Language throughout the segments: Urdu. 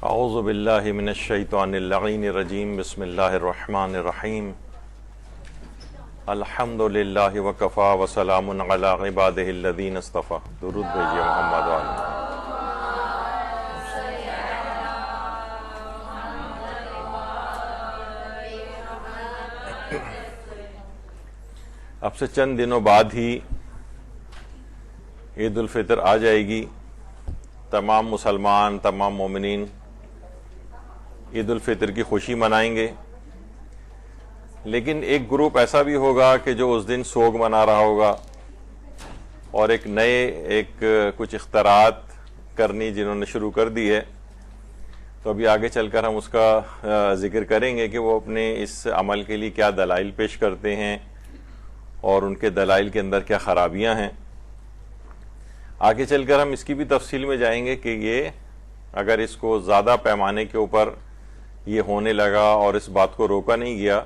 اعوذ باللہ من الشیطان اللعین الرجیم بسم اللہ الرحمن الرحیم الحمد للہ وکفا وسلام علی عبادہ الذین اصطفیٰ. درود بھیجیے محمد والے. اب سے چند دنوں بعد ہی عید الفطر آ جائے گی. تمام مسلمان، تمام مومنین عید الفطر کی خوشی منائیں گے، لیکن ایک گروپ ایسا بھی ہوگا کہ جو اس دن سوگ منا رہا ہوگا اور ایک کچھ اختراعات کرنی جنہوں نے شروع کر دی ہے. تو ابھی آگے چل کر ہم اس کا ذکر کریں گے کہ وہ اپنے اس عمل کے لیے کیا دلائل پیش کرتے ہیں اور ان کے دلائل کے اندر کیا خرابیاں ہیں. آگے چل کر ہم اس کی بھی تفصیل میں جائیں گے کہ یہ اگر اس کو زیادہ پیمانے کے اوپر یہ ہونے لگا اور اس بات کو روکا نہیں گیا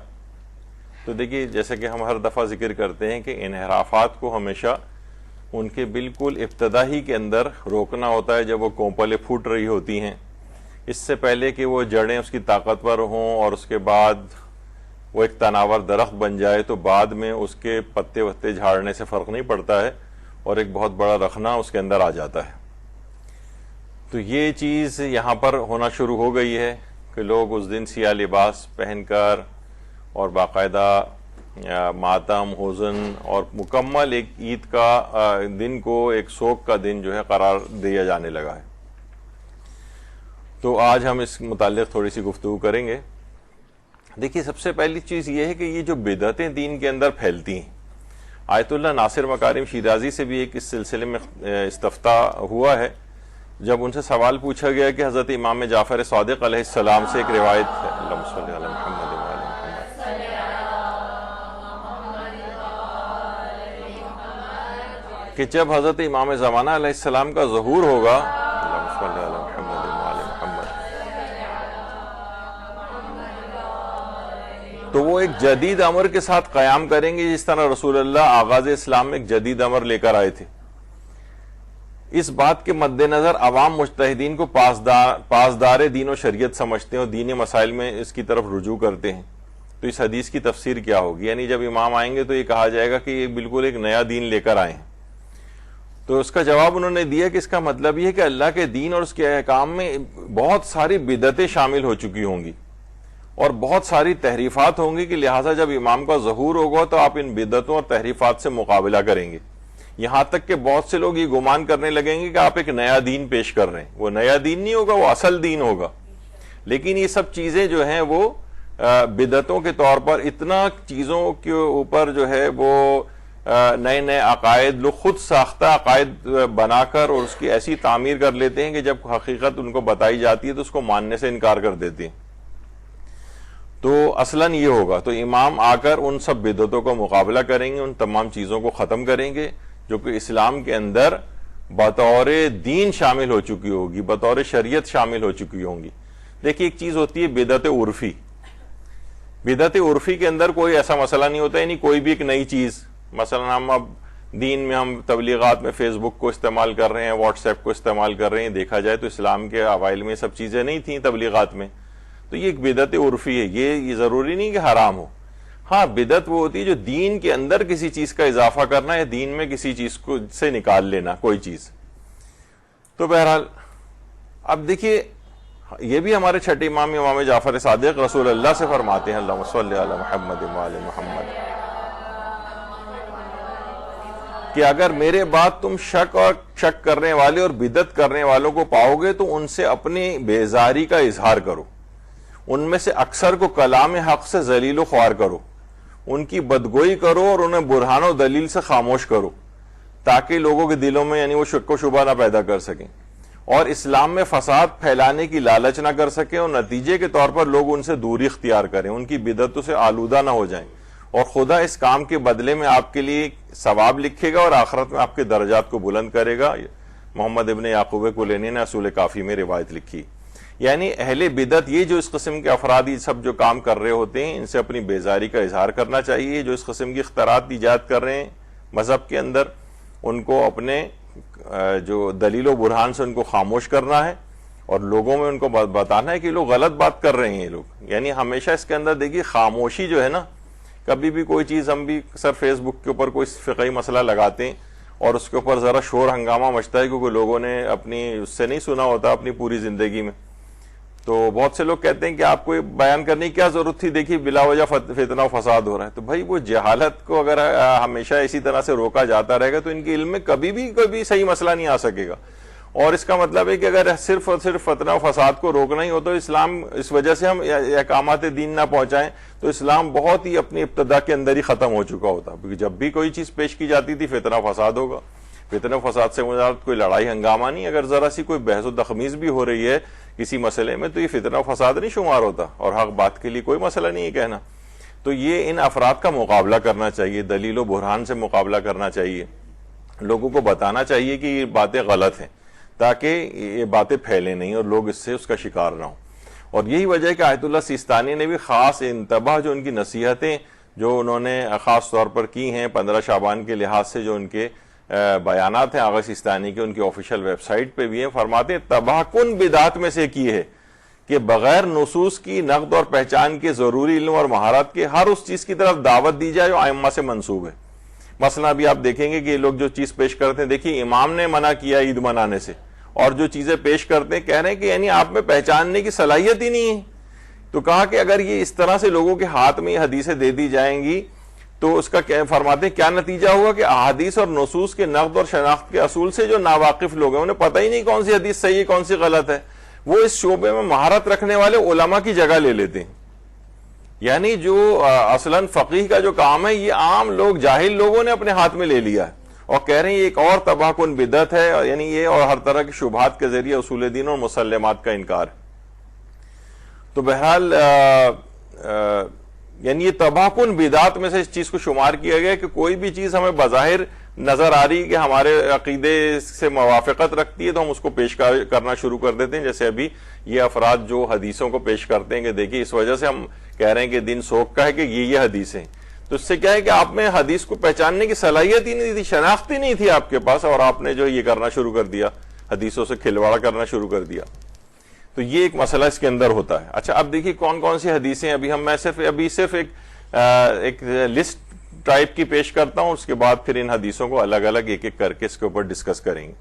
تو دیکھیے، جیسے کہ ہم ہر دفعہ ذکر کرتے ہیں کہ انحرافات کو ہمیشہ ان کے بالکل ابتدا ہی کے اندر روکنا ہوتا ہے جب وہ کونپلیں پھوٹ رہی ہوتی ہیں. اس سے پہلے کہ وہ جڑیں اس کی طاقتور ہوں اور اس کے بعد وہ ایک تناور درخت بن جائے تو بعد میں اس کے پتے وتے جھاڑنے سے فرق نہیں پڑتا ہے اور ایک بہت بڑا رخنا اس کے اندر آ جاتا ہے. تو یہ چیز یہاں پر ہونا شروع ہو گئی ہے کہ لوگ اس دن سیاہ لباس پہن کر اور باقاعدہ ماتم، حزن اور مکمل ایک عید کا دن کو ایک سوگ کا دن جو ہے قرار دیا جانے لگا ہے. تو آج ہم اس متعلق تھوڑی سی گفتگو کریں گے. دیکھیے، سب سے پہلی چیز یہ ہے کہ یہ جو بدعتیں دین کے اندر پھیلتی ہیں، آیت اللہ ناصر مکارم شیرازی سے بھی ایک اس سلسلے میں استفتاء ہوا ہے. جب ان سے سوال پوچھا گیا کہ حضرت امام جعفر صادق علیہ السلام سے ایک روایت ہے، اللہم صلی علی محمد وعلی محمد، کہ جب حضرت امام زمانہ علیہ السلام کا ظہور ہوگا، اللہم صلی علی محمد وعلی محمد، تو وہ ایک جدید امر کے ساتھ قیام کریں گے جس طرح رسول اللہ آغاز اسلام میں ایک جدید امر لے کر آئے تھے. اس بات کے مد نظر عوام مجتہدین کو پاسدار دین و شریعت سمجھتے ہیں اور دینی مسائل میں اس کی طرف رجوع کرتے ہیں. تو اس حدیث کی تفسیر کیا ہوگی؟ یعنی جب امام آئیں گے تو یہ کہا جائے گا کہ یہ بالکل ایک نیا دین لے کر آئے ہیں. تو اس کا جواب انہوں نے دیا کہ اس کا مطلب یہ ہے کہ اللہ کے دین اور اس کے احکام میں بہت ساری بدعتیں شامل ہو چکی ہوں گی اور بہت ساری تحریفات ہوں گی، کہ لہٰذا جب امام کا ظہور ہوگا تو آپ ان بدعتوں اور تحریفات سے مقابلہ کریں گے. یہاں تک کہ بہت سے لوگ یہ گمان کرنے لگیں گے کہ آپ ایک نیا دین پیش کر رہے ہیں. وہ نیا دین نہیں ہوگا، وہ اصل دین ہوگا. لیکن یہ سب چیزیں جو ہیں وہ بدعتوں کے طور پر اتنا چیزوں کے اوپر جو ہے وہ نئے نئے عقائد، لوگ خود ساختہ عقائد بنا کر اور اس کی ایسی تعمیر کر لیتے ہیں کہ جب حقیقت ان کو بتائی جاتی ہے تو اس کو ماننے سے انکار کر دیتے ہیں. تو اصلاً یہ ہوگا، تو امام آ کر ان سب بدعتوں کو مقابلہ کریں گے، ان تمام چیزوں کو ختم کریں گے جو کہ اسلام کے اندر بطور دین شامل ہو چکی ہوگی، بطور شریعت شامل ہو چکی ہوں گی. دیکھیے، ایک چیز ہوتی ہے بدعت عرفی. بدعت عرفی کے اندر کوئی ایسا مسئلہ نہیں ہوتا، یعنی کوئی بھی ایک نئی چیز، مثلا ہم اب دین میں ہم تبلیغات میں فیس بک کو استعمال کر رہے ہیں، واٹس ایپ کو استعمال کر رہے ہیں. دیکھا جائے تو اسلام کے اوائل میں سب چیزیں نہیں تھیں تبلیغات میں. تو یہ ایک بدعت عرفی ہے. یہ ضروری نہیں کہ حرام ہو. ہاں، بدعت وہ ہوتی ہے جو دین کے اندر کسی چیز کا اضافہ کرنا یا دین میں کسی چیز کو سے نکال لینا، کوئی چیز. تو بہرحال اب دیکھیے، یہ بھی ہمارے چھٹے امام امام جعفر صادق رسول اللہ سے فرماتے ہیں، اللہم صلی علی محمد وعلی محمد، کہ اگر میرے بعد تم شک کرنے والے اور بدعت کرنے والوں کو پاؤ گے تو ان سے اپنی بیزاری کا اظہار کرو، ان میں سے اکثر کو کلام حق سے ذلیل و خوار کرو، ان کی بدگوئی کرو اور انہیں برہان و دلیل سے خاموش کرو، تاکہ لوگوں کے دلوں میں یعنی وہ شک و شبہ نہ پیدا کر سکیں اور اسلام میں فساد پھیلانے کی لالچ نہ کر سکیں، اور نتیجے کے طور پر لوگ ان سے دوری اختیار کریں، ان کی بدعتوں سے آلودہ نہ ہو جائیں. اور خدا اس کام کے بدلے میں آپ کے لیے ثواب لکھے گا اور آخرت میں آپ کے درجات کو بلند کرے گا. محمد ابن یعقوب کلینی نے اصول کافی میں روایت لکھی. یعنی اہل بدعت، یہ جو اس قسم کے افراد یہ سب جو کام کر رہے ہوتے ہیں، ان سے اپنی بیزاری کا اظہار کرنا چاہیے. جو اس قسم کی اختراعات ایجاد کر رہے ہیں مذہب کے اندر، ان کو اپنے جو دلیل و برہان سے ان کو خاموش کرنا ہے اور لوگوں میں ان کو بتانا ہے کہ لوگ غلط بات کر رہے ہیں یہ لوگ. یعنی ہمیشہ اس کے اندر دیکھیے خاموشی جو ہے نا, کبھی بھی کوئی چیز ہم بھی سر فیس بک کے اوپر کوئی فقہی مسئلہ لگاتے ہیں اور اس کے اوپر ذرا شور ہنگامہ مچتا ہے کیونکہ لوگوں نے اپنی اس سے نہیں سنا ہوتا اپنی پوری زندگی میں. تو بہت سے لوگ کہتے ہیں کہ آپ کو بیان کرنے کی کیا ضرورت تھی, دیکھیے بلا وجہ فتنہ و فساد ہو رہا ہے. تو بھائی وہ جہالت کو اگر ہمیشہ اسی طرح سے روکا جاتا رہے گا تو ان کے علم میں کبھی صحیح مسئلہ نہیں آ سکے گا. اور اس کا مطلب ہے کہ اگر صرف اور صرف فتنہ و فساد کو روکنا ہی ہو تو اسلام اس وجہ سے ہم احکامات دین نہ پہنچائیں تو اسلام بہت ہی اپنی ابتدا کے اندر ہی ختم ہو چکا ہوتا. کیونکہ جب بھی کوئی چیز پیش کی جاتی تھی فتنہ و فساد ہوگا. فتنہ و فساد سے مراد کوئی لڑائی ہنگامہ نہیں, اگر ذرا سی کوئی بحث و تخمیز بھی ہو رہی ہے کسی مسئلے میں تو یہ فتنہ و فساد نہیں شمار ہوتا, اور حق بات کے لیے کوئی مسئلہ نہیں ہے کہنا. تو یہ ان افراد کا مقابلہ کرنا چاہیے, دلیل و برہان سے مقابلہ کرنا چاہیے, لوگوں کو بتانا چاہیے کہ یہ باتیں غلط ہیں تاکہ یہ باتیں پھیلیں نہیں اور لوگ اس سے اس کا شکار نہ ہوں. اور یہی وجہ ہے کہ آیت اللہ سیستانی نے بھی خاص انتباہ جو ان کی نصیحتیں جو انہوں نے خاص طور پر کی ہیں 15 شعبان کے لحاظ سے, جو ان کے بیانات ہیں آغا سیستانی کے, ان کی آفیشیل ویب سائٹ پہ بھی ہیں, فرماتے ہیں تباہ کن بدعات میں سے کی ہے کہ بغیر نصوص کی نقد اور پہچان کے ضروری علم اور مہارت کے ہر اس چیز کی طرف دعوت دی جائے جو ائمہ سے منسوب ہے. مثلا ابھی آپ دیکھیں گے کہ یہ لوگ جو چیز پیش کرتے ہیں, دیکھیے امام نے منع کیا عید منانے سے, اور جو چیزیں پیش کرتے ہیں کہہ رہے ہیں کہ یعنی آپ میں پہچاننے کی صلاحیت ہی نہیں ہے. تو کہا کہ اگر یہ اس طرح سے لوگوں کے ہاتھ میں یہ حدیثیں دے دی جائیں گی تو اس کا فرماتے ہیں کیا نتیجہ ہوگا کہ احادیث اور نصوص کے نقد اور شناخت کے اصول سے جو ناواقف لوگ ہیں, انہیں پتہ ہی نہیں کون سی حدیث صحیح ہے کون سی غلط ہے, وہ اس شعبے میں مہارت رکھنے والے علماء کی جگہ لے لیتے ہیں. یعنی جو اصلاً فقیہ کا جو کام ہے یہ عام لوگ جاہل لوگوں نے اپنے ہاتھ میں لے لیا ہے اور کہہ رہے ہیں یہ ایک اور تباہ کن بدعت ہے, یعنی یہ اور ہر طرح کی شبہات کے ذریعے اصول دین اور مسلمات کا انکار ہے. تو بہرحال یعنی یہ تباہ کن بدعات میں سے اس چیز کو شمار کیا گیا کہ کوئی بھی چیز ہمیں بظاہر نظر آ رہی کہ ہمارے عقیدے سے موافقت رکھتی ہے تو ہم اس کو پیش کرنا شروع کر دیتے ہیں. جیسے ابھی یہ افراد جو حدیثوں کو پیش کرتے ہیں کہ دیکھیے اس وجہ سے ہم کہہ رہے ہیں کہ دین سوک کا ہے کہ یہ حدیثیں, تو اس سے کیا ہے کہ آپ میں حدیث کو پہچاننے کی صلاحیت ہی نہیں تھی, شناخت ہی نہیں تھی آپ کے پاس, اور آپ نے جو یہ کرنا شروع کر دیا, حدیثوں سے کھلواڑا کرنا شروع کر دیا. تو یہ ایک مسئلہ اس کے اندر ہوتا ہے. اچھا اب دیکھیے کون کون سی حدیثیں, میں صرف ایک لسٹ ٹائپ کی پیش کرتا ہوں, اس کے بعد پھر ان حدیثوں کو الگ الگ ایک ایک کر کے اس کے اوپر ڈسکس کریں گے.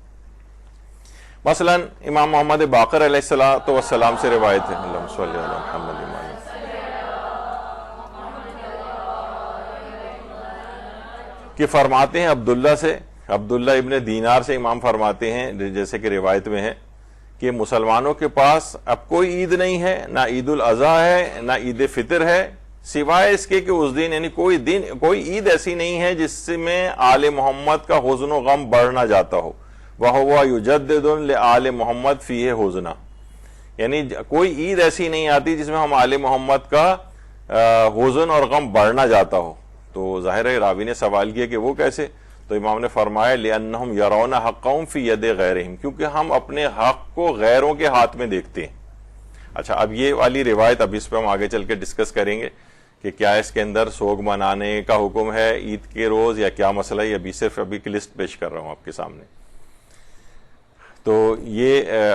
مثلا امام محمد باقر علیہ السلام سے روایت ہے, اللہم صلی علی محمد کہ فرماتے ہیں عبداللہ ابن دینار سے امام فرماتے ہیں جیسے کہ روایت میں ہے کہ مسلمانوں کے پاس اب کوئی عید نہیں ہے, نہ عید الاضحیٰ ہے نہ عید فطر ہے, سوائے اس کے کہ اس دن یعنی کوئی عید ایسی نہیں ہے جس میں آل محمد کا حزن و غم بڑھ نہ جاتا ہو. وَهُوَ يُجَدِّدُ لِآلِ محمد فِيهِ حُزْنًا, یعنی کوئی عید ایسی نہیں آتی جس میں ہم آل محمد کا حزن اور غم بڑھنا جاتا ہو. تو ظاہر ہے راوی نے سوال کیا کہ وہ کیسے, تو امام نے فرمایا لِأَنَّهُمْ يَرَوْنَ حَقَّهُمْ فِي يَدِ غَيْرِهِمْ, کیونکہ ہم اپنے حق کو غیروں کے ہاتھ میں دیکھتے ہیں. اچھا اب یہ والی روایت اب اس پہ ہم آگے چل کے ڈسکس کریں گے کہ کیا اس کے اندر سوگ منانے کا حکم ہے عید کے روز یا کیا مسئلہ ہے. ابھی صرف ایک لسٹ پیش کر رہا ہوں آپ کے سامنے. تو یہ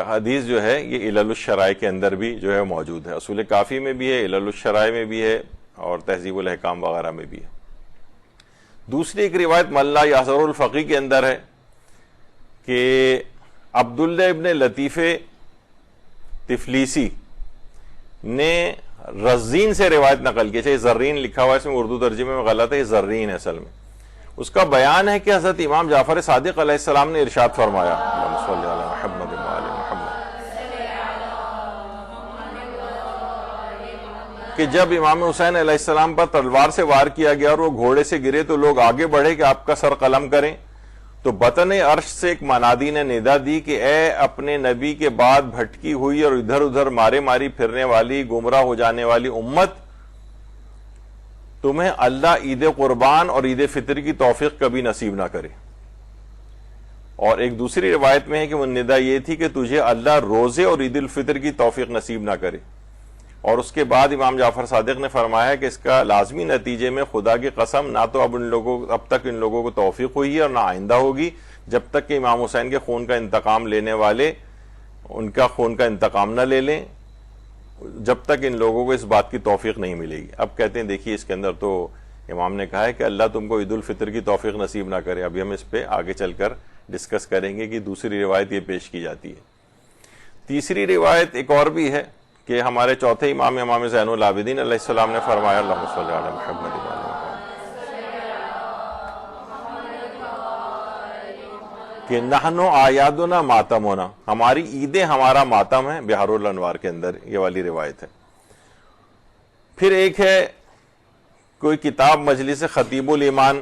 حدیث جو ہے یہ علل الشرائع کے اندر بھی جو ہے موجود ہے, اصول کافی میں بھی ہے, علل الشرائع میں بھی ہے, اور تہذیب الاحکام وغیرہ میں بھی ہے. دوسری ایک روایت ملا یاسر الفقی کے اندر ہے کہ عبداللہ ابن لطیف تفلیسی نے رزین سے روایت نقل کی. چاہے زرین لکھا ہوا ہے, اس میں اردو ترجمے میں غلط ہے, یہ زرین ہے اصل میں. اس کا بیان ہے کہ حضرت امام جعفر صادق علیہ السلام نے ارشاد فرمایا, اللہم صلی علی محمد وآل محمد, کہ جب امام حسین علیہ السلام پر تلوار سے وار کیا گیا اور وہ گھوڑے سے گرے تو لوگ آگے بڑھے کہ آپ کا سر قلم کریں, تو بطن عرش سے ایک منادی نے ندا دی کہ اے اپنے نبی کے بعد بھٹکی ہوئی اور ادھر ادھر ماری پھرنے والی گمراہ ہو جانے والی امت, تمہیں اللہ عید قربان اور عید فطر کی توفیق کبھی نصیب نہ کرے. اور ایک دوسری روایت میں ہے کہ وہ ندا یہ تھی کہ تجھے اللہ روزے اور عید الفطر کی توفیق نصیب نہ کرے. اور اس کے بعد امام جعفر صادق نے فرمایا کہ اس کا لازمی نتیجے میں خدا کی قسم نہ تو اب تک ان لوگوں کو توفیق ہوئی ہے اور نہ آئندہ ہوگی جب تک کہ امام حسین کے خون کا انتقام لینے والے ان کا خون کا انتقام نہ لے لیں جب تک ان لوگوں کو اس بات کی توفیق نہیں ملے گی. اب کہتے ہیں دیکھیے اس کے اندر تو امام نے کہا ہے کہ اللہ تم کو عید الفطر کی توفیق نصیب نہ کرے. ابھی ہم اس پہ آگے چل کر ڈسکس کریں گے کہ دوسری روایت یہ پیش کی جاتی ہے. تیسری روایت ایک اور بھی ہے کہ ہمارے چوتھے امام امام زین العابدین علیہ السلام نے فرمایا اللہم صلی علی محمد وعلی محمد کہ نحنو آیادنا ماتمونا، ہماری عیدیں ہمارا ماتم ہے. بہار الانوار کے اندر یہ والی روایت ہے. پھر ایک ہے کوئی کتاب مجلس خطیب الایمان،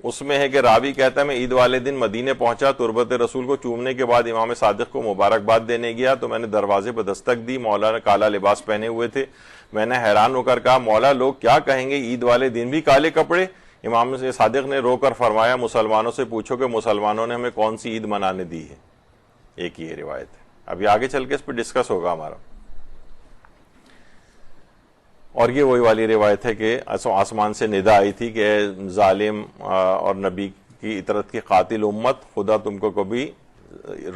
اس میں ہے کہ راوی کہتا ہے میں عید والے دن مدینے پہنچا، تربت رسول کو چومنے کے بعد امام صادق کو مبارکباد دینے گیا تو میں نے دروازے پر دستک دی. مولا نے کالا لباس پہنے ہوئے تھے. میں نے حیران ہو کر کہا مولا لوگ کیا کہیں گے، عید والے دن بھی کالے کپڑے؟ امام صادق نے رو کر فرمایا مسلمانوں سے پوچھو کہ مسلمانوں نے ہمیں کون سی عید منانے دی ہے. ایک یہ روایت ہے. ابھی آگے چل کے اس پہ ڈسکس ہوگا ہمارا. اور یہ وہی والی روایت ہے کہ آسمان سے ندا آئی تھی کہ اے ظالم اور نبی کی اطرت کی قاتل امت، خدا تم کو کبھی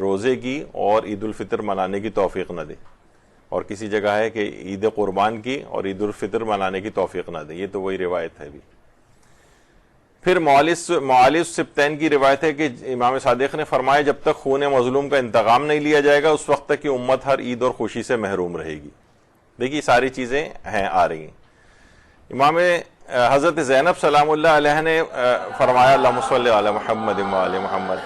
روزے کی اور عید الفطر منانے کی توفیق نہ دے. اور کسی جگہ ہے کہ عید قربان کی اور عید الفطر منانے کی توفیق نہ دے. یہ تو وہی روایت ہے بھی. پھر معالج سبتین کی روایت ہے کہ امام صادق نے فرمایا جب تک خون مظلوم کا انتقام نہیں لیا جائے گا اس وقت تک کہ امت ہر عید اور خوشی سے محروم رہے گی. دیکھیے ساری چیزیں ہیں آ رہی ہیں. امام حضرت زینب سلام اللہ علیہ نے فرمایا اللہم صلی علی محمد وعلی محمد.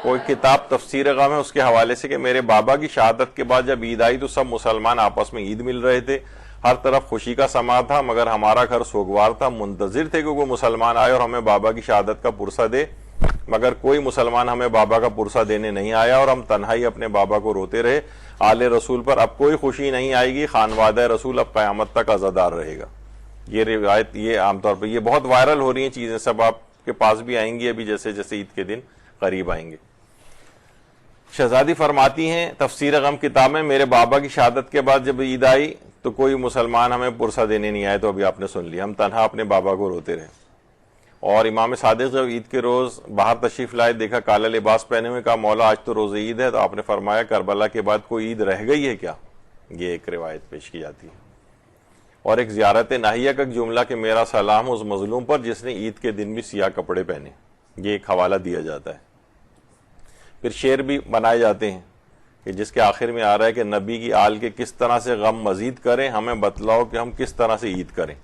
کوئی کتاب تفسیر غم ہے اس کے حوالے سے کہ میرے بابا کی شہادت کے بعد جب عید آئی تو سب مسلمان آپس میں عید مل رہے تھے، ہر طرف خوشی کا سما تھا، مگر ہمارا گھر سوگوار تھا. منتظر تھے کہ کوئی مسلمان آئے اور ہمیں بابا کی شہادت کا پرسہ دے، مگر کوئی مسلمان ہمیں بابا کا پرسہ دینے نہیں آیا اور ہم تنہائی اپنے بابا کو روتے رہے. آل رسول پر اب کوئی خوشی نہیں آئے گی، خانوادہ رسول اب قیامت تک عزادار رہے گا. یہ روایت یہ عام طور پہ یہ بہت وائرل ہو رہی ہیں چیزیں، سب آپ کے پاس بھی آئیں گی ابھی جیسے جیسے عید کے دن قریب آئیں گے. شہزادی فرماتی ہیں تفسیر غم کتاب میں میرے بابا کی شہادت کے بعد جب عید آئی تو کوئی مسلمان ہمیں پرسہ دینے نہیں آئے، تو ابھی آپ نے سن لیا، ہم تنہا اپنے بابا کو روتے رہے. اور امام صادق جب عید کے روز باہر تشریف لائے، دیکھا کالا لباس پہنے ہوئے، کہا مولا آج تو روز عید ہے. تو آپ نے فرمایا کربلا کے بعد کوئی عید رہ گئی ہے کیا؟ یہ ایک روایت پیش کی جاتی ہے. اور ایک زیارت ناہیہ کا جملہ کہ میرا سلام اس مظلوم پر جس نے عید کے دن بھی سیاہ کپڑے پہنے، یہ ایک حوالہ دیا جاتا ہے. پھر شعر بھی بنائے جاتے ہیں کہ جس کے آخر میں آ رہا ہے کہ نبی کی آل کے کس طرح سے غم مزید کریں، ہمیں بتلاؤ کہ ہم کس طرح سے عید کریں.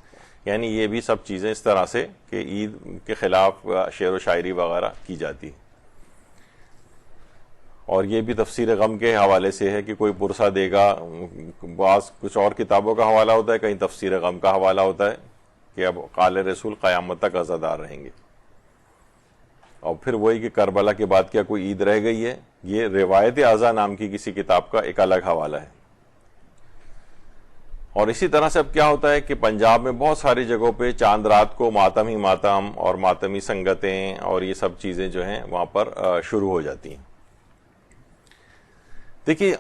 یعنی یہ بھی سب چیزیں اس طرح سے کہ عید کے خلاف شعر و شاعری وغیرہ کی جاتی ہے. اور یہ بھی تفسیر غم کے حوالے سے ہے کہ کوئی پرسہ دے گا. بعض کچھ اور کتابوں کا حوالہ ہوتا ہے، کہیں تفسیر غم کا حوالہ ہوتا ہے کہ اب قال رسول قیامت تک عزادار رہیں گے. اور پھر وہی کہ کربلا کے بعد کیا کوئی عید رہ گئی ہے، یہ روایت اعضا نام کی کسی کتاب کا ایک الگ حوالہ ہے. اور اسی طرح سے اب کیا ہوتا ہے کہ پنجاب میں بہت ساری جگہوں پہ چاند رات کو ماتم ہی ماتم اور ماتمی سنگتیں اور یہ سب چیزیں جو ہیں وہاں پر شروع ہو جاتی ہیں. دیکھیے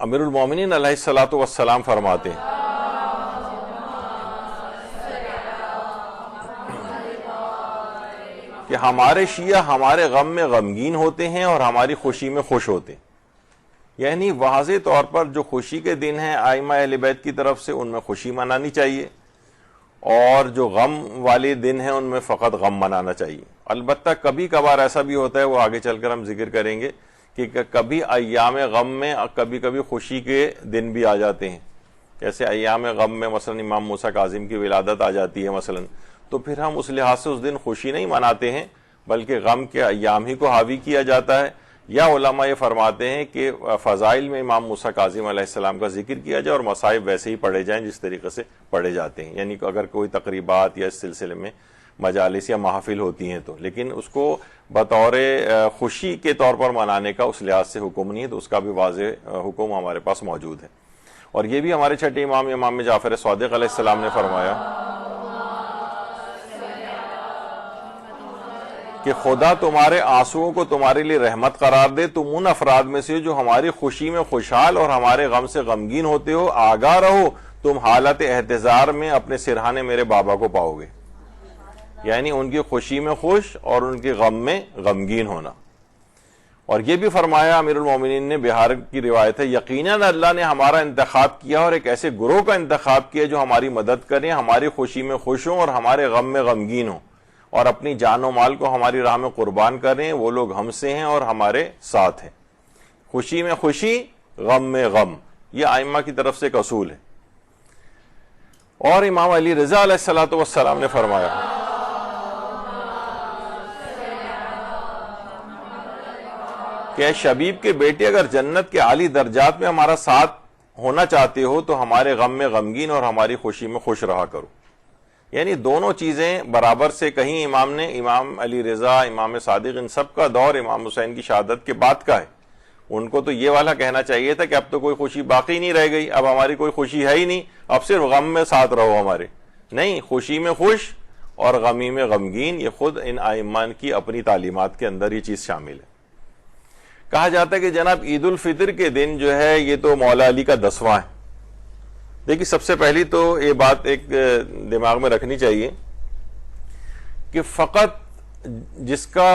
امیر المومنین علیہ الصلوۃ والسلام فرماتے ہیں کہ ہمارے شیعہ ہمارے غم میں غمگین ہوتے ہیں اور ہماری خوشی میں خوش ہوتے ہیں. یعنی واضح طور پر جو خوشی کے دن ہیں ائمہ اہل بیت کی طرف سے ان میں خوشی منانی چاہیے، اور جو غم والے دن ہیں ان میں فقط غم منانا چاہیے. البتہ کبھی کبھار ایسا بھی ہوتا ہے، وہ آگے چل کر ہم ذکر کریں گے، کہ کبھی ایام غم میں کبھی کبھی خوشی کے دن بھی آ جاتے ہیں. جیسے ایام غم میں مثلا امام موسیٰ کاظم کی ولادت آ جاتی ہے مثلا، تو پھر ہم اس لحاظ سے اس دن خوشی نہیں مناتے ہیں بلکہ غم کے ایام ہی کو حاوی کیا جاتا ہے. یا علماء یہ فرماتے ہیں کہ فضائل میں امام موسیٰ کاظم علیہ السلام کا ذکر کیا جائے اور مصائب ویسے ہی پڑھے جائیں جس طریقے سے پڑھے جاتے ہیں. یعنی اگر کوئی تقریبات یا اس سلسلے میں مجالس یا محافل ہوتی ہیں تو، لیکن اس کو بطور خوشی کے طور پر منانے کا اس لحاظ سے حکم نہیں ہے، تو اس کا بھی واضح حکم ہمارے پاس موجود ہے. اور یہ بھی ہمارے چھٹے امام جعفر صادق علیہ السلام نے فرمایا کہ خدا تمہارے آنسوؤں کو تمہارے لیے رحمت قرار دے. تم ان افراد میں سے جو ہماری خوشی میں خوشحال اور ہمارے غم سے غمگین ہوتے ہو. آگاہ رہو، تم حالت احتضار میں اپنے سرہانے میرے بابا کو پاؤ گے. یعنی ان کی خوشی میں خوش اور ان کے غم میں غمگین ہونا. اور یہ بھی فرمایا امیر المومنین نے، بہار کی روایت ہے، یقیناً اللہ نے ہمارا انتخاب کیا اور ایک ایسے گروہ کا انتخاب کیا جو ہماری مدد کریں، ہماری خوشی میں خوش ہوں اور ہمارے غم میں غمگین ہوں، اور اپنی جان و مال کو ہماری راہ میں قربان کریں. وہ لوگ ہم سے ہیں اور ہمارے ساتھ ہیں. خوشی میں خوشی، غم میں غم، یہ ائمہ کی طرف سے ایک اصول ہے. اور امام علی رضا علیہ الصلوۃ والسلام نے فرمایا کہ شبیب کے بیٹے، اگر جنت کے عالی درجات میں ہمارا ساتھ ہونا چاہتے ہو تو ہمارے غم میں غمگین اور ہماری خوشی میں خوش رہا کرو. یعنی دونوں چیزیں برابر سے کہیں امام نے. امام علی رضا، امام صادق، ان سب کا دور امام حسین کی شہادت کے بعد کا ہے. ان کو تو یہ والا کہنا چاہیے تھا کہ اب تو کوئی خوشی باقی نہیں رہ گئی، اب ہماری کوئی خوشی ہے ہی نہیں، اب صرف غم میں ساتھ رہو ہمارے. نہیں، خوشی میں خوش اور غمی میں غمگین، یہ خود ان ائمہ کی اپنی تعلیمات کے اندر یہ چیز شامل ہے. کہا جاتا ہے کہ جناب عید الفطر کے دن جو ہے یہ تو مولا علی کا 10واں ہے. دیکھیے، سب سے پہلی تو یہ بات ایک دماغ میں رکھنی چاہیے کہ فقط جس کا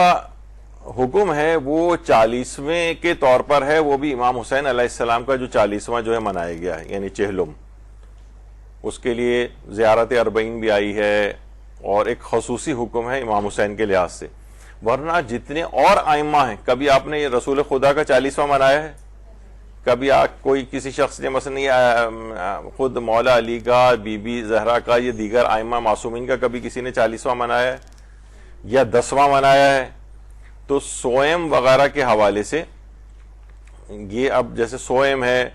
حکم ہے وہ 40ویں کے طور پر ہے، وہ بھی امام حسین علیہ السلام کا جو 40واں جو ہے منایا گیا ہے، یعنی چہلم. اس کے لیے زیارت اربعین بھی آئی ہے اور ایک خصوصی حکم ہے امام حسین کے لحاظ سے. ورنہ جتنے اور ائمہ ہیں، کبھی آپ نے رسول خدا کا 40واں منایا ہے؟ کبھی کوئی کسی شخص نے مثلا خود مولا علی کا، بی بی زہرا کا، یہ دیگر ائمہ معصومین کا کبھی کسی نے 40واں منایا ہے یا 10واں منایا ہے؟ تو سوئم وغیرہ کے حوالے سے یہ اب جیسے سوئم ہے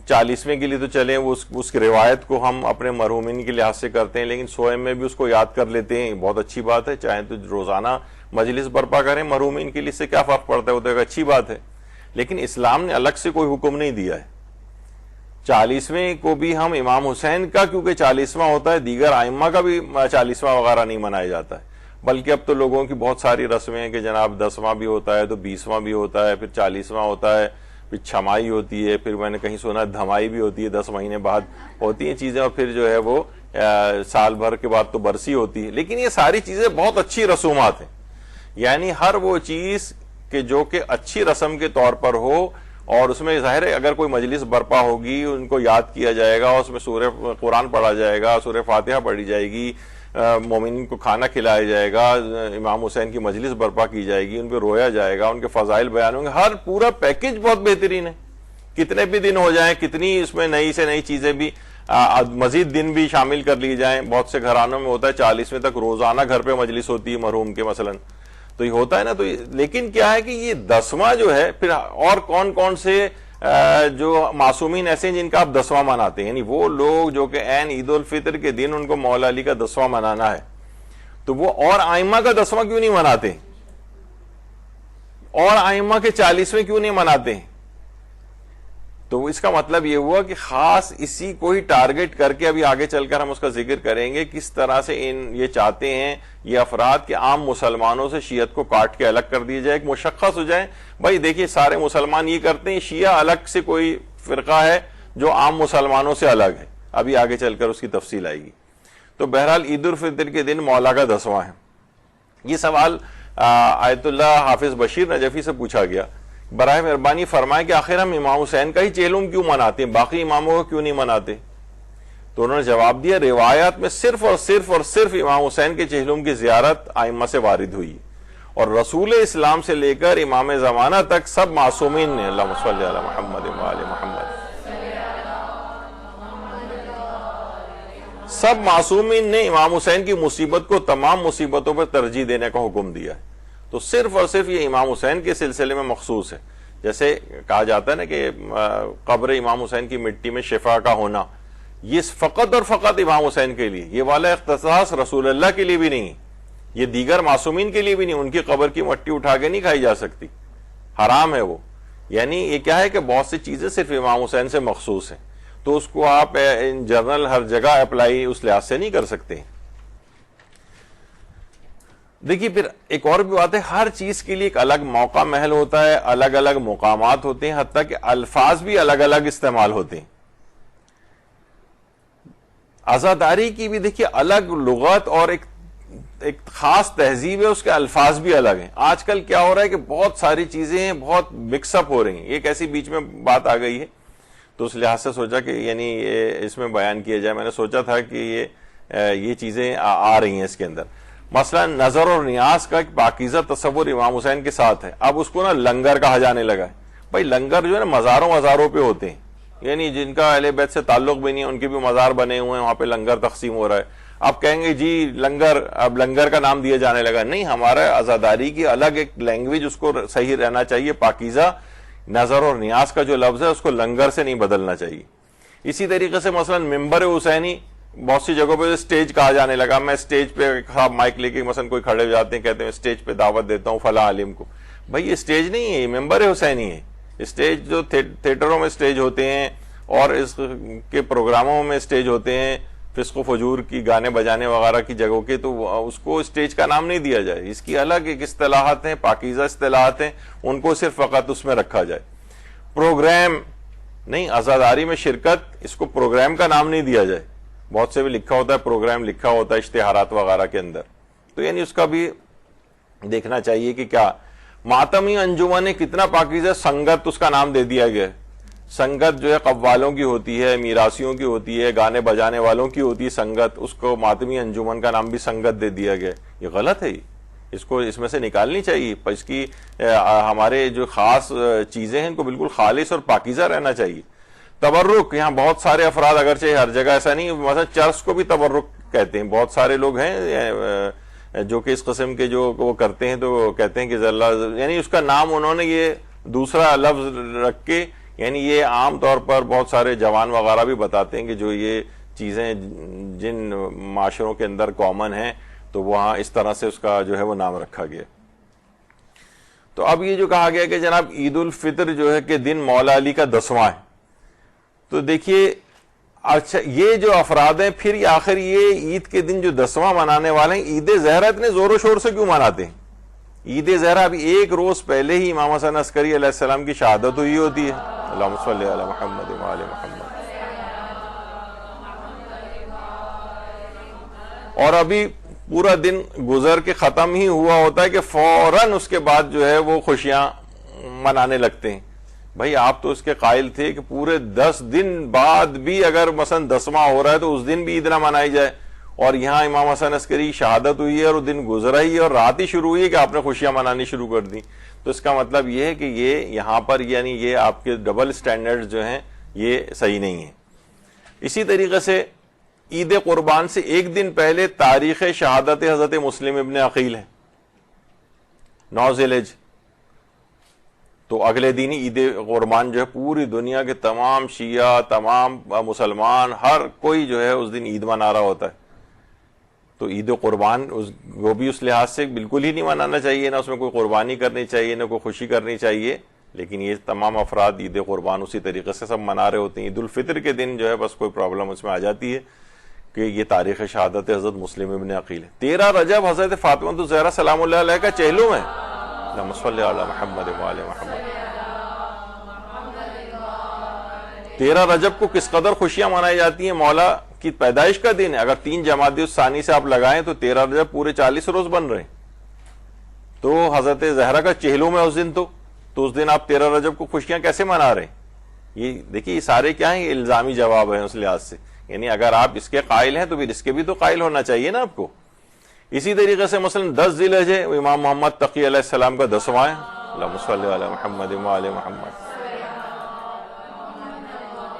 40ویں کے لیے تو چلیں وہ اس کی روایت کو ہم اپنے مرحومین کے لحاظ سے کرتے ہیں، لیکن سوئم میں بھی اس کو یاد کر لیتے ہیں، بہت اچھی بات ہے. چاہے تو روزانہ مجلس برپا کریں مرحومین کے لیے، اس سے کیا فرق پڑتا ہے، وہ تو ایک اچھی بات ہے. لیکن اسلام نے الگ سے کوئی حکم نہیں دیا ہے. 40ویں کو بھی ہم امام حسین کا کیونکہ 40واں ہوتا ہے، دیگر ائمہ کا بھی 40واں وغیرہ نہیں منایا جاتا ہے. بلکہ اب تو لوگوں کی بہت ساری رسمیں ہیں کہ جناب 10واں بھی ہوتا ہے تو 20واں بھی ہوتا ہے، پھر 40واں ہوتا ہے، پھر چھمائی ہوتی ہے، پھر میں نے کہیں سنا دھمائی بھی ہوتی ہے، 10 مہینے بعد ہوتی ہیں چیزیں، اور پھر جو ہے وہ سال بھر کے بعد تو برسی ہوتی ہے. لیکن یہ ساری چیزیں بہت اچھی رسومات ہیں. یعنی ہر وہ چیز کہ جو کہ اچھی رسم کے طور پر ہو، اور اس میں ظاہر ہے اگر کوئی مجلس برپا ہوگی، ان کو یاد کیا جائے گا، اس میں سورہ قرآن پڑھا جائے گا، سورہ فاتحہ پڑھی جائے گی، مومنین کو کھانا کھلایا جائے گا، امام حسین کی مجلس برپا کی جائے گی، ان پہ رویا جائے گا، ان کے فضائل بیان ہوں گے، ہر پورا پیکج بہت بہترین ہے. کتنے بھی دن ہو جائیں، کتنی اس میں نئی سے نئی چیزیں بھی، مزید دن بھی شامل کر لی جائیں. بہت سے گھرانوں میں ہوتا ہے 40ویں تک روزانہ گھر پہ مجلس ہوتی ہے مرحوم کے مثلا، تو یہ ہوتا ہے نا. تو لیکن کیا ہے کہ یہ 10واں جو ہے، پھر اور کون کون سے جو معصومین ایسے ہیں جن کا آپ 10واں مناتے ہیں، یعنی وہ لوگ جو کہ عین عید الفطر کے دن ان کو مولا علی کا 10واں منانا ہے، تو وہ اور ائمہ کا 10واں کیوں نہیں مناتے، اور ائمہ کے 40ویں کیوں نہیں مناتے ہیں؟ تو اس کا مطلب یہ ہوا کہ خاص اسی کو ہی ٹارگٹ کر کے، ابھی آگے چل کر ہم اس کا ذکر کریں گے، کس طرح سے یہ چاہتے ہیں یہ افراد کہ عام مسلمانوں سے شیعت کو کاٹ کے الگ کر دیا جائے، ایک مشخص ہو جائے. بھائی دیکھیے، سارے مسلمان یہ کرتے ہیں، شیعہ الگ سے کوئی فرقہ ہے جو عام مسلمانوں سے الگ ہے. ابھی آگے چل کر اس کی تفصیل آئے گی. تو بہرحال عید الفطر کے دن مولا کا 10واں ہے. یہ سوال آیت اللہ حافظ بشیر نجفی سے پوچھا گیا، برائے مہربانی فرمائے کہ آخر ہم امام حسین کا ہی چہلم کیوں مناتے ہیں، باقی اماموں کو کیوں نہیں مناتے؟ تو انہوں نے جواب دیا، روایات میں صرف اور صرف امام حسین کے چہلم کی زیارت ائمہ سے وارد ہوئی، اور رسول اسلام سے لے کر امام زمانہ تک سب معصومین نے، اللہم صلی علی محمد و آل محمد، سب معصومین نے امام حسین کی مصیبت کو تمام مصیبتوں پر ترجیح دینے کا حکم دیا ہے. تو صرف اور صرف یہ امام حسین کے سلسلے میں مخصوص ہے. جیسے کہا جاتا ہے نا کہ قبر امام حسین کی مٹی میں شفا کا ہونا، یہ فقط اور فقط امام حسین کے لیے، یہ والا اختصاص رسول اللہ کے لیے بھی نہیں، یہ دیگر معصومین کے لیے بھی نہیں. ان کی قبر کی مٹی اٹھا کے نہیں کھائی جا سکتی، حرام ہے وہ. یعنی یہ کیا ہے کہ بہت سی چیزیں صرف امام حسین سے مخصوص ہیں، تو اس کو آپ ان جنرل ہر جگہ اپلائی اس لحاظ سے نہیں کر سکتے. دیکھیے پھر ایک اور بھی بات ہے، ہر چیز کے لیے ایک الگ موقع محل ہوتا ہے، الگ الگ مقامات ہوتے ہیں، حتیٰ کہ الفاظ بھی الگ الگ استعمال ہوتے ہیں. عزاداری کی بھی دیکھیے الگ لغت اور ایک ایک خاص تہذیب ہے, اس کے الفاظ بھی الگ ہیں. آج کل کیا ہو رہا ہے کہ بہت ساری چیزیں بہت مکس اپ ہو رہی ہیں. ایک ایسی بیچ میں بات آ گئی ہے تو اس لحاظ سے سوچا کہ یعنی اس میں بیان کیا جائے. میں نے سوچا تھا کہ یہ چیزیں آ رہی ہیں اس کے اندر. مثلا نظر اور نیاز کا ایک پاکیزہ تصور امام حسین کے ساتھ ہے, اب اس کو نا لنگر کہا جانے لگا ہے. بھائی لنگر جو ہے نا مزاروں پہ ہوتے ہیں, یعنی جن کا اہل بیت سے تعلق بھی نہیں ہے ان کے بھی مزار بنے ہوئے ہیں, وہاں پہ لنگر تقسیم ہو رہا ہے. آپ کہیں گے جی لنگر, اب لنگر کا نام دیا جانے لگا. نہیں, ہمارا عزاداری کی الگ ایک لینگویج, اس کو صحیح رہنا چاہیے. پاکیزہ نظر اور نیاز کا جو لفظ ہے اس کو لنگر سے نہیں بدلنا چاہیے. اسی طریقے سے مثلا ممبر حسینی بہت سی جگہوں پہ اسٹیج کہا جانے لگا. میں اسٹیج پہ خراب مائک لے کے مثلا کوئی کھڑے ہو جاتے ہیں, کہتے ہیں اسٹیج پہ دعوت دیتا ہوں فلاں عالم کو. بھائی یہ اسٹیج نہیں ہے, یہ ممبر حسینی ہے. اسٹیج جو تھیٹروں میں اسٹیج ہوتے ہیں اور اس کے پروگراموں میں اسٹیج ہوتے ہیں, فسق و فجور کی گانے بجانے وغیرہ کی جگہوں کے, تو اس کو اسٹیج کا نام نہیں دیا جائے. اس کی الگ ایک اصطلاحات ہیں, پاکیزہ اصطلاحات ہیں, ان کو صرف فقط اس میں رکھا جائے. پروگرام نہیں, عزاداری میں شرکت, اس کو پروگرام کا نام نہیں دیا جائے. بہت سے بھی لکھا ہوتا ہے پروگرام, لکھا ہوتا ہے اشتہارات وغیرہ کے اندر, تو یعنی اس کا بھی دیکھنا چاہیے کہ کیا. ماتمی انجمن نے کتنا پاکیزہ, سنگت اس کا نام دے دیا گیا. سنگت جو ہے قوالوں کی ہوتی ہے, میراثیوں کی ہوتی ہے, گانے بجانے والوں کی ہوتی ہے سنگت, اس کو ماتمی انجمن کا نام بھی سنگت دے دیا گیا. یہ غلط ہے, اس کو اس میں سے نکالنی چاہیے. اس کی ہمارے جو خاص چیزیں ہیں ان کو بالکل خالص اور پاکیزہ رہنا چاہیے. تبرک, یہاں بہت سارے افراد, اگرچہ ہر جگہ ایسا نہیں, مثلا چرچ کو بھی تبرک کہتے ہیں. بہت سارے لوگ ہیں جو کہ اس قسم کے جو وہ کرتے ہیں, تو کہتے ہیں کہ یعنی اس کا نام انہوں نے یہ دوسرا لفظ رکھ کے, یعنی یہ عام طور پر بہت سارے جوان وغیرہ بھی بتاتے ہیں کہ جو یہ چیزیں جن معاشروں کے اندر کامن ہیں تو وہاں اس طرح سے اس کا جو ہے وہ نام رکھا گیا. تو اب یہ جو کہا گیا کہ جناب عید الفطر جو ہے کہ دن مولا علی کا 10واں ہے, تو دیکھیے اچھا یہ جو افراد ہیں پھر آخر یہ عید کے دن جو 10واں منانے والے ہیں, عید زہرا اتنے زور و شور سے کیوں مناتے ہیں؟ عید زہرا ابھی ایک روز پہلے ہی امام حسن عسکری علیہ السلام کی شہادت ہوئی ہوتی ہے. اللہم صلی علی محمد و آل محمد. اور ابھی پورا دن گزر کے ختم ہی ہوا ہوتا ہے کہ فوراً اس کے بعد جو ہے وہ خوشیاں منانے لگتے ہیں. بھائی آپ تو اس کے قائل تھے کہ پورے 10 دن بعد بھی اگر مثلا 10واں ہو رہا ہے تو اس دن بھی عید نہ منائی جائے, اور یہاں امام حسن عسکری شہادت ہوئی ہے اور وہ دن گزرا ہی ہے اور رات ہی شروع ہوئی ہے کہ آپ نے خوشیاں منانی شروع کر دی. تو اس کا مطلب یہ ہے کہ یہ یہاں پر یعنی یہ آپ کے ڈبل سٹینڈرڈ جو ہیں یہ صحیح نہیں ہیں. اسی طریقے سے عید قربان سے ایک دن پہلے تاریخ شہادت حضرت مسلم ابن عقیل ہے, 9 ذی الحجہ. تو اگلے دن ہی عید قربان جو ہے پوری دنیا کے تمام شیعہ, تمام مسلمان, ہر کوئی جو ہے اس دن عید منا رہا ہوتا ہے. تو عید قربان وہ بھی اس لحاظ سے بالکل ہی نہیں منانا چاہیے, نہ اس میں کوئی قربانی کرنی چاہیے, نہ کوئی خوشی کرنی چاہیے. لیکن یہ تمام افراد عید قربان اسی طریقے سے سب منا رہے ہوتے ہیں. عید الفطر کے دن جو ہے بس کوئی پرابلم اس میں آ جاتی ہے کہ یہ تاریخ شہادت حضرت مسلم ابن عقیل ہے. 13 رجب حضرت فاطمہ الزہرا سلام اللہ علیہ کا چہلم ہے. اللہم صلی علی محمد و آل محمد. 13 رجب کو کس قدر خوشیاں منائی جاتی ہیں, مولا کی پیدائش کا دن ہے. اگر 3 جمادی الثانی سے آپ لگائیں تو 13 رجب پورے 40 روز بن رہے ہیں. تو حضرت زہرا کا چہلم ہے اس دن, تو اس دن آپ 13 رجب کو خوشیاں کیسے منا رہے ہیں؟ یہ دیکھیے یہ سارے کیا ہیں, یہ الزامی جواب ہیں اس لحاظ سے. یعنی اگر آپ اس کے قائل ہیں تو پھر اس کے بھی تو قائل ہونا چاہیے نا آپ کو. اسی طریقے سے مثلا 10 ذی الحجہ امام محمد تقی علیہ السلام کا 10واں ہے. اللہم صلی علی محمد و آل محمد.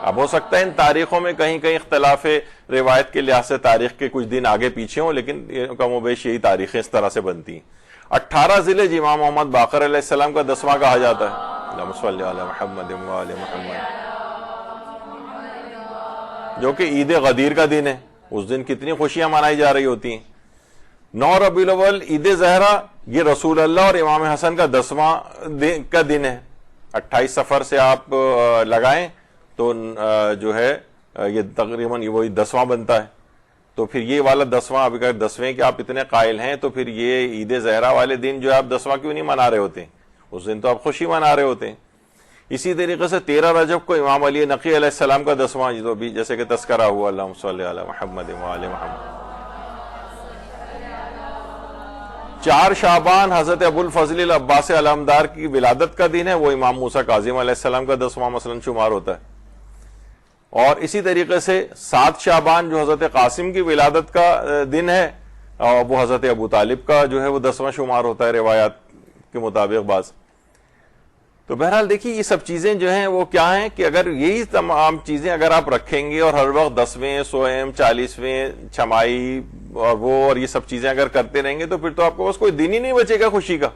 اب ہو سکتا ہے ان تاریخوں میں کہیں کہیں اختلاف روایت کے لحاظ سے تاریخ کے کچھ دن آگے پیچھے ہوں, لیکن کم و بیش یہی تاریخیں اس طرح سے بنتی ہیں. 18 ذی الحجہ امام محمد باقر علیہ السلام کا 10واں کہا جاتا ہے. اللہم صلی علی محمد و آل محمد. جو کہ عید غدیر کا دن ہے, اس دن کتنی خوشیاں منائی جا رہی ہوتی ہیں. 9 ربیع الاول عید زہرا, یہ رسول اللہ اور امام حسن کا 10واں کا دن ہے. 28 صفر سے آپ لگائیں تو جو ہے یہ تقریباً وہی 10واں بنتا ہے. تو پھر یہ والا 10واں, اب اگر 10ویں کے آپ اتنے قائل ہیں تو پھر یہ عید زہرا والے دن جو ہے آپ 10واں کیوں نہیں منا رہے ہوتے ہیں؟ اس دن تو آپ خوشی منا رہے ہوتے ہیں. اسی طریقے سے 13 رجب کو امام علی نقی علیہ السلام کا 10واں, جو بھی جیسے کہ تذکرہ ہوا, اللہم صلی علی محمد و آل محمد. 4 شعبان حضرت ابو الفضل العباس علمدار کی ولادت کا دن ہے، وہ امام موسیٰ کاظم علیہ السلام کا 10واں مثلا شمار ہوتا ہے. اور اسی طریقے سے 7 شعبان جو حضرت قاسم کی ولادت کا دن ہے، اور وہ حضرت ابو طالب کا جو ہے وہ 10واں شمار ہوتا ہے روایات کے مطابق بعض. تو بہرحال دیکھیے یہ سب چیزیں جو ہیں وہ کیا ہیں کہ اگر یہی تمام چیزیں اگر آپ رکھیں گے اور ہر وقت 10ویں، 100ویں، 40ویں، چھمائی اور وہ اور یہ سب چیزیں اگر کرتے رہیں گے تو پھر تو آپ کو بس کوئی دن ہی نہیں بچے گا خوشی کا،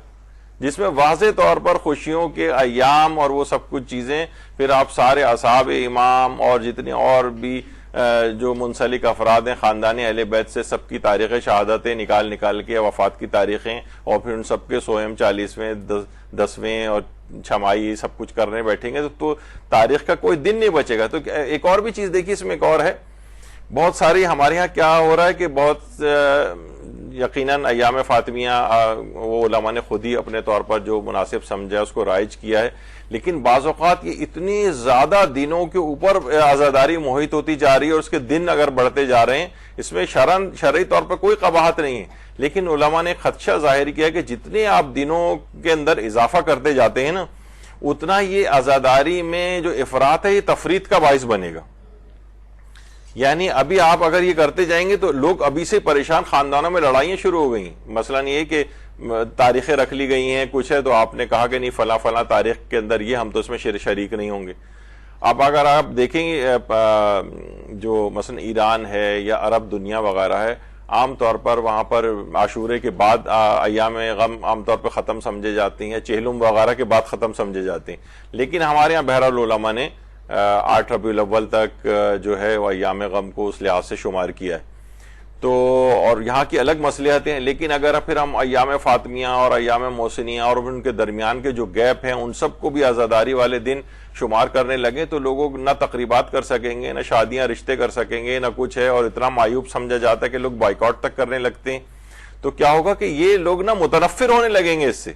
جس میں واضح طور پر خوشیوں کے ایام اور وہ سب کچھ چیزیں پھر آپ سارے اصحاب امام اور جتنے اور بھی جو منسلک افراد ہیں خاندان اہل بیت سے، سب کی تاریخ شہادتیں نکال کے وفات کی تاریخیں اور پھر ان سب کے 100ویں، 40ویں، 10ویں اور چھمائی سب کچھ کرنے بیٹھیں گے تو تاریخ کا کوئی دن نہیں بچے گا. تو ایک اور بھی چیز دیکھیے اس میں ایک اور ہے، بہت ساری ہمارے ہاں کیا ہو رہا ہے کہ بہت یقیناً ایام فاطمیہ وہ علماء نے خود ہی اپنے طور پر جو مناسب سمجھا اس کو رائج کیا ہے، لیکن بعض اوقات یہ اتنی زیادہ دنوں کے اوپر عزاداری محیط ہوتی جا رہی ہے اور اس کے دن اگر بڑھتے جا رہے ہیں، اس میں شرعی طور پر کوئی قباحت نہیں ہے، لیکن علماء نے خدشہ ظاہر کیا کہ جتنے آپ دنوں کے اندر اضافہ کرتے جاتے ہیں نا، اتنا یہ عزاداری میں جو افراط ہے یہ تفریط کا باعث بنے گا. یعنی ابھی آپ اگر یہ کرتے جائیں گے تو لوگ ابھی سے پریشان، خاندانوں میں لڑائیاں شروع ہو گئی. مثلا یہ کہ تاریخیں رکھ لی گئی ہیں کچھ ہے تو آپ نے کہا کہ نہیں فلاں تاریخ کے اندر یہ، ہم تو اس میں شریک نہیں ہوں گے. اب اگر آپ دیکھیں گے جو مثلا ایران ہے یا عرب دنیا وغیرہ ہے، عام طور پر وہاں پر عاشورے کے بعد ایام غم عام طور پر ختم سمجھے جاتے ہیں، چہلم وغیرہ کے بعد ختم سمجھے جاتے ہیں، لیکن ہمارے ہاں بہرحال علماء نے 8 ربیع الاول تک جو ہے وہ ایام غم کو اس لحاظ سے شمار کیا ہے. تو اور یہاں کی الگ مصلحتیں ہیں، لیکن اگر پھر ہم ایام فاطمیہ اور ایام محسنیہ اور ان کے درمیان کے جو گیپ ہیں ان سب کو بھی عزاداری والے دن شمار کرنے لگے تو لوگوں نہ تقریبات کر سکیں گے، نہ شادیاں رشتے کر سکیں گے، نہ کچھ ہے، اور اتنا معیوب سمجھا جاتا ہے کہ لوگ بائیکاٹ تک کرنے لگتے ہیں. تو کیا ہوگا کہ یہ لوگ نا متنفر ہونے لگیں گے اس سے،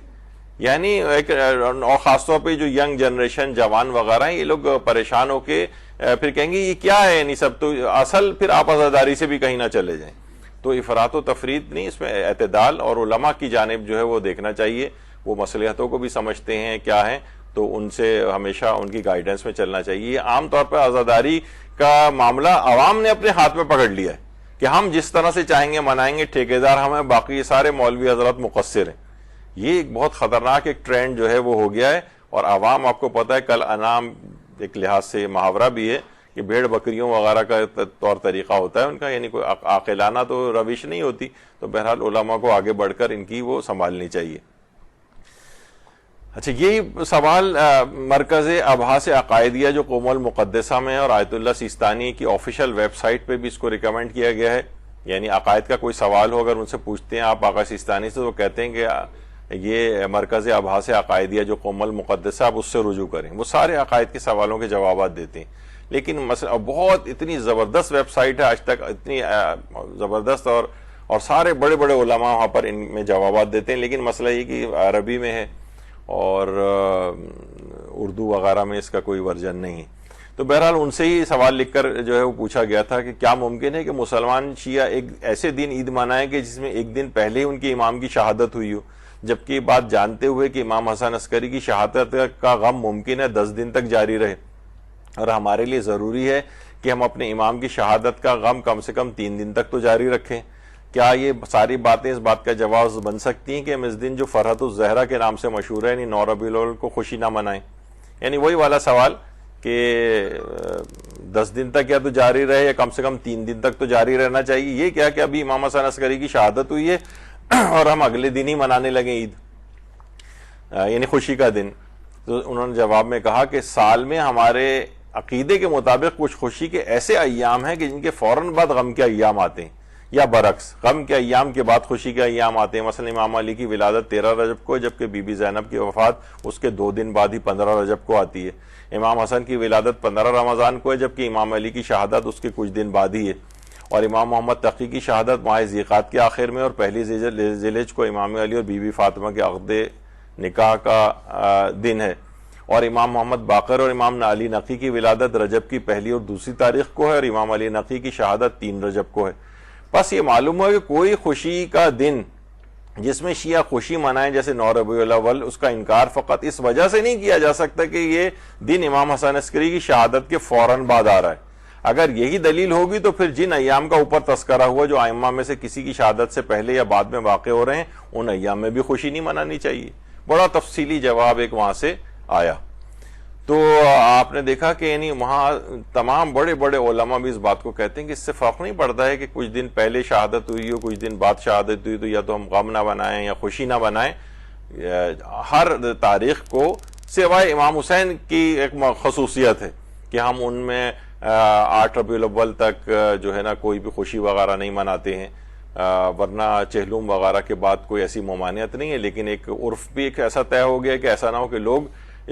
یعنی ایک اور خاص طور پہ جو ینگ جنریشن جوان وغیرہ ہیں یہ لوگ پریشان ہو کے پھر کہیں گے یہ کیا ہے، نہیں سب تو اصل پھر آپ عزاداری سے بھی کہیں نہ چلے جائیں. تو افراط و تفریط نہیں، اس میں اعتدال اور علماء کی جانب جو ہے وہ دیکھنا چاہیے، وہ مصلحتوں کو بھی سمجھتے ہیں کیا ہیں، تو ان سے ہمیشہ ان کی گائیڈنس میں چلنا چاہیے. عام طور پر عزاداری کا معاملہ عوام نے اپنے ہاتھ میں پکڑ لیا ہے کہ ہم جس طرح سے چاہیں گے منائیں گے، ٹھیکیدار ہمیں، باقی سارے مولوی حضرات مقصر ہیں. یہ ایک بہت خطرناک ایک ٹرینڈ جو ہے وہ ہو گیا ہے، اور عوام آپ کو پتہ ہے کل انعام ایک لحاظ سے محاورہ بھی ہے کہ بھیڑ بکریوں وغیرہ کا طور طریقہ ہوتا ہے ان کا، یعنی کوئی عاقلانہ تو روش نہیں ہوتی. تو بہرحال علماء کو آگے بڑھ کر ان کی وہ سنبھالنی چاہیے. اچھا، یہی سوال مرکز ابحاث عقائدیہ جو قوم المقدسہ میں اور آیت اللہ سیستانی کی آفیشیل ویب سائٹ پہ بھی اس کو ریکمینڈ کیا گیا ہے. یعنی عقائد کا کوئی سوال ہو اگر ان سے پوچھتے ہیں آپ آقا سیستانی سے، تو وہ کہتے ہیں کہ یہ مرکز ابحاث عقائدیہ جو قوم المقدسہ آپ اس سے رجوع کریں، وہ سارے عقائد کے سوالوں کے جوابات دیتے ہیں. لیکن بہت اتنی زبردست ویب سائٹ ہے، آج تک اتنی زبردست، اور سارے بڑے بڑے علماء وہاں پر ان میں جوابات دیتے ہیں. لیکن مسئلہ یہ کہ عربی میں ہے اور اردو وغیرہ میں اس کا کوئی ورژن نہیں ہے. تو بہرحال ان سے ہی سوال لکھ کر جو ہے وہ پوچھا گیا تھا کہ کیا ممکن ہے کہ مسلمان شیعہ ایک ایسے دن عید منائیں کہ جس میں ایک دن پہلے ہی ان کے امام کی شہادت ہوئی ہو، جبکہ یہ بات جانتے ہوئے کہ امام حسن عسکری کی شہادت کا غم ممکن ہے 10 دن تک جاری رہے، اور ہمارے لیے ضروری ہے کہ ہم اپنے امام کی شہادت کا غم کم سے کم 3 دن تک تو جاری رکھیں. کیا یہ ساری باتیں اس بات کا جواز بن سکتی ہیں کہ ہم اس دن جو فرحت الزہرا کے نام سے مشہور ہے یعنی 9 ربیع الاول کو خوشی نہ منائیں؟ یعنی وہی والا سوال کہ 10 دن تک یا تو جاری رہے یا کم سے کم 3 دن تک تو جاری رہنا چاہیے. یہ کیا کہ ابھی امام حسن عسکری کی شہادت ہوئی ہے اور ہم اگلے دن ہی منانے لگے عید، یعنی خوشی کا دن. تو انہوں نے جواب میں کہا کہ سال میں ہمارے عقیدے کے مطابق کچھ خوشی کے ایسے ایام ہیں کہ جن کے فوراً بعد غم کے ایام آتے ہیں، یا برعکس غم کے ایام کے بعد خوشی کے ایام آتے ہیں. مثلا امام علی کی ولادت 13 رجب کو ہے، جبکہ بی بی زینب کی وفات اس کے 2 دن بعد ہی 15 رجب کو آتی ہے. امام حسن کی ولادت 15 رمضان کو ہے، جبکہ امام علی کی شہادت اس کے کچھ دن بعد ہی ہے. اور امام محمد تقی کی شہادت ماہ ذیقعد کے آخر میں، اور پہلی ذی الحجہ کو امام علی اور بی بی فاطمہ کے عقد نکاح کا دن ہے. اور امام محمد باقر اور امام علی نقی کی ولادت رجب کی پہلی اور دوسری تاریخ کو ہے، اور امام علی نقی کی شہادت 3 رجب کو ہے. بس یہ معلوم ہوا کہ کوئی خوشی کا دن جس میں شیعہ خوشی منائیں جیسے 9 ربیع الاول، اس کا انکار فقط اس وجہ سے نہیں کیا جا سکتا کہ یہ دن امام حسن عسکری کی شہادت کے فوراً بعد آ رہا ہے۔ اگر یہی دلیل ہوگی تو پھر جن ایام کا اوپر تذکرہ ہوا جو ائمہ میں سے کسی کی شہادت سے پہلے یا بعد میں واقع ہو رہے ہیں، ان ایام میں بھی خوشی نہیں منانی چاہیے۔ بڑا تفصیلی جواب ایک وہاں سے آیا۔ تو آپ نے دیکھا کہ یعنی وہاں تمام بڑے بڑے علماء بھی اس بات کو کہتے ہیں کہ اس سے فرق نہیں پڑتا ہے کہ کچھ دن پہلے شہادت ہوئی ہو کچھ دن بعد شہادت ہوئی، تو یا تو ہم غم نہ بنائیں یا خوشی نہ بنائیں۔ ہر تاریخ کو سوائے امام حسین کی ایک خصوصیت ہے کہ ہم ان میں 8 ربیع الاول تک جو ہے نا کوئی بھی خوشی وغیرہ نہیں مناتے ہیں، ورنہ چہلوم وغیرہ کے بعد کوئی ایسی ممانعت نہیں ہے، لیکن ایک عرف بھی ایک ایسا طے ہو گیا کہ ایسا نہ ہو کہ لوگ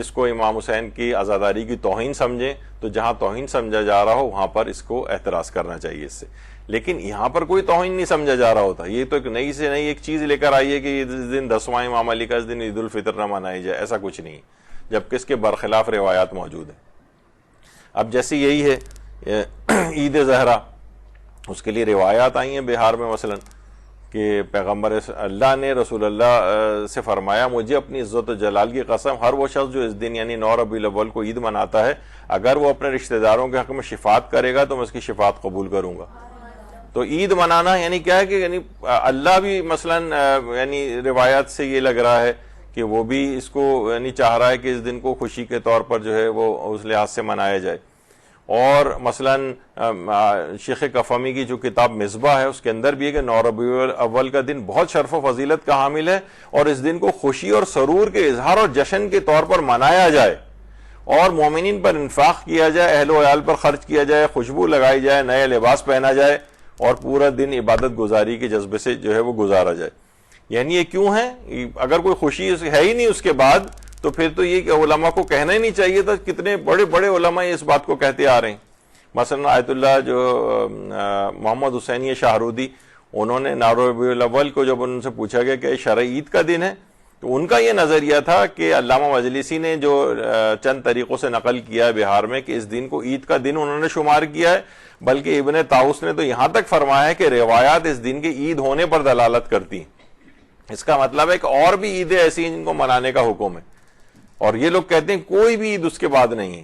اس کو امام حسین کی عزاداری کی توہین سمجھیں، تو جہاں توہین سمجھا جا رہا ہو وہاں پر اس کو اعتراض کرنا چاہیے اس سے، لیکن یہاں پر کوئی توہین نہیں سمجھا جا رہا ہوتا۔ یہ تو ایک نئی سے نئی ایک چیز لے کر آئی ہے کہ اس دن 10واں امام علی کا اس دن عید الفطر نہ منائی جائے، ایسا کچھ نہیں، جبکہ اس کے برخلاف روایات موجود ہیں۔ اب جیسے یہی ہے عید زہرا، اس کے لیے روایات آئی ہیں بہار میں مثلا کہ پیغمبر اللہ نے رسول اللہ سے فرمایا، مجھے اپنی عزت و جلال کی قسم، ہر وہ شخص جو اس دن یعنی 9 ربیع الاول کو عید مناتا ہے، اگر وہ اپنے رشتہ داروں کے حق میں شفاعت کرے گا تو میں اس کی شفاعت قبول کروں گا۔ تو عید منانا یعنی کیا ہے کہ یعنی اللہ بھی مثلا یعنی روایات سے یہ لگ رہا ہے کہ وہ بھی اس کو یعنی چاہ رہا ہے کہ اس دن کو خوشی کے طور پر جو ہے وہ اس لحاظ سے منایا جائے۔ اور مثلا شیخ کفمی کی جو کتاب مصباح ہے اس کے اندر بھی ہے کہ 9 ربیع الاول کا دن بہت شرف و فضیلت کا حامل ہے، اور اس دن کو خوشی اور سرور کے اظہار اور جشن کے طور پر منایا جائے، اور مومنین پر انفاق کیا جائے، اہل و عیال پر خرچ کیا جائے، خوشبو لگائی جائے، نئے لباس پہنا جائے، اور پورا دن عبادت گزاری کے جذبے سے جو ہے وہ گزارا جائے۔ یعنی یہ کیوں ہے؟ اگر کوئی خوشی ہے ہی نہیں اس کے بعد تو پھر تو یہ کہ علماء کو کہنا ہی نہیں چاہیے تھا۔ کتنے بڑے بڑے علماء اس بات کو کہتے آ رہے ہیں، مثلا آیت اللہ جو محمد حسینی شاہرودی، انہوں نے 9 ربیع الاول کو جب ان سے پوچھا گیا کہ شرع عید کا دن ہے، تو ان کا یہ نظریہ تھا کہ علامہ مجلسی نے جو چند طریقوں سے نقل کیا ہے بہار میں کہ اس دن کو عید کا دن انہوں نے شمار کیا ہے، بلکہ ابن طاؤس نے تو یہاں تک فرمایا ہے کہ روایات اس دن کے عید ہونے پر دلالت کرتی ہیں۔ اس کا مطلب ہے کہ اور بھی عیدیں ایسی ہیں جن کو منانے کا حکم ہے، اور یہ لوگ کہتے ہیں کوئی بھی عید اس کے بعد نہیں ہے۔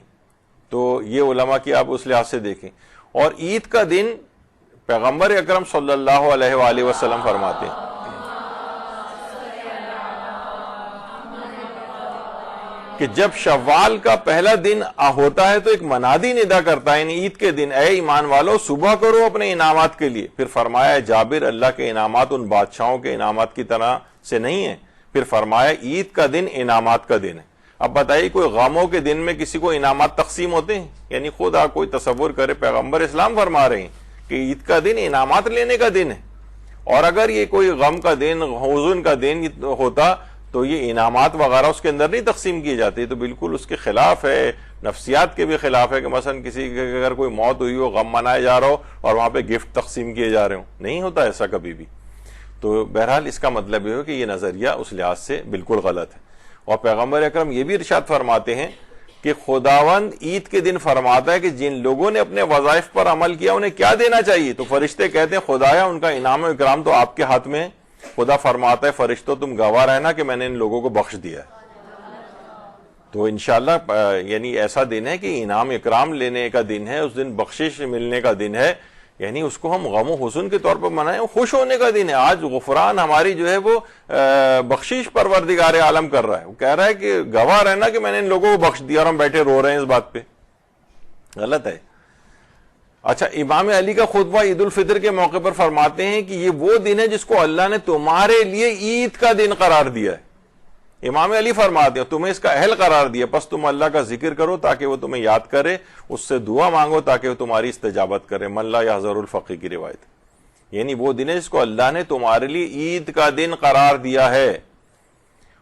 تو یہ علماء کی آپ اس لحاظ سے دیکھیں۔ اور عید کا دن پیغمبر اکرم صلی اللہ علیہ وآلہ وسلم فرماتے ہیں کہ جب شوال کا پہلا دن ہوتا ہے تو ایک منادی ندا کرتا ہے، یعنی عید کے دن، اے ایمان والو صبح کرو اپنے انعامات کے لیے۔ پھر فرمایا جابر اللہ کے انعامات ان بادشاہوں کے انعامات کی طرح سے نہیں ہیں۔ پھر فرمایا عید کا دن انعامات کا دن ہے۔ اب بتائیے کوئی غموں کے دن میں کسی کو انعامات تقسیم ہوتے ہیں؟ یعنی خود آپ کوئی تصور کرے، پیغمبر اسلام فرما رہے ہیں کہ عید کا دن انعامات لینے کا دن ہے، اور اگر یہ کوئی غم کا دن، حزن کا دن ہوتا تو یہ انعامات وغیرہ اس کے اندر نہیں تقسیم کیے جاتے۔ تو بالکل اس کے خلاف ہے، نفسیات کے بھی خلاف ہے کہ مثلا کسی کے اگر کوئی موت ہوئی ہو، غم منایا جا رہا ہو اور وہاں پہ گفٹ تقسیم کیے جا رہے ہوں، نہیں ہوتا ایسا کبھی بھی۔ تو بہرحال اس کا مطلب یہ ہو کہ یہ نظریہ اس لحاظ سے بالکل غلط ہے۔ اور پیغمبر اکرم یہ بھی ارشاد فرماتے ہیں کہ خداوند عید کے دن فرماتا ہے کہ جن لوگوں نے اپنے وظائف پر عمل کیا انہیں کیا دینا چاہیے؟ تو فرشتے کہتے ہیں خدایا ان کا انعام و اکرام تو آپ کے ہاتھ میں ہے۔ خدا فرماتا ہے فرشتوں تم گواہ رہنا کہ میں نے ان لوگوں کو بخش دیا ہے۔ تو انشاءاللہ یعنی ایسا دن ہے کہ انعام اکرام لینے کا دن ہے، اس دن بخشش ملنے کا دن ہے، یعنی اس کو ہم غم و حزن کے طور پر منائیں، خوش ہونے کا دن ہے۔ آج غفران ہماری جو ہے وہ بخشش پروردگار عالم کر رہا ہے، وہ کہہ رہا ہے کہ گواہ رہنا کہ میں نے ان لوگوں کو بخش دیا، اور ہم بیٹھے رو رہے ہیں اس بات پہ، غلط ہے۔ اچھا، امام علی کا خطبہ عید الفطر کے موقع پر فرماتے ہیں کہ یہ وہ دن ہے جس کو اللہ نے تمہارے لیے عید کا دن قرار دیا ہے۔ امام علی فرماتے ہیں تمہیں اس کا اہل قرار دیا، پس تم اللہ کا ذکر کرو تاکہ وہ تمہیں یاد کرے، اس سے دعا مانگو تاکہ وہ تمہاری استجابت کرے۔ من لا یحضر الفقی کی روایت، یعنی وہ دن ہے جس کو اللہ نے تمہارے لیے عید کا دن قرار دیا ہے۔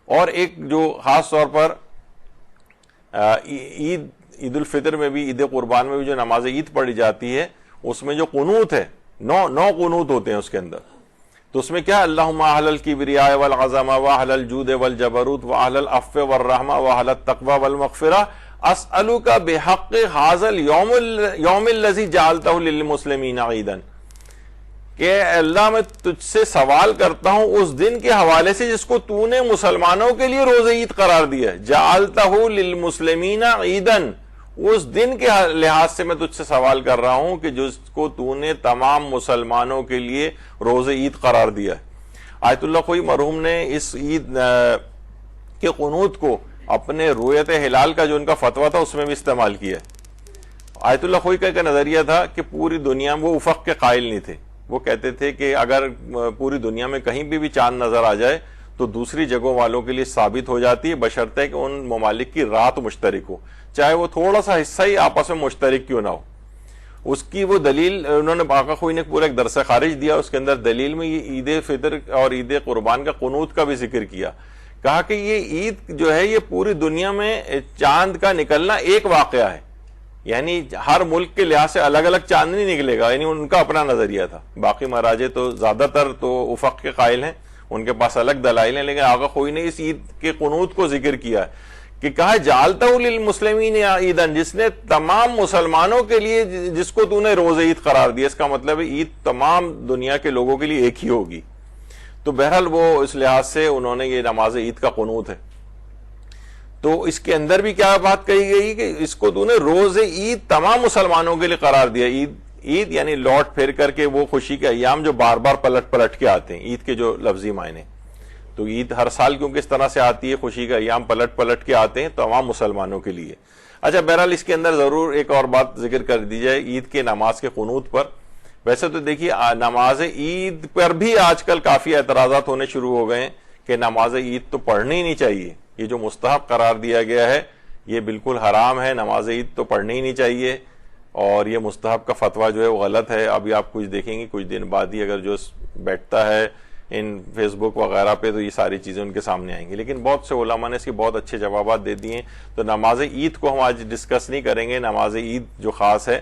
اور ایک جو خاص طور پر عید الفطر میں بھی، عید قربان میں بھی جو نماز عید پڑھی جاتی ہے اس میں جو قنوت ہے، نو قنوت ہوتے ہیں اس کے اندر، تو اس میں کیا؟ اللہم اہل الکبریاء والعظمہ واہل الجود والجبروت واہل العفو والرحمہ واہل التقوی والمغفرہ اسألک بحق ھذا اليوم الذی جعلتہ للمسلمین عیدا، کہ اللہ میں تجھ سے سوال کرتا ہوں اس دن کے حوالے سے جس کو تو نے مسلمانوں کے لیے روز عید قرار دیا ہے. جعلتہ للمسلمین عیدا, اس دن کے لحاظ سے میں تجھ سے سوال کر رہا ہوں کہ جس کو تو نے تمام مسلمانوں کے لیے روز عید قرار دیا ہے. آیت اللہ خوئی مرحوم نے اس عید کے قنوت کو اپنے رؤیت ہلال کا جو ان کا فتویٰ تھا اس میں بھی استعمال کیا ہے. آیت اللہ خوئی کا نظریہ تھا کہ پوری دنیا میں وہ افق کے قائل نہیں تھے. وہ کہتے تھے کہ اگر پوری دنیا میں کہیں بھی چاند نظر آ جائے تو دوسری جگہوں والوں کے لیے ثابت ہو جاتی ہے بشرطے کہ ان ممالک کی رات مشترک ہو, چاہے وہ تھوڑا سا حصہ ہی آپس میں مشترک کیوں نہ ہو. اس کی وہ دلیل انہوں نے آقا خوئی نے پورا ایک درس خارج دیا, اس کے اندر دلیل میں یہ عید فطر اور عید قربان کا قنوت کا بھی ذکر کیا. کہا کہ یہ عید جو ہے یہ پوری دنیا میں چاند کا نکلنا ایک واقعہ ہے, یعنی ہر ملک کے لحاظ سے الگ الگ چاند نہیں نکلے گا, یعنی ان کا اپنا نظریہ تھا. باقی مراجع تو زیادہ تر تو افق کے قائل ہیں, ان کے پاس الگ دلائل ہیں, لیکن آقا خوئی نے اس عید کے قنوت کو ذکر کیا ہے کہ کہا جعلتہ للمسلمین عیدا, جس نے تمام مسلمانوں کے لیے جس کو تو نے روز عید قرار دیا. اس کا مطلب ہے عید تمام دنیا کے لوگوں کے لیے ایک ہی ہوگی. تو بہرحال وہ اس لحاظ سے انہوں نے یہ نماز عید کا قنوت ہے. تو اس کے اندر بھی کیا بات کہی گئی کہ اس کو تو نے روز عید تمام مسلمانوں کے لیے قرار دیا. عید یعنی لوٹ پھر کر کے وہ خوشی کے ایام جو بار بار پلٹ پلٹ کے آتے ہیں, عید کے جو لفظی معنی. تو عید ہر سال کیونکہ اس طرح سے آتی ہے, خوشی کا ایام پلٹ پلٹ کے آتے ہیں تمام مسلمانوں کے لیے. اچھا بہرحال اس کے اندر ضرور ایک اور بات ذکر کر دی جائے عید کے نماز کے قنوت پر. ویسے تو دیکھیے نماز عید پر بھی آج کل کافی اعتراضات ہونے شروع ہو گئے ہیں کہ نماز عید تو پڑھنی ہی نہیں چاہیے, یہ جو مستحب قرار دیا گیا ہے یہ بالکل حرام ہے, نماز عید تو پڑھنی ہی نہیں چاہیے, اور یہ مستحب کا فتویٰ جو ہے وہ غلط ہے. ابھی آپ کچھ دیکھیں گے کچھ دن بعد ہی اگر جو بیٹھتا ہے ان فیس بک وغیرہ پہ تو یہ ساری چیزیں ان کے سامنے آئیں گی. لیکن بہت سے علماء نے اس کی بہت اچھے جوابات دے دیے ہیں. تو نماز عید کو ہم آج ڈسکس نہیں کریں گے. نماز عید جو خاص ہے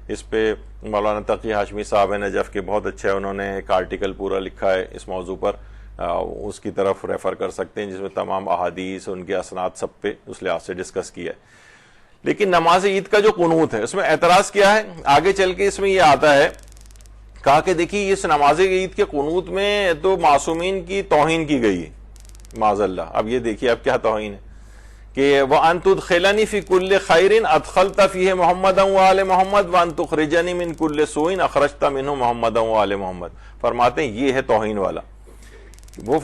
اس پہ مولانا تقی ہاشمی صاحب نجف کے بہت اچھا ہے, انہوں نے ایک آرٹیکل پورا لکھا ہے اس موضوع پر, اس کی طرف ریفر کر سکتے ہیں, جس میں تمام احادیث ان کے اسناد سب پہ اس لحاظ سے ڈسکس کیا ہے. لیکن نماز عید کا جو قنوت ہے اس میں اعتراض کیا ہے آگے چل کے اس میں یہ آتا ہے. کہا کہ دیکھیے اس نماز عید کے قنوت میں تو معصومین کی توہین کی گئی ہے معاذ اللہ. اب یہ دیکھیے اب کیا توہین ہے کہ وَأَن تُدْخِلَنِي فِي كُلِّ خَيْرٍ أَدْخَلْتَ فِيهِ مُحَمَّدًا وَآلَ مُحَمَّدٍ وَأَن تُخْرِجَنِي مِن كُلِّ سُوءٍ أَخْرَجْتَ مِنْهُ مُحَمَّدًا وَآلَ مُحَمَّدٍ. فرماتے ہیں یہ ہے توہین والا. وہ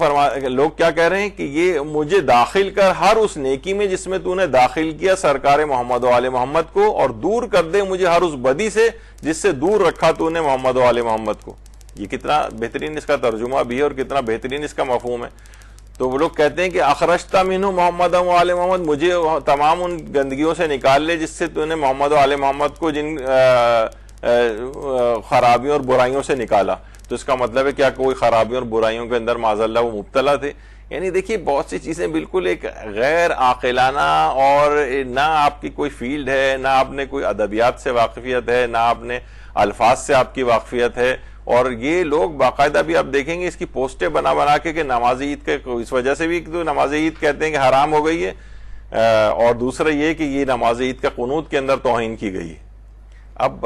لوگ کیا کہہ رہے ہیں کہ یہ مجھے داخل کر ہر اس نیکی میں جس میں تو نے داخل کیا سرکار محمد و آل محمد کو, اور دور کر دے مجھے ہر اس بدی سے جس سے دور رکھا تو نے محمد و آل محمد کو. یہ کتنا بہترین اس کا ترجمہ بھی ہے اور کتنا بہترین اس کا مفہوم ہے. تو وہ لوگ کہتے ہیں کہ اخرجت منہ محمد و آل محمد, مجھے تمام ان گندگیوں سے نکال لے جس سے تو نے محمد و آل محمد کو جن خرابیوں اور برائیوں سے نکالا. تو اس کا مطلب ہے کیا کوئی خرابیوں اور برائیوں کے اندر معاذ اللہ وہ مبتلا تھے. یعنی دیکھیے بہت سی چیزیں بالکل ایک غیر عاقلانہ, اور نہ آپ کی کوئی فیلڈ ہے, نہ آپ نے کوئی ادبیات سے واقفیت ہے, نہ آپ نے الفاظ سے آپ کی واقفیت ہے. اور یہ لوگ باقاعدہ بھی آپ دیکھیں گے اس کی پوسٹیں بنا بنا کے نماز عید کے اس وجہ سے بھی تو نماز عید کہتے ہیں کہ حرام ہو گئی ہے, اور دوسرا یہ کہ یہ نماز عید کا قنوت کے اندر توہین کی گئی ہے. اب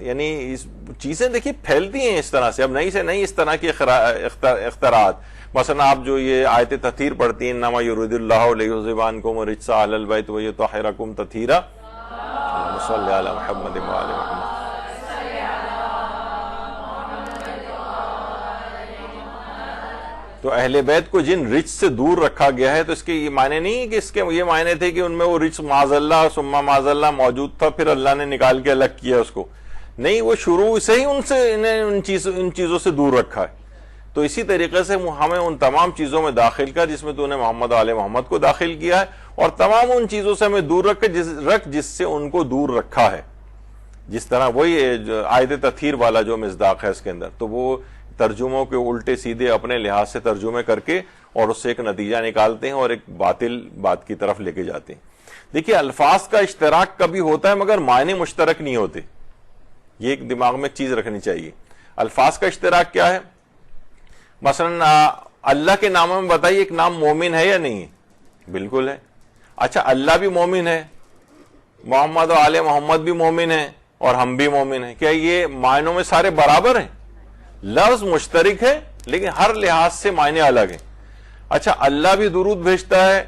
یعنی چیزیں دیکھیے پھیلتی ہیں اس طرح سے, اب نئی سے نئی اس طرح کی اختراعات. مثلا آپ جو یہ آیت تطہیر پڑھتی ہیں انما یرید اللہ لیذھب عنکم الرجس اہل البیت ویطہرکم تطہیرا, صلی علی محمد و آل محمد. تو اہل بیت کو جن رچ سے دور رکھا گیا ہے, تو اس کے یہ معنی نہیں ہے کہ اس کے یہ معنی تھے کہ ان میں وہ رچ معاذ اللہ ثم معاذ اللہ موجود تھا پھر اللہ نے نکال کے الگ کیا اس کو. نہیں, وہ شروع سے ہی ان سے انہیں ان چیزوں سے دور رکھا ہے. تو اسی طریقے سے ہمیں ان تمام چیزوں میں داخل کر جس میں تو نے محمد علیہ محمد کو داخل کیا ہے, اور تمام ان چیزوں سے ہمیں دور رکھ جس سے ان کو دور رکھا ہے. جس طرح وہی آیت تطہیر والا جو مصداق ہے اس کے اندر, تو وہ ترجموں کے الٹے سیدھے اپنے لحاظ سے ترجمے کر کے اور اس سے ایک نتیجہ نکالتے ہیں اور ایک باطل بات کی طرف لے کے جاتے ہیں. دیکھیے الفاظ کا اشتراک کبھی ہوتا ہے مگر معنی مشترک نہیں ہوتے. یہ ایک دماغ میں ایک چیز رکھنی چاہیے. الفاظ کا اشتراک کیا ہے؟ مثلا اللہ کے ناموں میں بتائیے ایک نام مومن ہے یا نہیں ہے؟ بالکل ہے. اچھا اللہ بھی مومن ہے, محمد و آل محمد بھی مومن ہے, اور ہم بھی مومن ہیں, کیا یہ معنوں میں سارے برابر ہیں؟ لفظ مشترک ہے لیکن ہر لحاظ سے معنی الگ ہیں. اچھا اللہ بھی درود بھیجتا ہے,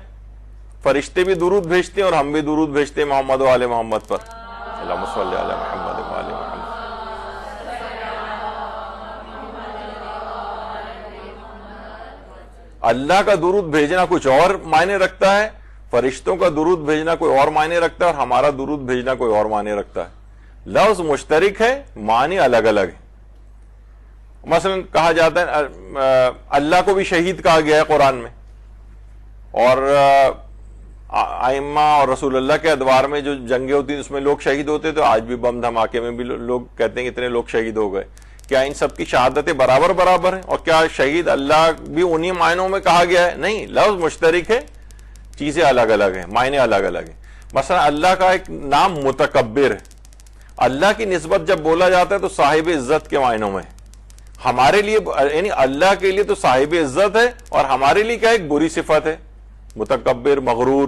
فرشتے بھی درود بھیجتے ہیں, اور ہم بھی درود بھیجتے ہیں محمد و آل محمد پر. اللہم صلی علی محمد و آل محمد. اللہ کا درود بھیجنا کچھ اور معنی رکھتا ہے, فرشتوں کا درود بھیجنا کوئی اور معنی رکھتا ہے, اور ہمارا درود بھیجنا کوئی اور معنی رکھتا ہے. لفظ مشترک ہے, معنی الگ الگ ہے. مثلا کہا جاتا ہے اللہ کو بھی شہید کہا گیا ہے قرآن میں, اور ائمہ اور رسول اللہ کے ادوار میں جو جنگیں ہوتی ہیں اس میں لوگ شہید ہوتے, تو آج بھی بم دھماکے میں بھی لوگ کہتے ہیں کہ اتنے لوگ شہید ہو گئے. کیا ان سب کی شہادتیں برابر برابر ہیں؟ اور کیا شہید اللہ بھی انہی معنوں میں کہا گیا ہے؟ نہیں, لفظ مشترک ہے, چیزیں الگ الگ ہیں, معنی الگ الگ ہیں. مثلا اللہ کا ایک نام متکبر ہے, اللہ کی نسبت جب بولا جاتا ہے تو صاحب عزت کے معنوں میں. ہمارے لیے یعنی اللہ کے لیے تو صاحب عزت ہے, اور ہمارے لیے کیا ایک بری صفت ہے متکبر, مغرور.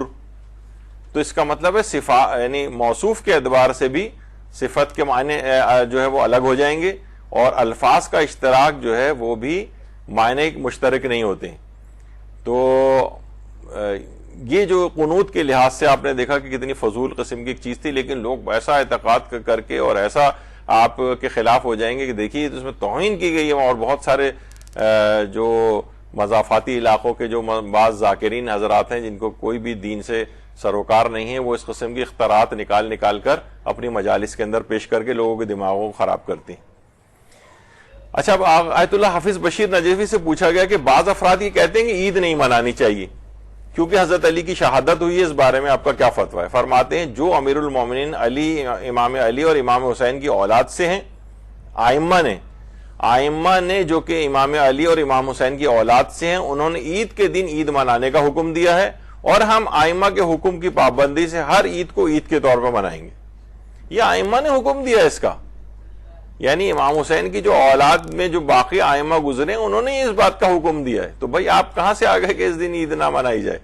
تو اس کا مطلب ہے یعنی موصوف کے اعتبار سے بھی صفت کے معنی جو ہے وہ الگ ہو جائیں گے, اور الفاظ کا اشتراک جو ہے وہ بھی معنی مشترک نہیں ہوتے. تو یہ جو قنوت کے لحاظ سے آپ نے دیکھا کہ کتنی فضول قسم کی ایک چیز تھی, لیکن لوگ ایسا اعتقاد کر کے اور ایسا آپ کے خلاف ہو جائیں گے کہ دیکھیے اس میں توہین کی گئی ہے. اور بہت سارے جو مضافاتی علاقوں کے جو بعض ذاکرین حضرات ہیں جن کو کوئی بھی دین سے سروکار نہیں ہے, وہ اس قسم کی اختراعات نکال کر اپنی مجالس کے اندر پیش کر کے لوگوں کے دماغوں کو خراب کرتی ہیں. اچھا, اب آیت اللہ حافظ بشیر نجفی سے پوچھا گیا کہ بعض افراد یہ کہتے ہیں کہ عید نہیں منانی چاہیے کیونکہ حضرت علی کی شہادت ہوئی ہے, اس بارے میں آپ کا کیا فتویٰ ہے؟ فرماتے ہیں جو امیر المومنین علی, امام علی اور امام حسین کی اولاد سے ہیں, آئمہ نے جو کہ امام علی اور امام حسین کی اولاد سے ہیں, انہوں نے عید کے دن عید منانے کا حکم دیا ہے, اور ہم آئمہ کے حکم کی پابندی سے ہر عید کو عید کے طور پر منائیں گے. یہ آئمہ نے حکم دیا ہے اس کا, یعنی امام حسین کی جو اولاد میں جو باقی آئمہ گزرے انہوں نے اس بات کا حکم دیا ہے. تو بھائی آپ کہاں سے آ گئے کہ اس دن عید نہ منائی جائے؟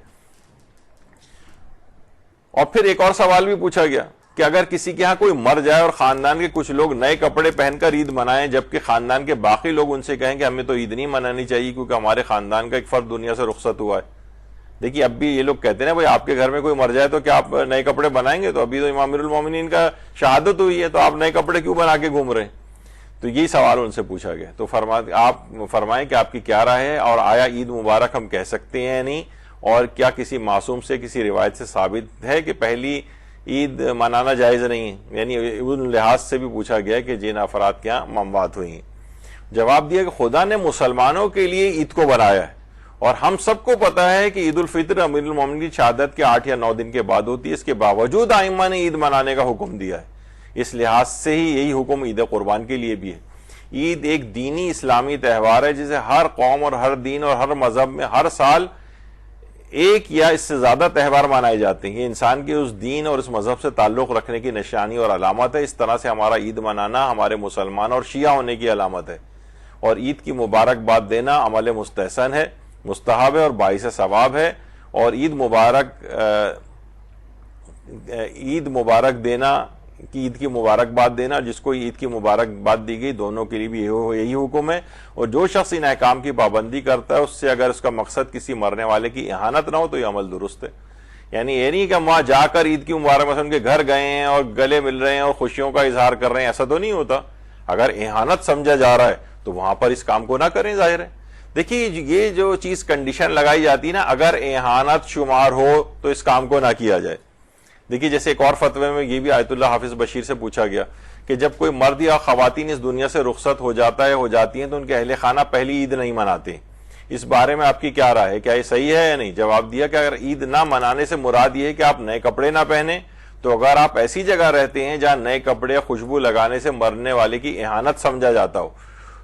اور پھر ایک اور سوال بھی پوچھا گیا کہ اگر کسی کے ہاں کوئی مر جائے اور خاندان کے کچھ لوگ نئے کپڑے پہن کر عید منائیں, جبکہ خاندان کے باقی لوگ ان سے کہیں کہ ہمیں تو عید نہیں منانی چاہیے کیونکہ ہمارے خاندان کا ایک فرد دنیا سے رخصت ہوا ہے. دیکھیے اب بھی یہ لوگ کہتے ہیں بھائی آپ کے گھر میں کوئی مر جائے تو کیا آپ نئے کپڑے بنائیں گے؟ تو ابھی تو امام المومنین کا شہادت ہوئی ہے, تو آپ نئے کپڑے کیوں بنا کے گھوم رہے ہیں؟ تو یہی سوال ان سے پوچھا گیا. تو آپ فرمائیں کہ آپ کی کیا رائے ہے, اور آیا عید مبارک ہم کہہ سکتے ہیں یا نہیں, اور کیا کسی معصوم سے کسی روایت سے ثابت ہے کہ پہلی عید منانا جائز نہیں ہے؟ یعنی ان لحاظ سے بھی پوچھا گیا کہ جن افراد کیا مموات ہوئی ہیں. جواب دیا کہ خدا نے مسلمانوں کے لیے عید کو بنایا ہے, اور ہم سب کو پتا ہے کہ عید الفطر امیر المومنین کی شہادت کے 8 یا 9 دن کے بعد ہوتی ہے. اس کے باوجود ائمہ نے عید منانے کا حکم دیا ہے. اس لحاظ سے ہی یہی حکم عید قربان کے لیے بھی ہے. عید ایک دینی اسلامی تہوار ہے جسے ہر قوم اور ہر دین اور ہر مذہب میں ہر سال ایک یا اس سے زیادہ تہوار منائے جاتے ہیں. یہ انسان کے اس دین اور اس مذہب سے تعلق رکھنے کی نشانی اور علامت ہے. اس طرح سے ہمارا عید منانا ہمارے مسلمان اور شیعہ ہونے کی علامت ہے, اور عید کی مبارکباد دینا عمل مستحسن ہے, مستحب ہے اور باعث ثواب ہے. اور عید مبارک دینا, عید کی مبارکباد دینا, جس کو عید کی مبارکباد دی گئی, دونوں کے لیے بھی یہی حکم ہے. اور جو شخص ان احکام کی پابندی کرتا ہے, اس سے اگر اس کا مقصد کسی مرنے والے کی اہانت نہ ہو تو یہ عمل درست ہے. یعنی یہ نہیں کہ ہم وہاں جا کر عید کی مبارک مثلا ان کے گھر گئے ہیں اور گلے مل رہے ہیں اور خوشیوں کا اظہار کر رہے ہیں, ایسا تو نہیں ہوتا. اگر اہانت سمجھا جا رہا ہے تو وہاں پر اس کام کو نہ کریں, ظاہر ہے. دیکھیے یہ جو چیز کنڈیشن لگائی جاتی ہے نا, اگر اہانت شمار ہو تو اس کام کو نہ کیا جائے. دیکھیے جیسے ایک اور فتوے میں یہ بھی آیت اللہ حافظ بشیر سے پوچھا گیا کہ جب کوئی مرد یا خواتین اس دنیا سے رخصت ہو جاتی ہیں تو ان کے اہل خانہ پہلی عید نہیں مناتے. اس بارے میں آپ کی کیا رائے ہے, کیا یہ صحیح ہے یا نہیں؟ جواب دیا کہ اگر عید نہ منانے سے مراد یہ ہے کہ آپ نئے کپڑے نہ پہنیں, تو اگر آپ ایسی جگہ رہتے ہیں جہاں نئے کپڑے یا خوشبو لگانے سے مرنے والے کی اہانت سمجھا جاتا ہو,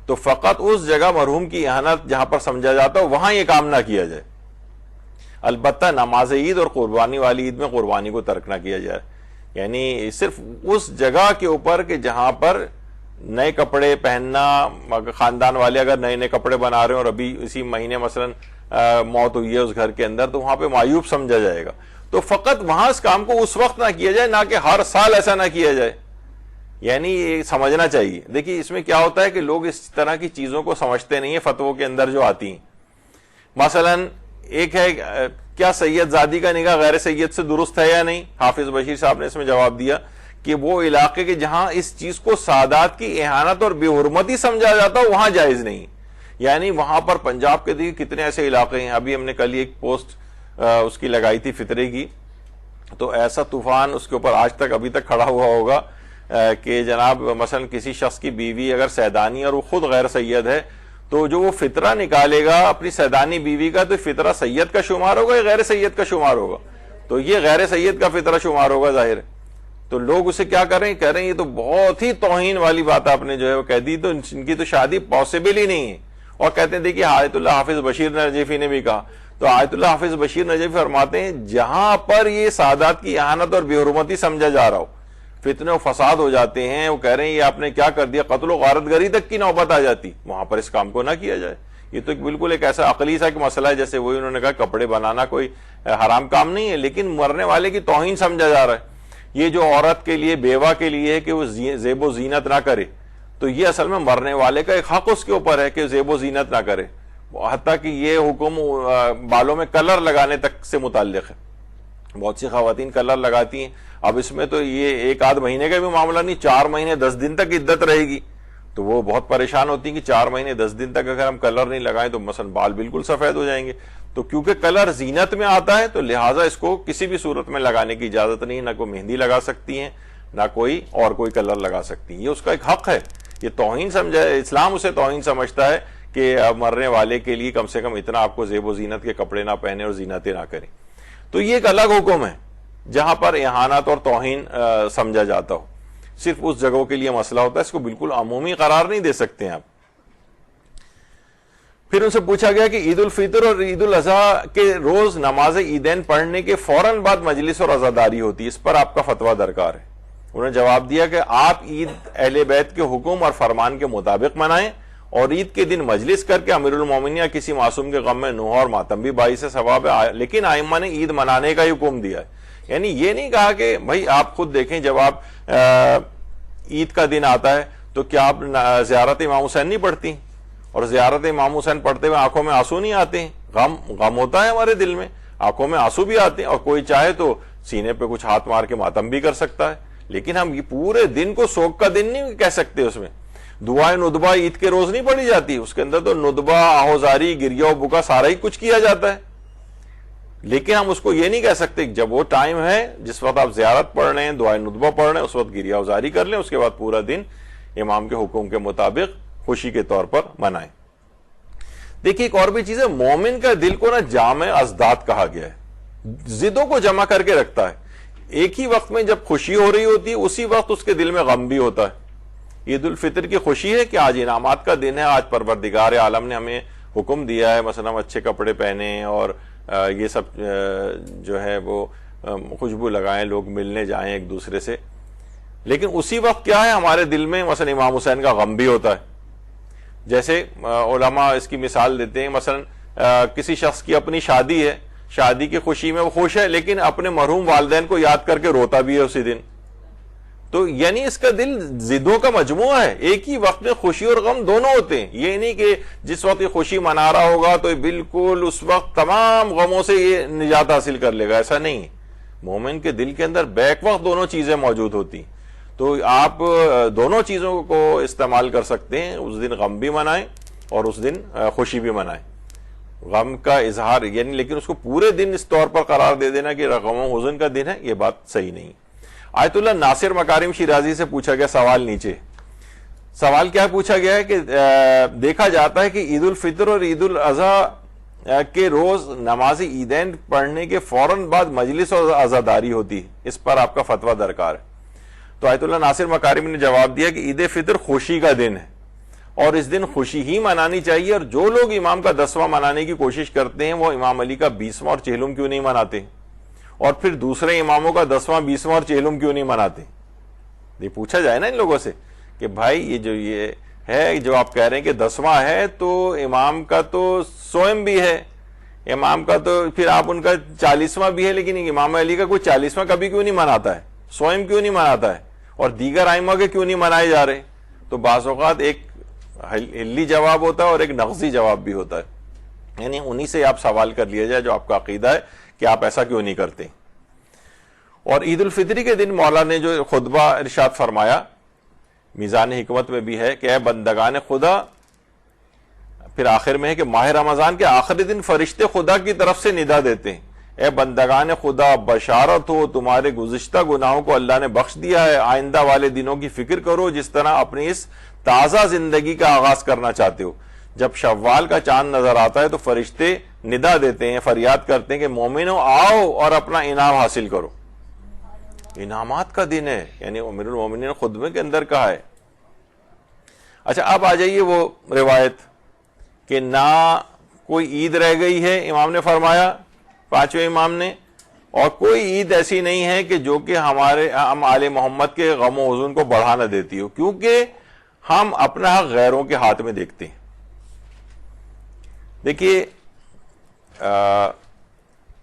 تو فقط اس جگہ مرحوم کی اہانت جہاں پر سمجھا جاتا ہو وہاں یہ کام نہ کیا جائے. البتہ نماز عید اور قربانی والی عید میں قربانی کو ترک نہ کیا جائے. یعنی صرف اس جگہ کے اوپر کہ جہاں پر نئے کپڑے پہننا, خاندان والے اگر نئے کپڑے بنا رہے ہیں اور ابھی اسی مہینے مثلا موت ہوئی ہے اس گھر کے اندر, تو وہاں پہ معیوب سمجھا جائے گا. تو فقط وہاں اس کام کو اس وقت نہ کیا جائے, نہ کہ ہر سال ایسا نہ کیا جائے. یعنی یہ سمجھنا چاہیے. دیکھیے اس میں کیا ہوتا ہے کہ لوگ اس طرح کی چیزوں کو سمجھتے نہیں ہیں فتووں کے اندر جو آتی ہیں. مثلا ایک ہے کیا سید زادی کا نکاح غیر سید سے درست ہے یا نہیں؟ حافظ بشیر صاحب نے اس میں جواب دیا کہ وہ علاقے کے جہاں اس چیز کو سادات کی اہانت اور بے حرمتی سمجھا جاتا ہے وہاں جائز نہیں. یعنی وہاں پر پنجاب کے دیکھیے کتنے ایسے علاقے ہیں. ابھی ہم نے کل ایک پوسٹ اس کی لگائی تھی فطرے کی, تو ایسا طوفان اس کے اوپر آج تک ابھی تک کھڑا ہوا ہوگا کہ جناب مثلا کسی شخص کی بیوی اگر سیدانی اور وہ خود غیر سید ہے تو جو وہ فطرہ نکالے گا اپنی سیدانی بیوی کا, تو فطرہ سید کا شمار ہوگا یا غیر سید کا شمار ہوگا؟ تو یہ غیر سید کا فطرہ شمار ہوگا ظاہر ہے. تو لوگ اسے کیا کر رہے ہیں, کہہ رہے ہیں یہ تو بہت ہی توہین والی بات آپ نے جو ہے وہ کہہ دی, تو ان کی تو شادی پاسبل ہی نہیں ہے. اور کہتے ہیں دیکھیے آیت اللہ حافظ بشیر نجیفی نے بھی کہا, تو آیت اللہ حافظ بشیر نجیفی فرماتے ہیں جہاں پر یہ سادات کی اہانت اور بے حرمتی سمجھا جا رہا ہو, فتنے و فساد ہو جاتے ہیں, وہ کہہ رہے ہیں یہ آپ نے کیا کر دیا, قتل و غارت گری تک کی نوبت آ جاتی, وہاں پر اس کام کو نہ کیا جائے. یہ تو بالکل ایک ایسا عقلی سا ایک مسئلہ ہے, جیسے وہی انہوں نے کہا کپڑے بنانا کوئی حرام کام نہیں ہے, لیکن مرنے والے کی توہین سمجھا جا رہا ہے. یہ جو عورت کے لیے, بیوہ کے لیے ہے کہ وہ زیب و زینت نہ کرے, تو یہ اصل میں مرنے والے کا ایک حق اس کے اوپر ہے کہ زیب و زینت نہ کرے. حتیٰ کہ یہ حکم بالوں میں کلر لگانے تک سے متعلق ہے. بہت سی خواتین کلر لگاتی ہیں. اب اس میں تو یہ ایک آدھ مہینے کا بھی معاملہ نہیں, 4 مہینے 10 دن تک عدت رہے گی. تو وہ بہت پریشان ہوتی ہیں کہ 4 مہینے 10 دن تک اگر ہم کلر نہیں لگائیں تو مثلا بال بالکل سفید ہو جائیں گے. تو کیونکہ کلر زینت میں آتا ہے تو لہٰذا اس کو کسی بھی صورت میں لگانے کی اجازت نہیں, نہ کوئی مہندی لگا سکتی ہیں نہ کوئی اور کوئی کلر لگا سکتی ہیں. یہ اس کا ایک حق ہے. یہ توہین سمجھا, اسلام اسے توہین سمجھتا ہے کہ مرنے والے کے لیے کم سے کم اتنا آپ کو زیب و زینت کے کپڑے نہ پہنے اور زینتیں نہ کریں. تو یہ ایک الگ حکم ہے جہاں پر اہانت اور توہین سمجھا جاتا ہو. صرف اس جگہوں کے لیے مسئلہ ہوتا ہے, اس کو بالکل عمومی قرار نہیں دے سکتے ہیں آپ. پھر ان سے پوچھا گیا کہ عید الفطر اور عید الاضحیٰ کے روز نماز عیدین پڑھنے کے فوراً بعد مجلس اور عزاداری ہوتی ہے, اس پر آپ کا فتویٰ درکار ہے. انہوں نے جواب دیا کہ آپ عید اہل بیت کے حکم اور فرمان کے مطابق منائیں, اور عید کے دن مجلس کر کے امیر المومنین یا کسی معصوم کے غم میں نوحہ اور ماتم بھی باعث ثواب ہے. لیکن ائمہ نے عید منانے کا ہی حکم دیا ہے. یعنی یہ نہیں کہا کہ بھائی آپ خود دیکھیں جب آپ عید کا دن آتا ہے تو کیا آپ زیارت امام حسین نہیں پڑھتی, اور زیارت امام حسین پڑھتے ہوئے آنکھوں میں آنسو نہیں آتے ہیں؟ غم ہوتا ہے ہمارے دل میں, آنکھوں میں آنسو بھی آتے ہیں, اور کوئی چاہے تو سینے پہ کچھ ہاتھ مار کے ماتم بھی کر سکتا ہے. لیکن ہم یہ پورے دن کو سوگ کا دن نہیں کہہ سکتے. اس میں دعائے ندبہ عید کے روز نہیں پڑھی جاتی, اس کے اندر تو ندبہ, آہوزاری, گریہ و بکا سارا ہی کچھ کیا جاتا ہے. لیکن ہم اس کو یہ نہیں کہہ سکتے جب وہ ٹائم ہے جس وقت آپ زیارت پڑھ رہے ہیں, دعائے ندبہ پڑھ رہے ہیں, اس وقت گریہ وزاری کر لیں, اس کے بعد پورا دن امام کے حکم کے مطابق خوشی کے طور پر منائیں. دیکھیے ایک اور بھی چیز ہے, مومن کا دل کو نا جامع ازداد کہا گیا ہے, ضدوں کو جمع کر کے رکھتا ہے. ایک ہی وقت میں جب خوشی ہو رہی ہوتی ہے اسی وقت اس کے دل میں غم بھی ہوتا ہے. عید الفطر کی خوشی ہے کہ آج انعامات کا دن ہے, آج پروردگار عالم نے ہمیں حکم دیا ہے مثلا ہم اچھے کپڑے پہنیں اور یہ سب جو ہے وہ خوشبو لگائیں, لوگ ملنے جائیں ایک دوسرے سے. لیکن اسی وقت کیا ہے ہمارے دل میں مثلا امام حسین کا غم بھی ہوتا ہے. جیسے علماء اس کی مثال دیتے ہیں, مثلا کسی شخص کی اپنی شادی ہے, شادی کی خوشی میں وہ خوش ہے لیکن اپنے مرحوم والدین کو یاد کر کے روتا بھی ہے اسی دن. تو یعنی اس کا دل ضدوں کا مجموعہ ہے, ایک ہی وقت میں خوشی اور غم دونوں ہوتے ہیں. یہ نہیں کہ جس وقت یہ خوشی منا رہا ہوگا تو بالکل اس وقت تمام غموں سے یہ نجات حاصل کر لے گا, ایسا نہیں ہے. مومن کے دل کے اندر بیک وقت دونوں چیزیں موجود ہوتی ہیں. تو آپ دونوں چیزوں کو استعمال کر سکتے ہیں, اس دن غم بھی منائیں اور اس دن خوشی بھی منائیں. غم کا اظہار یعنی, لیکن اس کو پورے دن اس طور پر قرار دے دینا کہ غم و حزن کا دن ہے, یہ بات صحیح نہیں. آیت اللہ ناصر مکارم شیرازی سے پوچھا گیا سوال, نیچے سوال کیا پوچھا گیا ہے کہ دیکھا جاتا ہے کہ عید الفطر اور عید الاضحیٰ کے روز نماز عیدین پڑھنے کے فوراً بعد مجلس اور عزاداری ہوتی ہے, اس پر آپ کا فتویٰ درکار ہے. تو آیت اللہ ناصر مکارم نے جواب دیا کہ عید فطر خوشی کا دن ہے اور اس دن خوشی ہی منانی چاہیے, اور جو لوگ امام کا 10واں منانے کی کوشش کرتے ہیں وہ امام علی کا 20واں اور 40واں کیوں نہیں مناتے, اور پھر دوسرے اماموں کا 10واں 20واں اور 40واں کیوں نہیں مناتے. یہ پوچھا جائے نا ان لوگوں سے کہ بھائی یہ ہے جو آپ کہہ رہے ہیں کہ 10واں ہے تو امام کا تو 100واں بھی ہے, امام کا تو پھر آپ ان کا 40واں بھی ہے, لیکن امام علی کا کوئی 40واں کبھی کیوں نہیں مناتا ہے, 100واں کیوں نہیں مناتا ہے, اور دیگر ائمہ کے کیوں نہیں منائے جا رہے؟ تو بعض اوقات ایک حلی جواب ہوتا ہے اور ایک نقضی جواب بھی ہوتا ہے، یعنی انہی سے آپ سوال کر لیا جائے جو آپ کا عقیدہ ہے کہ آپ ایسا کیوں نہیں کرتے۔ اور عید الفطری کے دن مولا نے جو خطبہ ارشاد فرمایا میزان حکمت میں بھی ہے کہ اے بندگان خدا، پھر آخر میں ہے کہ ماہ رمضان کے آخری دن فرشتے خدا کی طرف سے ندا دیتے ہیں، اے بندگان خدا بشارت ہو، تمہارے گزشتہ گناہوں کو اللہ نے بخش دیا ہے، آئندہ والے دنوں کی فکر کرو جس طرح اپنی اس تازہ زندگی کا آغاز کرنا چاہتے ہو۔ جب شوال کا چاند نظر آتا ہے تو فرشتے ندا دیتے ہیں، فریاد کرتے ہیں کہ مومنو آؤ اور اپنا انعام حاصل کرو۔ انعامات کا دن ہے، یعنی امیر المومنین خطبے کے اندر کہا ہے۔ اچھا اب آ جائیے وہ روایت کہ نہ کوئی عید رہ گئی ہے، امام نے فرمایا پانچویں امام نے، اور کوئی عید ایسی نہیں ہے کہ جو کہ ہم آل محمد کے غم و حزن کو بڑھا نہ دیتی ہو، کیونکہ ہم اپنا حق غیروں کے ہاتھ میں دیکھتے ہیں۔ دیکھیے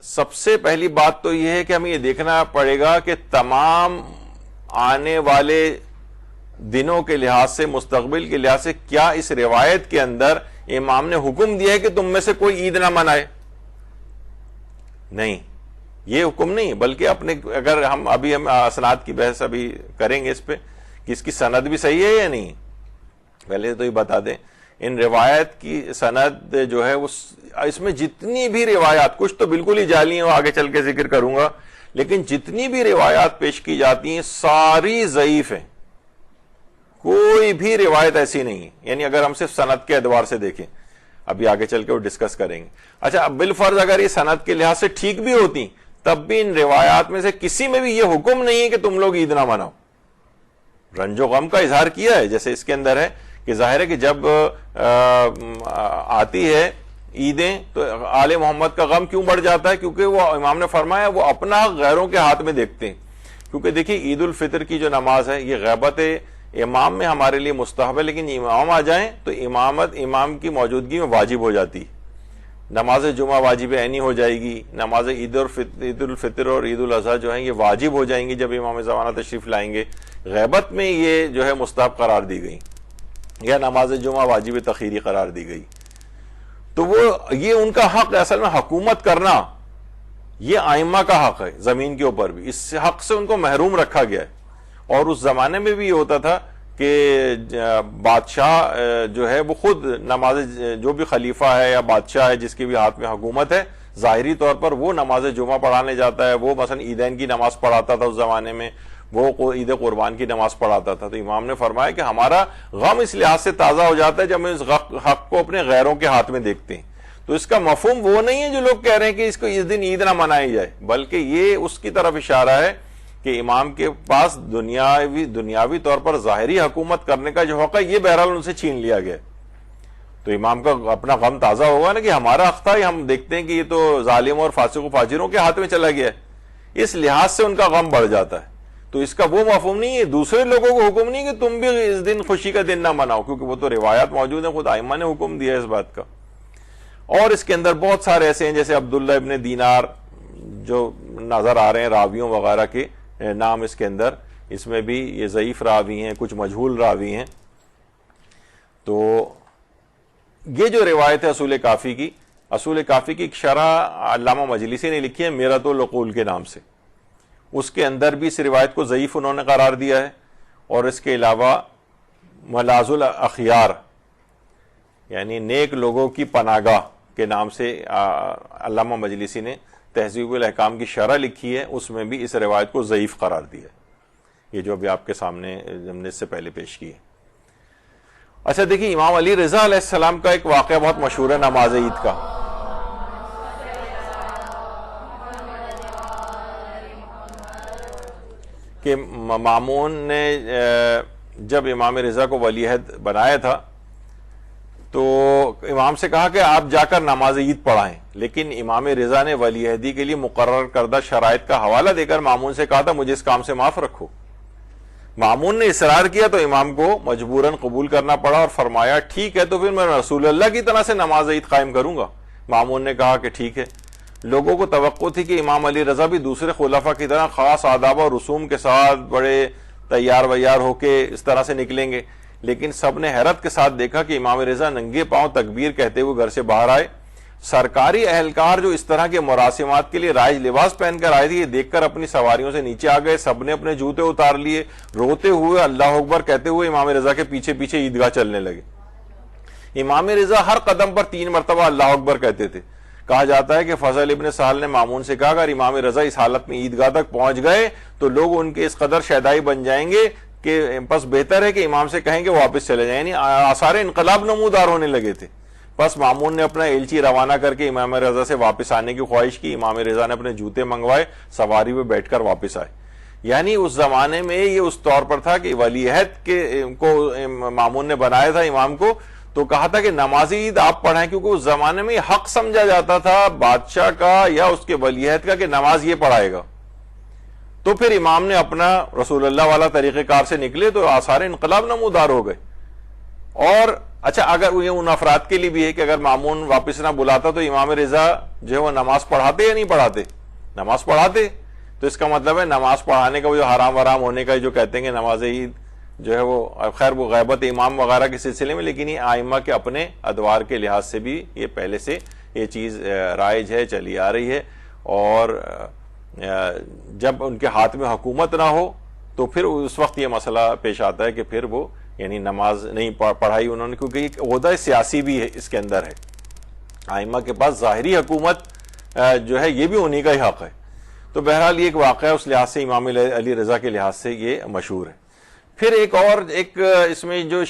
سب سے پہلی بات تو یہ ہے کہ ہمیں یہ دیکھنا پڑے گا کہ تمام آنے والے دنوں کے لحاظ سے، مستقبل کے لحاظ سے کیا اس روایت کے اندر امام نے حکم دیا ہے کہ تم میں سے کوئی عید نہ منائے؟ نہیں، یہ حکم نہیں، بلکہ اپنے اگر ہم اسناد کی بحث ابھی کریں گے اس پہ کہ اس کی سند بھی صحیح ہے یا نہیں، پہلے تو یہ بتا دیں ان روایت کی سند جو ہے اس میں جتنی بھی روایات، کچھ تو بالکل ہی جعلی ہیں، آگے چل کے ذکر کروں گا، لیکن جتنی بھی روایات پیش کی جاتی ہیں ساری ضعیف ہیں، کوئی بھی روایت ایسی نہیں ہے، یعنی اگر ہم صرف سند کے اعتبار سے دیکھیں، ابھی آگے چل کے وہ ڈسکس کریں گے۔ اچھا اب بالفرض اگر یہ سند کے لحاظ سے ٹھیک بھی ہوتی تب بھی ان روایات میں سے کسی میں بھی یہ حکم نہیں ہے کہ تم لوگ عید نہ مناؤ۔ رنج و غم کا اظہار کیا ہے، جیسے اس کے اندر ہے کہ ظاہر ہے کہ جب آتی ہے عیدیں تو آل محمد کا غم کیوں بڑھ جاتا ہے؟ کیونکہ وہ امام نے فرمایا وہ اپنا حق غیروں کے ہاتھ میں دیکھتے ہیں۔ کیونکہ دیکھیے عید الفطر کی جو نماز ہے یہ غیبت امام میں ہمارے لیے مستحب ہے، لیکن امام آ جائیں تو امامت امام کی موجودگی میں واجب ہو جاتی، نماز جمعہ واجب عینی ہو جائے گی، نماز عید الفطر اور عید الاضحیٰ جو ہیں یہ واجب ہو جائیں گی جب امام زمانہ تشریف لائیں گے، غیبت میں یہ جو ہے مستحب قرار دی گئی، یا نماز جمعہ واجب تخیری قرار دی گئی۔ تو وہ یہ ان کا حق ہے، اصل میں حکومت کرنا یہ ائمہ کا حق ہے زمین کے اوپر بھی، اس حق سے ان کو محروم رکھا گیا ہے۔ اور اس زمانے میں بھی یہ ہوتا تھا کہ بادشاہ جو ہے وہ خود نماز، جو بھی خلیفہ ہے یا بادشاہ ہے جس کے بھی ہاتھ میں حکومت ہے، ظاہری طور پر وہ نماز جمعہ پڑھانے جاتا ہے، وہ مثلا عیدین کی نماز پڑھاتا تھا اس زمانے میں، وہ عید قربان کی نماز پڑھاتا تھا۔ تو امام نے فرمایا کہ ہمارا غم اس لحاظ سے تازہ ہو جاتا ہے جب ہم اس حق کو اپنے غیروں کے ہاتھ میں دیکھتے ہیں۔ تو اس کا مفہوم وہ نہیں ہے جو لوگ کہہ رہے ہیں کہ اس کو اس دن عید نہ منائی جائے، بلکہ یہ اس کی طرف اشارہ ہے کہ امام کے پاس دنیاوی طور پر ظاہری حکومت کرنے کا جو حق ہے یہ بہرحال ان سے چھین لیا گیا۔ تو امام کا اپنا غم تازہ ہوگا نا کہ ہمارا حق تھا، ہم دیکھتے ہیں کہ یہ تو ظالم اور فاسق و فاجروں کے ہاتھ میں چلا گیا ہے، اس لحاظ سے ان کا غم بڑھ جاتا ہے۔ تو اس کا وہ مفہوم نہیں ہے، دوسرے لوگوں کو حکم نہیں کہ تم بھی اس دن خوشی کا دن نہ مناؤ، کیونکہ وہ تو روایات موجود ہیں، خود ائمہ نے حکم دیا ہے اس بات کا۔ اور اس کے اندر بہت سارے ایسے ہیں جیسے عبداللہ ابن دینار جو نظر آ رہے ہیں راویوں وغیرہ کے نام اس کے اندر، اس میں بھی یہ ضعیف راوی ہیں، کچھ مجہول راوی ہیں۔ تو یہ جو روایت ہے اصول کافی کی ایک شرح علامہ مجلسی نے لکھی ہے میرۃ العقول کے نام سے، اس کے اندر بھی اس روایت کو ضعیف انہوں نے قرار دیا ہے۔ اور اس کے علاوہ ملاذ الاخیار یعنی نیک لوگوں کی پناہگاہ کے نام سے علامہ مجلسی نے تہذیب الاحکام کی شرح لکھی ہے، اس میں بھی اس روایت کو ضعیف قرار دیا ہے، یہ جو ابھی آپ کے سامنے ہم نے اس سے پہلے پیش کی ہے۔ اچھا دیکھیے امام علی رضا علیہ السلام کا ایک واقعہ بہت مشہور ہے نماز عید کا۔ کہ مامون نے جب امام رضا کو ولی عہد بنایا تھا تو امام سے کہا کہ آپ جا کر نماز عید پڑھائیں، لیکن امام رضا نے ولی عہدی کے لیے مقرر کردہ شرائط کا حوالہ دے کر مامون سے کہا تھا مجھے اس کام سے معاف رکھو۔ مامون نے اصرار کیا تو امام کو مجبوراً قبول کرنا پڑا اور فرمایا ٹھیک ہے تو پھر میں رسول اللہ کی طرح سے نماز عید قائم کروں گا۔ مامون نے کہا کہ ٹھیک ہے۔ لوگوں کو توقع تھی کہ امام علی رضا بھی دوسرے خلفاء کی طرح خاص آداب اور رسوم کے ساتھ بڑے تیار ویار ہو کے اس طرح سے نکلیں گے. لیکن سب نے حیرت کے ساتھ دیکھا کہ امام رضا ننگے پاؤں تکبیر کہتے ہوئے گھر سے باہر آئے. سرکاری اہلکار جو اس طرح کے مراسمات کے لیے رائج لباس پہن کر آئے تھے، یہ دیکھ کر اپنی سواریوں سے نیچے آ گئے. سب نے اپنے جوتے اتار لیے، روتے ہوئے اللہ اکبر کہتے ہوئے امام رضا کے پیچھے پیچھے عیدگاہ چلنے لگے. امام رضا ہر قدم پر 3 مرتبہ اللہ اکبر کہتے تھے. کہا جاتا ہے کہ فضل ابن سہل نے مامون سے کہا اگر امام رضا اس حالت میں عیدگاہ تک پہنچ گئے تو لوگ ان کے اس قدر شیدائی بن جائیں گے کہ بس بہتر ہے کہ امام سے کہیں کہ واپس چلے جائیں. یعنی آثار انقلاب نمودار ہونے لگے تھے. بس مامون نے اپنا ایلچی روانہ کر کے امام رضا سے واپس آنے کی خواہش کی. امام رضا نے اپنے جوتے منگوائے، سواری پہ بیٹھ کر واپس آئے. یعنی اس زمانے میں یہ اس طور پر تھا کہ ولی عہد کے کو مامون نے بنایا تھا امام کو، تو کہا تھا کہ نماز عید آپ پڑھائیں، کیونکہ اس زمانے میں یہ حق سمجھا جاتا تھا بادشاہ کا یا اس کے ولی عہد کا کہ نماز یہ پڑھائے گا. تو پھر امام نے اپنا رسول اللہ والا طریقہ کار سے نکلے تو آثار انقلاب نمودار ہو گئے. اور اچھا اگر یہ ان افراد کے لیے بھی ہے کہ اگر مامون واپس نہ بلاتا تو امام رضا جو ہے وہ نماز پڑھاتے یا نہیں پڑھاتے؟ نماز پڑھاتے. تو اس کا مطلب ہے نماز پڑھانے کا وہ جو حرام ورام ہونے کا جو کہتے ہیں کہ نماز عید جو ہے وہ خیر وہ غیبت امام وغیرہ کے سلسلے میں، لیکن یہ آئمہ کے اپنے ادوار کے لحاظ سے بھی یہ پہلے سے یہ چیز رائج ہے، چلی آ رہی ہے. اور جب ان کے ہاتھ میں حکومت نہ ہو تو پھر اس وقت یہ مسئلہ پیش آتا ہے کہ پھر وہ یعنی نماز نہیں پڑھائی انہوں نے، کیونکہ ایک عہدہ سیاسی بھی ہے اس کے اندر ہے. آئمہ کے پاس ظاہری حکومت جو ہے یہ بھی انہی کا ہی حق ہے. تو بہرحال یہ ایک واقعہ اس لحاظ سے امام علی رضا کے لحاظ سے یہ مشہور ہے. پھر ایک اس میں جو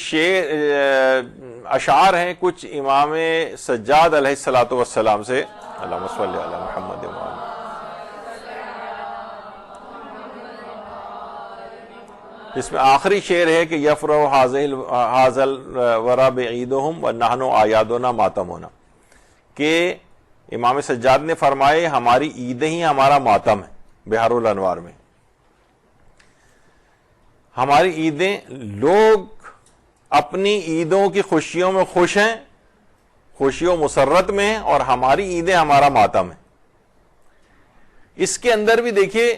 اشعار ہیں کچھ امام سجاد علیہ الصلوۃ والسلام سے، اللہم صلی علی محمد و آلہ. اس میں آخری شعر ہے کہ یفرح ھذا الورا بعیدہم ونحن اعیادنا ماتمنا، کہ امام سجاد نے فرمائے ہماری عیدیں ہی ہمارا ماتم ہے. بحار الانوار میں ہماری عیدیں، لوگ اپنی عیدوں کی خوشیوں میں خوش ہیں، خوشی و مسرت میں ہیں، اور ہماری عیدیں ہمارا ماتم ہے. اس کے اندر بھی دیکھیے،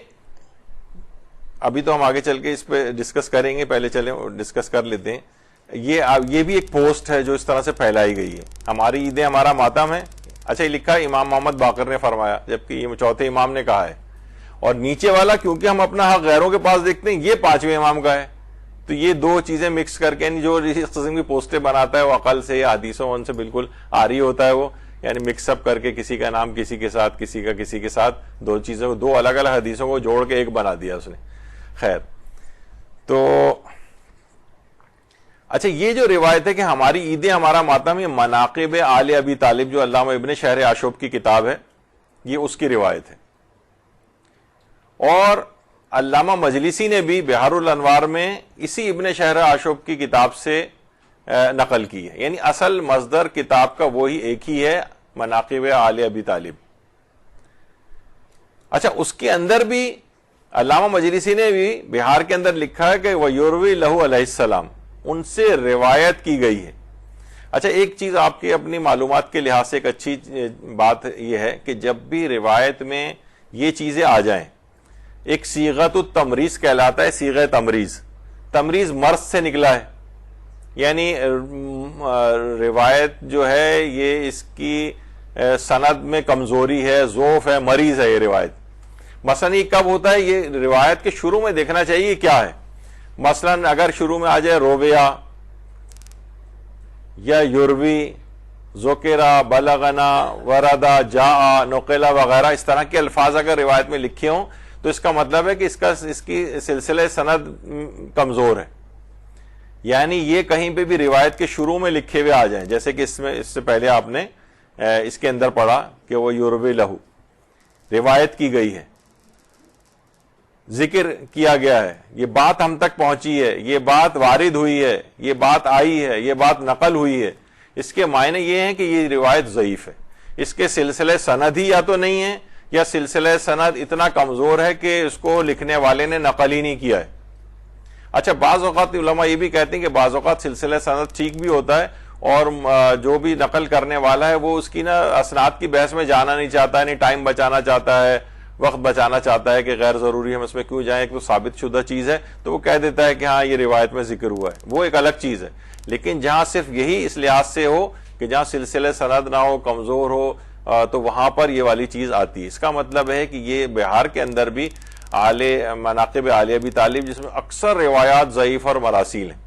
ابھی تو ہم آگے چل کے اس پہ ڈسکس کریں گے، پہلے چلیں ڈسکس کر لیتے ہیں. یہ بھی ایک پوسٹ ہے جو اس طرح سے پھیلائی گئی ہے، ہماری عیدیں ہمارا ماتم ہے. اچھا یہ لکھا ہے امام محمد باقر نے فرمایا، جبکہ یہ چوتھے امام نے کہا ہے. اور نیچے والا کیونکہ ہم اپنا حق غیروں کے پاس دیکھتے ہیں، یہ 5ویں امام کا ہے. تو یہ دو چیزیں مکس کر کے جو اس قسم کی پوسٹیں بناتا ہے وہ عقل سے یا حدیثوں ان سے بالکل آری ہوتا ہے. وہ یعنی مکس اپ کر کے کسی کا نام کسی کے ساتھ، کسی کا کسی کے ساتھ، دو چیزوں کو، دو الگ الگ حدیثوں کو جوڑ کے ایک بنا دیا اس نے. خیر، تو اچھا یہ جو روایت ہے کہ ہماری عیدیں ہمارا ماتم، یہ مناقب آل ابی طالب جو علامہ ابن شہر آشوب کی کتاب ہے، یہ اس کی روایت ہے. اور علامہ مجلسی نے بھی بحار الانوار میں اسی ابن شہر آشوب کی کتاب سے نقل کی ہے. یعنی اصل مصدر کتاب کا وہی ایک ہی ہے، مناقب آل ابی طالب. اچھا اس کے اندر بھی علامہ مجلسی نے بھی بہار کے اندر لکھا ہے کہ وَيُرْوِي لَهُ علیہ السلام، ان سے روایت کی گئی ہے. اچھا ایک چیز آپ کی اپنی معلومات کے لحاظ سے ایک اچھی بات یہ ہے کہ جب بھی روایت میں یہ چیزیں آ جائیں، ایک صیغۃ التمریز کہلاتا ہے. صیغہ تمریز، تمریز مرض سے نکلا ہے، یعنی روایت جو ہے یہ اس کی سند میں کمزوری ہے، ضعف ہے، مریض ہے یہ روایت. مثلا یہ کب ہوتا ہے؟ یہ روایت کے شروع میں دیکھنا چاہیے کیا ہے. مثلا اگر شروع میں آ جائے رویا یا یروی، ذکرہ، بلغنا، وردا، جاء، نقلا وغیرہ اس طرح کے الفاظ اگر روایت میں لکھے ہوں تو اس کا مطلب ہے کہ اس کی سلسلہ سند کمزور ہے. یعنی یہ کہیں پہ بھی روایت کے شروع میں لکھے ہوئے آ جائیں، جیسے کہ اس سے پہلے آپ نے اس کے اندر پڑھا کہ وہ یروی لہو، روایت کی گئی ہے، ذکر کیا گیا ہے، یہ بات ہم تک پہنچی ہے، یہ بات وارد ہوئی ہے، یہ بات آئی ہے، یہ بات نقل ہوئی ہے. اس کے معنی یہ ہیں کہ یہ روایت ضعیف ہے، اس کے سلسلے سند ہی یا تو نہیں ہے یا سلسلہ سند اتنا کمزور ہے کہ اس کو لکھنے والے نے نقل ہی نہیں کیا ہے. اچھا بعض اوقات علماء یہ بھی کہتے ہیں کہ بعض اوقات سلسلہ سند ٹھیک بھی ہوتا ہے اور جو بھی نقل کرنے والا ہے وہ اس کی اسناد کی بحث میں جانا نہیں چاہتا ہے، نہیں ٹائم بچانا چاہتا ہے، وقت بچانا چاہتا ہے کہ غیر ضروری ہم اس میں کیوں جائیں, ایک تو ثابت شدہ چیز ہے تو وہ کہہ دیتا ہے کہ ہاں یہ روایت میں ذکر ہوا ہے, وہ ایک الگ چیز ہے. لیکن جہاں صرف یہی اس لحاظ سے ہو کہ جہاں سلسلے سند نہ ہو, کمزور ہو, تو وہاں پر یہ والی چیز آتی ہے. اس کا مطلب ہے کہ یہ بہار کے اندر بھی مناقب علی ابی طالب جس میں اکثر روایات ضعیف اور مراسیل ہیں.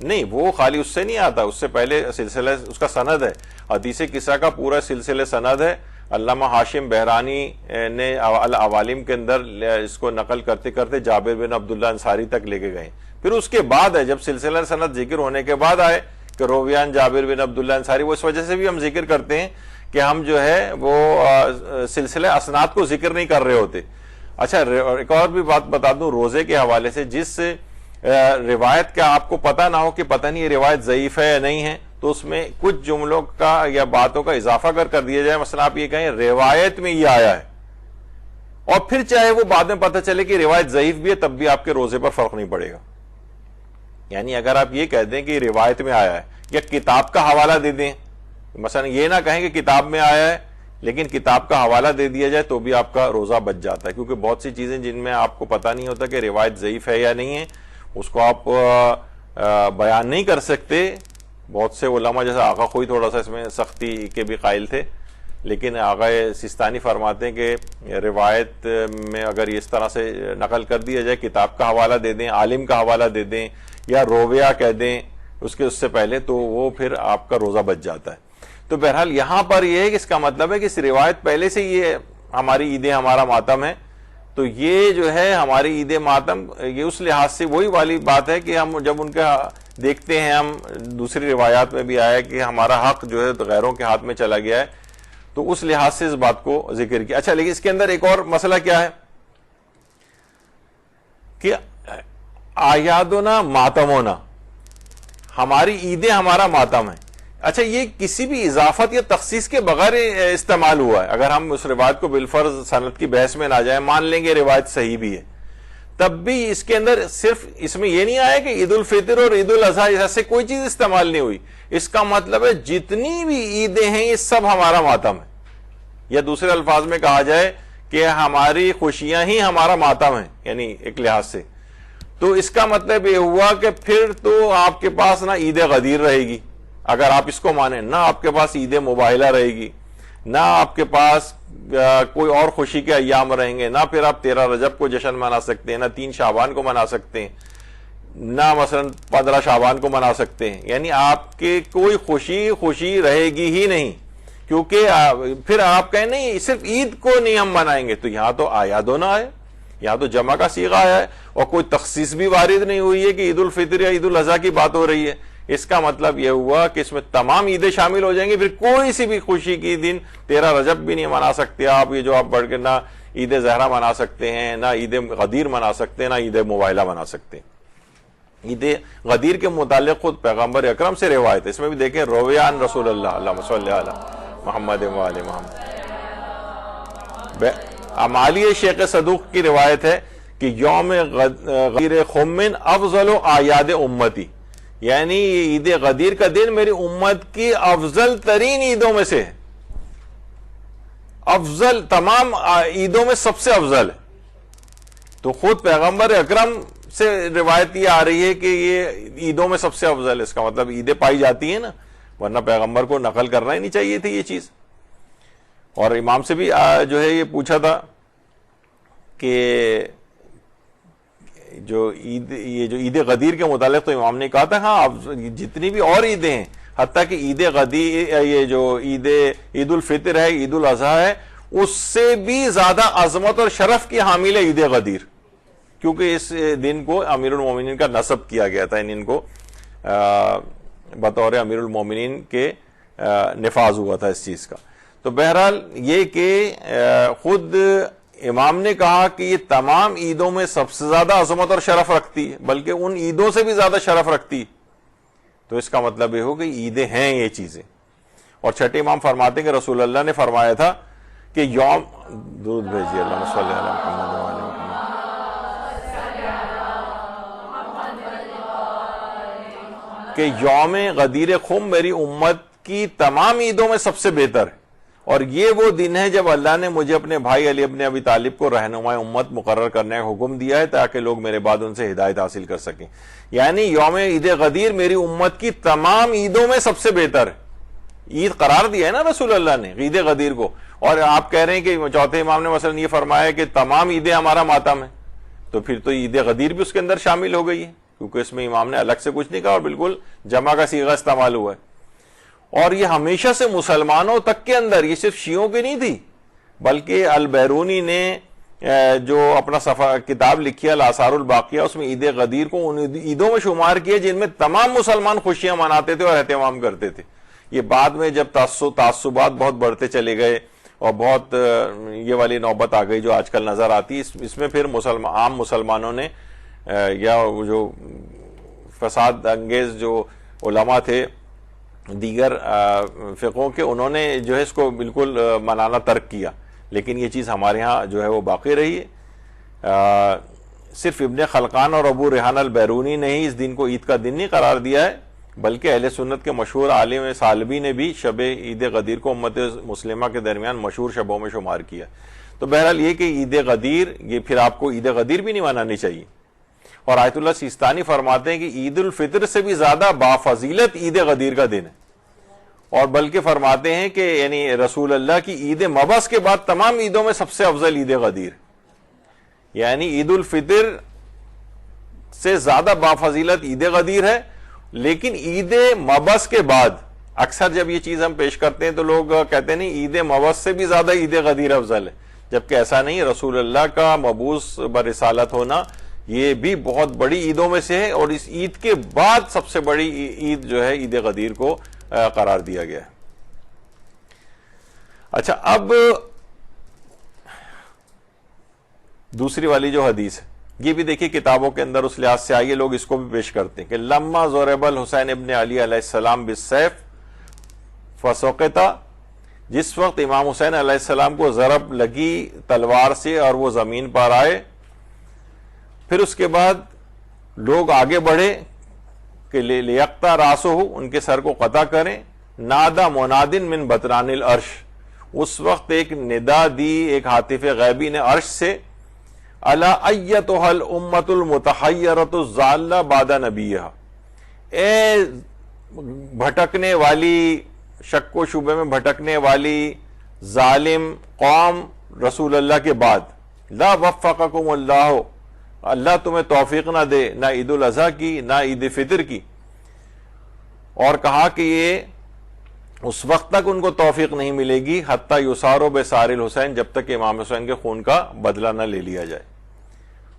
نہیں, وہ خالی اس سے نہیں آتا, اس سے پہلے سلسلہ اس کا سند ہے. حدیث قصہ کا پورا سلسلہ سند ہے. علامہ ہاشم بہرانی نے العوالم کے اندر اس کو نقل کرتے کرتے جابر بن عبداللہ انصاری تک لے کے گئے. پھر اس کے بعد ہے جب سلسلہ سند ذکر ہونے کے بعد آئے کہ رویان جابر بن عبداللہ انصاری, وہ اس وجہ سے بھی ہم ذکر کرتے ہیں کہ ہم جو ہے وہ سلسلہ اسناد کو ذکر نہیں کر رہے ہوتے. اچھا, ایک اور بھی بات بتا دوں روزے کے حوالے سے, جس روایت کا آپ کو پتہ نہ ہو کہ پتہ نہیں یہ روایت ضعیف ہے یا نہیں ہے, تو اس میں کچھ جملوں کا یا باتوں کا اضافہ کر دیا جائے. مثلا آپ یہ کہیں روایت میں یہ آیا ہے, اور پھر چاہے وہ بعد میں پتہ چلے کہ روایت ضعیف بھی ہے, تب بھی آپ کے روزے پر فرق نہیں پڑے گا. یعنی اگر آپ یہ کہہ دیں کہ روایت میں آیا ہے یا کتاب کا حوالہ دے دیں, مثلا یہ نہ کہیں کہ کتاب میں آیا ہے لیکن کتاب کا حوالہ دے دیا جائے, تو بھی آپ کا روزہ بچ جاتا ہے. کیونکہ بہت سی چیزیں جن میں آپ کو پتہ نہیں ہوتا کہ روایت ضعیف ہے یا نہیں ہے, اس کو آپ بیان نہیں کر سکتے. بہت سے علماء جیسے آقا خوئی تھوڑا سا اس میں سختی کے بھی قائل تھے, لیکن آقا سستانی فرماتے ہیں کہ روایت میں اگر اس طرح سے نقل کر دیا جائے, کتاب کا حوالہ دے دیں, عالم کا حوالہ دے دیں یا رویہ کہہ دیں اس سے پہلے, تو وہ پھر آپ کا روزہ بچ جاتا ہے. تو بہرحال یہاں پر یہ ہے کہ اس کا مطلب ہے کہ اس روایت پہلے سے یہ ہماری عید ہمارا ماتم ہے, تو یہ جو ہے ہماری عید ماتم یہ اس لحاظ سے وہی والی بات ہے کہ ہم جب ان کا دیکھتے ہیں, ہم دوسری روایات میں بھی آیا ہے کہ ہمارا حق جو ہے غیروں کے ہاتھ میں چلا گیا ہے, تو اس لحاظ سے اس بات کو ذکر کیا. اچھا, لیکن اس کے اندر ایک اور مسئلہ کیا ہے کہ اعیادنا ماتمونا, ہماری عیدیں ہمارا ماتم ہے. اچھا, یہ کسی بھی اضافت یا تخصیص کے بغیر استعمال ہوا ہے. اگر ہم اس روایت کو بالفرض سند کی بحث میں نہ جائیں, مان لیں گے روایت صحیح بھی ہے, تب بھی اس کے اندر صرف اس میں یہ نہیں آیا کہ عید الفطر اور عید الاضحیٰ ایسے کوئی چیز استعمال نہیں ہوئی. اس کا مطلب ہے جتنی بھی عیدیں ہیں یہ سب ہمارا ماتم ہے, یا دوسرے الفاظ میں کہا جائے کہ ہماری خوشیاں ہی ہمارا ماتم ہیں, یعنی ایک لحاظ سے. تو اس کا مطلب یہ ہوا کہ پھر تو آپ کے پاس نہ عید غدیر رہے گی اگر آپ اس کو مانیں, نہ آپ کے پاس عید مباہلہ رہے گی, نہ آپ کے پاس کوئی اور خوشی کے ایام رہیں گے, نہ پھر آپ 13 رجب کو جشن منا سکتے ہیں, نہ 3 شعبان کو منا سکتے ہیں, نہ مثلا 15 شعبان کو منا سکتے ہیں. یعنی آپ کے کوئی خوشی رہے گی ہی نہیں, کیونکہ پھر آپ کہیں نہیں صرف عید کو نہیں ہم منائیں گے. تو یہاں تو اعیادنا ہے, یہاں تو جمع کا صیغہ آیا ہے, اور کوئی تخصیص بھی وارد نہیں ہوئی ہے کہ عید الفطر یا عید الاضحیٰ کی بات ہو رہی ہے. اس کا مطلب یہ ہوا کہ اس میں تمام عیدیں شامل ہو جائیں گے. پھر کوئی سی بھی خوشی کی دن 13 رجب بھی نہیں منا سکتے آپ, یہ جو آپ بڑھ کے نہ عید زہرہ منا سکتے ہیں, نہ عید غدیر منا سکتے ہیں, نہ عید مباہلہ منا سکتے ہیں. عید غدیر کے متعلق خود پیغمبر اکرم سے روایت ہے, اس میں بھی دیکھیں رویان رسول اللہ, اللہم صلی علی محمد و آل محمد. امالی شیخ صدوق کی روایت ہے کہ یوم غدیر خمن افضل اعیاد امتی, یعنی عید غدیر کا دن میری امت کی افضل ترین عیدوں میں سے ہے, افضل تمام عیدوں میں سب سے افضل ہے. تو خود پیغمبر اکرم سے روایت یہ آ رہی ہے کہ یہ عیدوں میں سب سے افضل ہے. اس کا مطلب عیدیں پائی جاتی ہیں نا, ورنہ پیغمبر کو نقل کرنا ہی نہیں چاہیے تھی یہ چیز. اور امام سے بھی جو ہے یہ پوچھا تھا کہ جو عید غدیر کے متعلق, تو امام نے کہا تھا ہاں جتنی بھی اور عیدیں ہیں, حتیٰ کہ عید غدیر, یہ جو عید الفطر ہے, عید الاضحیٰ ہے, اس سے بھی زیادہ عظمت اور شرف کی حامل ہے عید غدیر, کیونکہ اس دن کو امیر المومنین کا نسب کیا گیا تھا, ان کو بطور امیر المومنین کے نفاذ ہوا تھا اس چیز کا. تو بہرحال یہ کہ خود امام نے کہا کہ یہ تمام عیدوں میں سب سے زیادہ عظمت اور شرف رکھتی ہے, بلکہ ان عیدوں سے بھی زیادہ شرف رکھتی. تو اس کا مطلب یہ ہو کہ عیدیں ہیں یہ چیزیں. اور چھٹے امام فرماتے ہیں کہ رسول اللہ نے فرمایا تھا کہ یوم, درود بھیجیے اللہم صلی علی محمد و آل محمد, کہ یوم غدیر خم میری امت کی تمام عیدوں میں سب سے بہتر ہے، اور یہ وہ دن ہے جب اللہ نے مجھے اپنے بھائی علی ابن ابی طالب کو رہنمائے امت مقرر کرنے کا حکم دیا ہے تاکہ لوگ میرے بعد ان سے ہدایت حاصل کر سکیں. یعنی یوم عید غدیر میری امت کی تمام عیدوں میں سب سے بہتر ہے. عید قرار دیا ہے نا رسول اللہ نے عید غدیر کو، اور آپ کہہ رہے ہیں کہ چوتھے امام نے مثلا یہ فرمایا کہ تمام عیدیں ہمارا ماتم ہے، تو پھر تو عید غدیر بھی اس کے اندر شامل ہو گئی ہے، کیونکہ اس میں امام نے الگ سے کچھ نہیں کہا اور بالکل جمع کا صیغہ استعمال ہوا ہے. اور یہ ہمیشہ سے مسلمانوں تک کے اندر، یہ صرف شیعوں کی نہیں تھی، بلکہ البیرونی نے جو اپنا کتاب لکھی ہے الآثار الباقیہ، اس میں عید غدیر کو ان عیدوں میں شمار کیا جن میں تمام مسلمان خوشیاں مناتے تھے اور اہتمام کرتے تھے. یہ بعد میں جب تعصبات بہت بڑھتے چلے گئے اور بہت یہ والی نوبت آ گئی جو آج کل نظر آتی، اس میں پھر عام مسلمانوں نے یا جو فساد انگیز جو علماء تھے دیگر فقہوں کے، انہوں نے جو ہے اس کو بالکل منانا ترک کیا. لیکن یہ چیز ہمارے ہاں جو ہے وہ باقی رہی ہے. صرف ابن خلقان اور ابو ریحان البیرونی نے ہی اس دن کو عید کا دن نہیں قرار دیا ہے، بلکہ اہل سنت کے مشہور عالم سالبی نے بھی شب عید غدیر کو امت مسلمہ کے درمیان مشہور شبوں میں شمار کیا. تو بہرحال یہ کہ عید غدیر، یہ پھر آپ کو عید غدیر بھی نہیں منانی چاہیے. اور آیت اللہ سیستانی فرماتے ہیں کہ عید الفطر سے بھی زیادہ بافضیلت عید غدیر کا دن ہے، اور بلکہ فرماتے ہیں کہ یعنی رسول اللہ کی عید مبعث کے بعد تمام عیدوں میں سب سے افضل عید غدیر، یعنی عید الفطر سے زیادہ بافضیلت عید غدیر ہے. لیکن عید مبعث کے بعد اکثر جب یہ چیز ہم پیش کرتے ہیں تو لوگ کہتے ہیں نہیں عید مبعث سے بھی زیادہ عید غدیر افضل ہے، جبکہ ایسا نہیں. رسول اللہ کا مبعوث برسالت ہونا یہ بھی بہت بڑی عیدوں میں سے ہے، اور اس عید کے بعد سب سے بڑی عید جو ہے عید غدیر کو قرار دیا گیا ہے. اچھا، اب دوسری والی جو حدیث ہے یہ بھی دیکھیے کتابوں کے اندر اس لحاظ سے آئیے، لوگ اس کو بھی پیش کرتے ہیں کہ لما ضرب الحسین ابن علی علیہ السلام بالسیف فسقط، جس وقت امام حسین علیہ السلام کو ضرب لگی تلوار سے اور وہ زمین پر آئے، پھر اس کے بعد لوگ آگے بڑھے کہ لیقطع راسہ، ان کے سر کو قطع کریں. نادا منادن من بطران العرش، اس وقت ایک ندا دی ایک ہاتف غیبی نے عرش سے، الا ایتھا الامۃ المتحیرۃ الضالہ بعد نبیہا، اے بھٹکنے والی، شک و شبے میں بھٹکنے والی ظالم قوم رسول اللہ کے بعد، لا وفقکم اللہ، اللہ تمہیں توفیق نہ دے، نہ عید الاضحیٰ کی نہ عید فطر کی. اور کہا کہ یہ اس وقت تک ان کو توفیق نہیں ملے گی حتیٰ یساروا بسار الحسین، جب تک کہ امام حسین کے خون کا بدلہ نہ لے لیا جائے.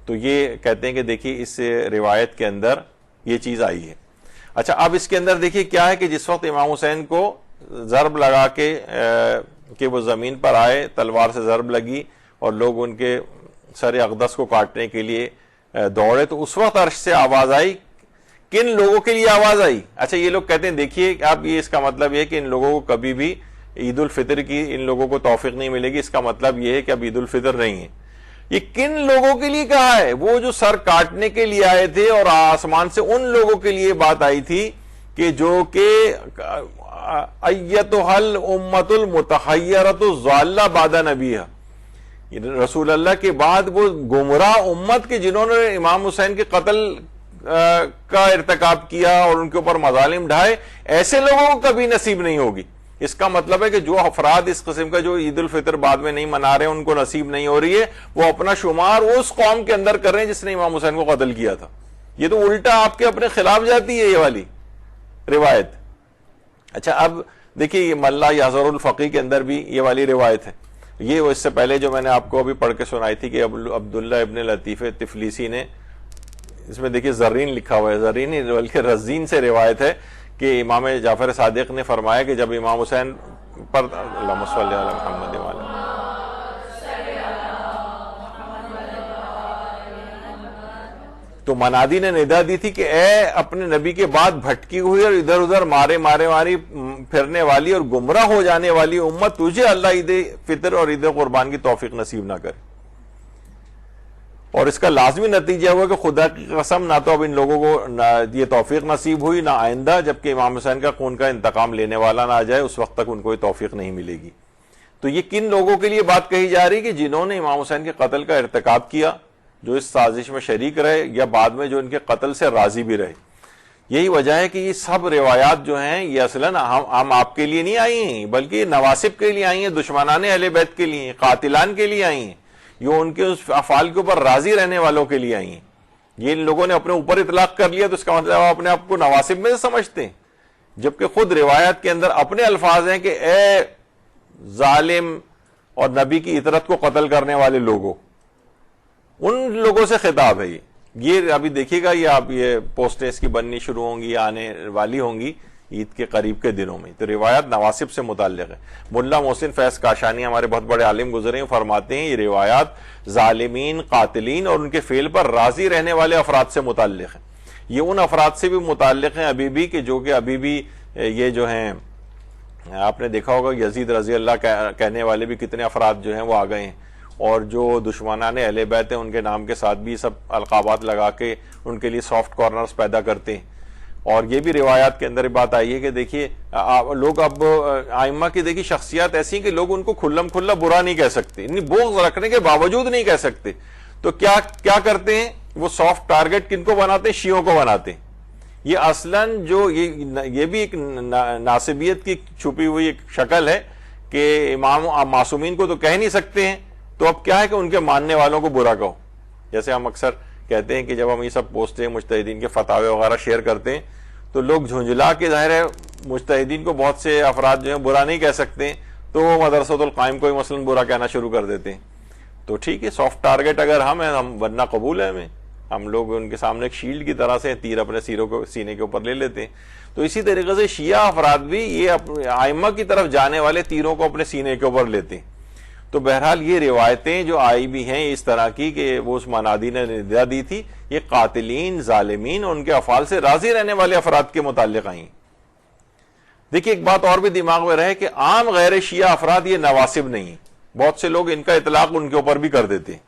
تو یہ کہتے ہیں کہ دیکھیے اس روایت کے اندر یہ چیز آئی ہے. اچھا، اب اس کے اندر دیکھیے کیا ہے کہ جس وقت امام حسین کو ضرب لگا کے کہ وہ زمین پر آئے، تلوار سے ضرب لگی اور لوگ ان کے سر اقدس کو کاٹنے کے لیے دوڑے، تو اس وقت عرش سے آواز آئی. کن لوگوں کے لیے آواز آئی؟ اچھا، یہ لوگ کہتے ہیں دیکھیے اب یہ اس کا مطلب یہ ہے کہ ان لوگوں کو کبھی بھی عید الفطر کی ان لوگوں کو توفیق نہیں ملے گی، اس کا مطلب یہ ہے کہ اب عید الفطر نہیں ہے. یہ کن لوگوں کے لیے کہا ہے؟ وہ جو سر کاٹنے کے لیے آئے تھے، اور آسمان سے ان لوگوں کے لیے بات آئی تھی کہ جو کہ ایتھا الامۃ المتحیرۃ الضالہ بعد نبیہا، رسول اللہ کے بعد وہ گمراہ امت کے جنہوں نے امام حسین کے قتل کا ارتکاب کیا اور ان کے اوپر مظالم ڈھائے، ایسے لوگوں کو کبھی نصیب نہیں ہوگی. اس کا مطلب ہے کہ جو افراد اس قسم کا جو عید الفطر بعد میں نہیں منا رہے، ان کو نصیب نہیں ہو رہی ہے، وہ اپنا شمار اس قوم کے اندر کر رہے ہیں جس نے امام حسین کو قتل کیا تھا. یہ تو الٹا آپ کے اپنے خلاف جاتی ہے یہ والی روایت. اچھا، اب دیکھیے یہ ملا یحذر الفقی کے اندر بھی یہ والی روایت ہے. یہ اس سے پہلے جو میں نے آپ کو ابھی پڑھ کے سنائی تھی کہ عبداللہ ابن لطیف تفلیسی نے، اس میں دیکھیے زرین لکھا ہوا ہے، زرین بلکہ رزین سے روایت ہے کہ امام جعفر صادق نے فرمایا کہ جب امام حسین پر اللہم صلی علی محمد وعلی، تو منادی نے ندا دی تھی کہ اے اپنے نبی کے بعد بھٹکی ہوئی اور ادھر ادھر ماری پھرنے والی اور گمراہ ہو جانے والی امت، تجھے اللہ عید فطر اور عید قربان کی توفیق نصیب نہ کرے. اور اس کا لازمی نتیجہ ہوا کہ خدا کی قسم نہ تو اب ان لوگوں کو یہ توفیق نصیب ہوئی، نہ آئندہ جبکہ امام حسین کا خون کا انتقام لینے والا نہ آ جائے اس وقت تک ان کو یہ توفیق نہیں ملے گی۔ تو یہ کن لوگوں کے لیے بات کہی جا رہی کہ جنہوں نے امام حسین کے قتل کا ارتکاب کیا، جو اس سازش میں شریک رہے یا بعد میں جو ان کے قتل سے راضی بھی رہے۔ یہی وجہ ہے کہ یہ سب روایات جو ہیں یہ اصلاً ہم آپ کے لیے نہیں آئی ہیں، بلکہ یہ نواسب کے لیے آئی ہیں، دشمنان اہل بیت کے لیے، قاتلان کے لیے آئی ہیں، یہ ان کے اس افعال کے اوپر راضی رہنے والوں کے لیے آئی ہیں۔ یہ ان لوگوں نے اپنے اوپر اطلاق کر لیا تو اس کا مطلب آپ اپنے آپ کو نواسب میں سے سمجھتے ہیں، جبکہ خود روایات کے اندر اپنے الفاظ ہیں کہ اے ظالم اور نبی کی اطرت کو قتل کرنے والے لوگوں، ان لوگوں سے خطاب ہے۔ یہ ابھی دیکھیے گا، یہ آپ یہ پوسٹیں اس کی بننی شروع ہوں گی، آنے والی ہوں گی عید کے قریب کے دنوں میں۔ تو روایات نواسب سے متعلق ہے۔ ملا محسن فیض کاشانی ہمارے بہت بڑے عالم گزرے ہیں، فرماتے ہیں یہ روایات ظالمین، قاتلین اور ان کے فعل پر راضی رہنے والے افراد سے متعلق ہیں۔ یہ ان افراد سے بھی متعلق ہیں ابھی بھی کہ جو کہ ابھی بھی یہ جو ہیں، آپ نے دیکھا ہوگا یزید رضی اللہ کہنے والے بھی کتنے افراد جو ہیں وہ آ گئے ہیں، اور جو دشمنان اہل بیت ہیں ان کے نام کے ساتھ بھی سب القابات لگا کے ان کے لیے سافٹ کارنرز پیدا کرتے ہیں۔ اور یہ بھی روایات کے اندر بات آئی ہے کہ دیکھیے لوگ اب ائمہ کی دیکھیے شخصیات ایسی ہیں کہ لوگ ان کو کھلم کھلا برا نہیں کہہ سکتے، بغض رکھنے کے باوجود نہیں کہہ سکتے، تو کیا کرتے ہیں وہ سافٹ ٹارگٹ کن کو بناتے ہیں؟ شیعوں کو بناتے ہیں۔ یہ اصلاً جو یہ بھی ایک ناصبیت کی چھپی ہوئی ایک شکل ہے کہ امام معصومین کو تو کہہ نہیں سکتے ہیں، تو اب کیا ہے کہ ان کے ماننے والوں کو برا کہو۔ جیسے ہم اکثر کہتے ہیں کہ جب ہم یہ سب پوسٹیں مجتہدین کے فتاوے وغیرہ شیئر کرتے ہیں تو لوگ جھنجھلا کے، ظاہر ہے مجتہدین کو بہت سے افراد جو ہیں برا نہیں کہہ سکتے ہیں، تو وہ مدرسۃ القائم کو مثلاً برا کہنا شروع کر دیتے ہیں۔ تو ٹھیک ہے، سافٹ ٹارگٹ اگر ہم ہیں، ہم ورنہ قبول ہے ہمیں، ہم لوگ ان کے سامنے ایک شیلڈ کی طرح سے تیر اپنے سینے کے اوپر لے لیتے ہیں۔ تو اسی طریقے سے شیعہ افراد بھی یہ ائمہ کی طرف جانے والے تیروں کو اپنے سینے کے اوپر لیتے ہیں۔ تو بہرحال یہ روایتیں جو آئی بھی ہیں اس طرح کی کہ وہ اس منادی نے ندا دی تھی، یہ قاتلین، ظالمین اور ان کے افعال سے راضی رہنے والے افراد کے متعلق آئیں۔ دیکھیے ایک بات اور بھی دماغ میں رہے کہ عام غیر شیعہ افراد یہ نواسب نہیں ہیں۔ بہت سے لوگ ان کا اطلاق ان کے اوپر بھی کر دیتے ہیں،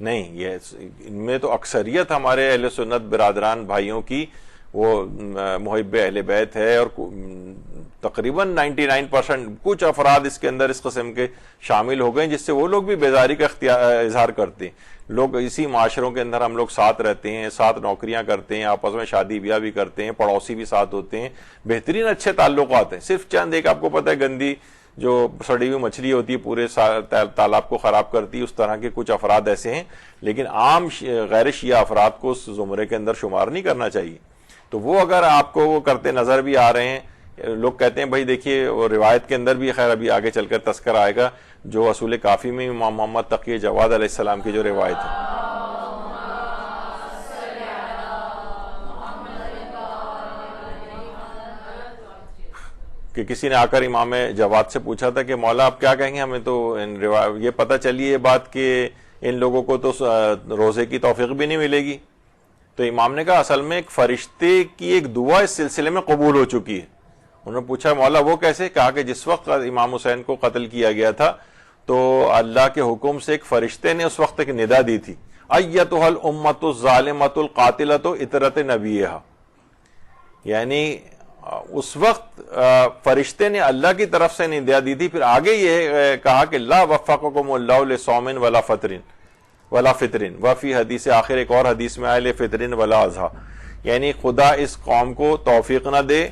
نہیں، یہ ان میں تو اکثریت ہمارے اہل سنت برادران بھائیوں کی وہ محب اہل بیت ہے، اور تقریباً 99% کچھ افراد اس کے اندر اس قسم کے شامل ہو گئے جس سے وہ لوگ بھی بیزاری کا اظہار کرتے ہیں۔ لوگ اسی معاشروں کے اندر ہم لوگ ساتھ رہتے ہیں، ساتھ نوکریاں کرتے ہیں، آپس میں شادی بیاہ بھی کرتے ہیں، پڑوسی بھی ساتھ ہوتے ہیں، بہترین اچھے تعلقات ہیں۔ صرف چند ایک آپ کو پتہ ہے گندی جو سڑی ہوئی مچھلی ہوتی ہے پورے تالاب کو خراب کرتی ہے، اس طرح کے کچھ افراد ایسے ہیں، لیکن عام غیر شیعہ افراد کو اس زمرے کے اندر شمار نہیں کرنا چاہیے۔ تو وہ اگر آپ کو وہ کرتے نظر بھی آ رہے ہیں، لوگ کہتے ہیں بھائی دیکھیے وہ روایت کے اندر بھی، خیر ابھی آگے چل کر تذکر آئے گا، جو اصول کافی میں امام محمد تقی جواد علیہ السلام کی جو روایت ہے کہ کسی نے آ کر امام جواد سے پوچھا تھا کہ مولا آپ کیا کہیں گے، ہمیں تو یہ پتہ چلی یہ بات کہ ان لوگوں کو تو روزے کی توفیق بھی نہیں ملے گی۔ تو امام نے کہا اصل میں ایک فرشتے کی ایک دعا اس سلسلے میں قبول ہو چکی ہے۔ انہوں نے پوچھا مولا وہ کیسے؟ کہا کہ جس وقت امام حسین کو قتل کیا گیا تھا تو اللہ کے حکم سے ایک فرشتے نے اس وقت ایک ندا دی تھی، ایتھا الامۃ الظالمۃ القاتلۃ اطرۃ نبیھا، یعنی اس وقت فرشتے نے اللہ کی طرف سے ندا دی تھی۔ پھر آگے یہ کہا کہ لا وفقکم اللہ لصوم ولا فطر، وفی حدیث آخر ایک اور حدیث میں آئے لفطر ولا اضحیٰ، یعنی خدا اس قوم کو توفیق نہ دے،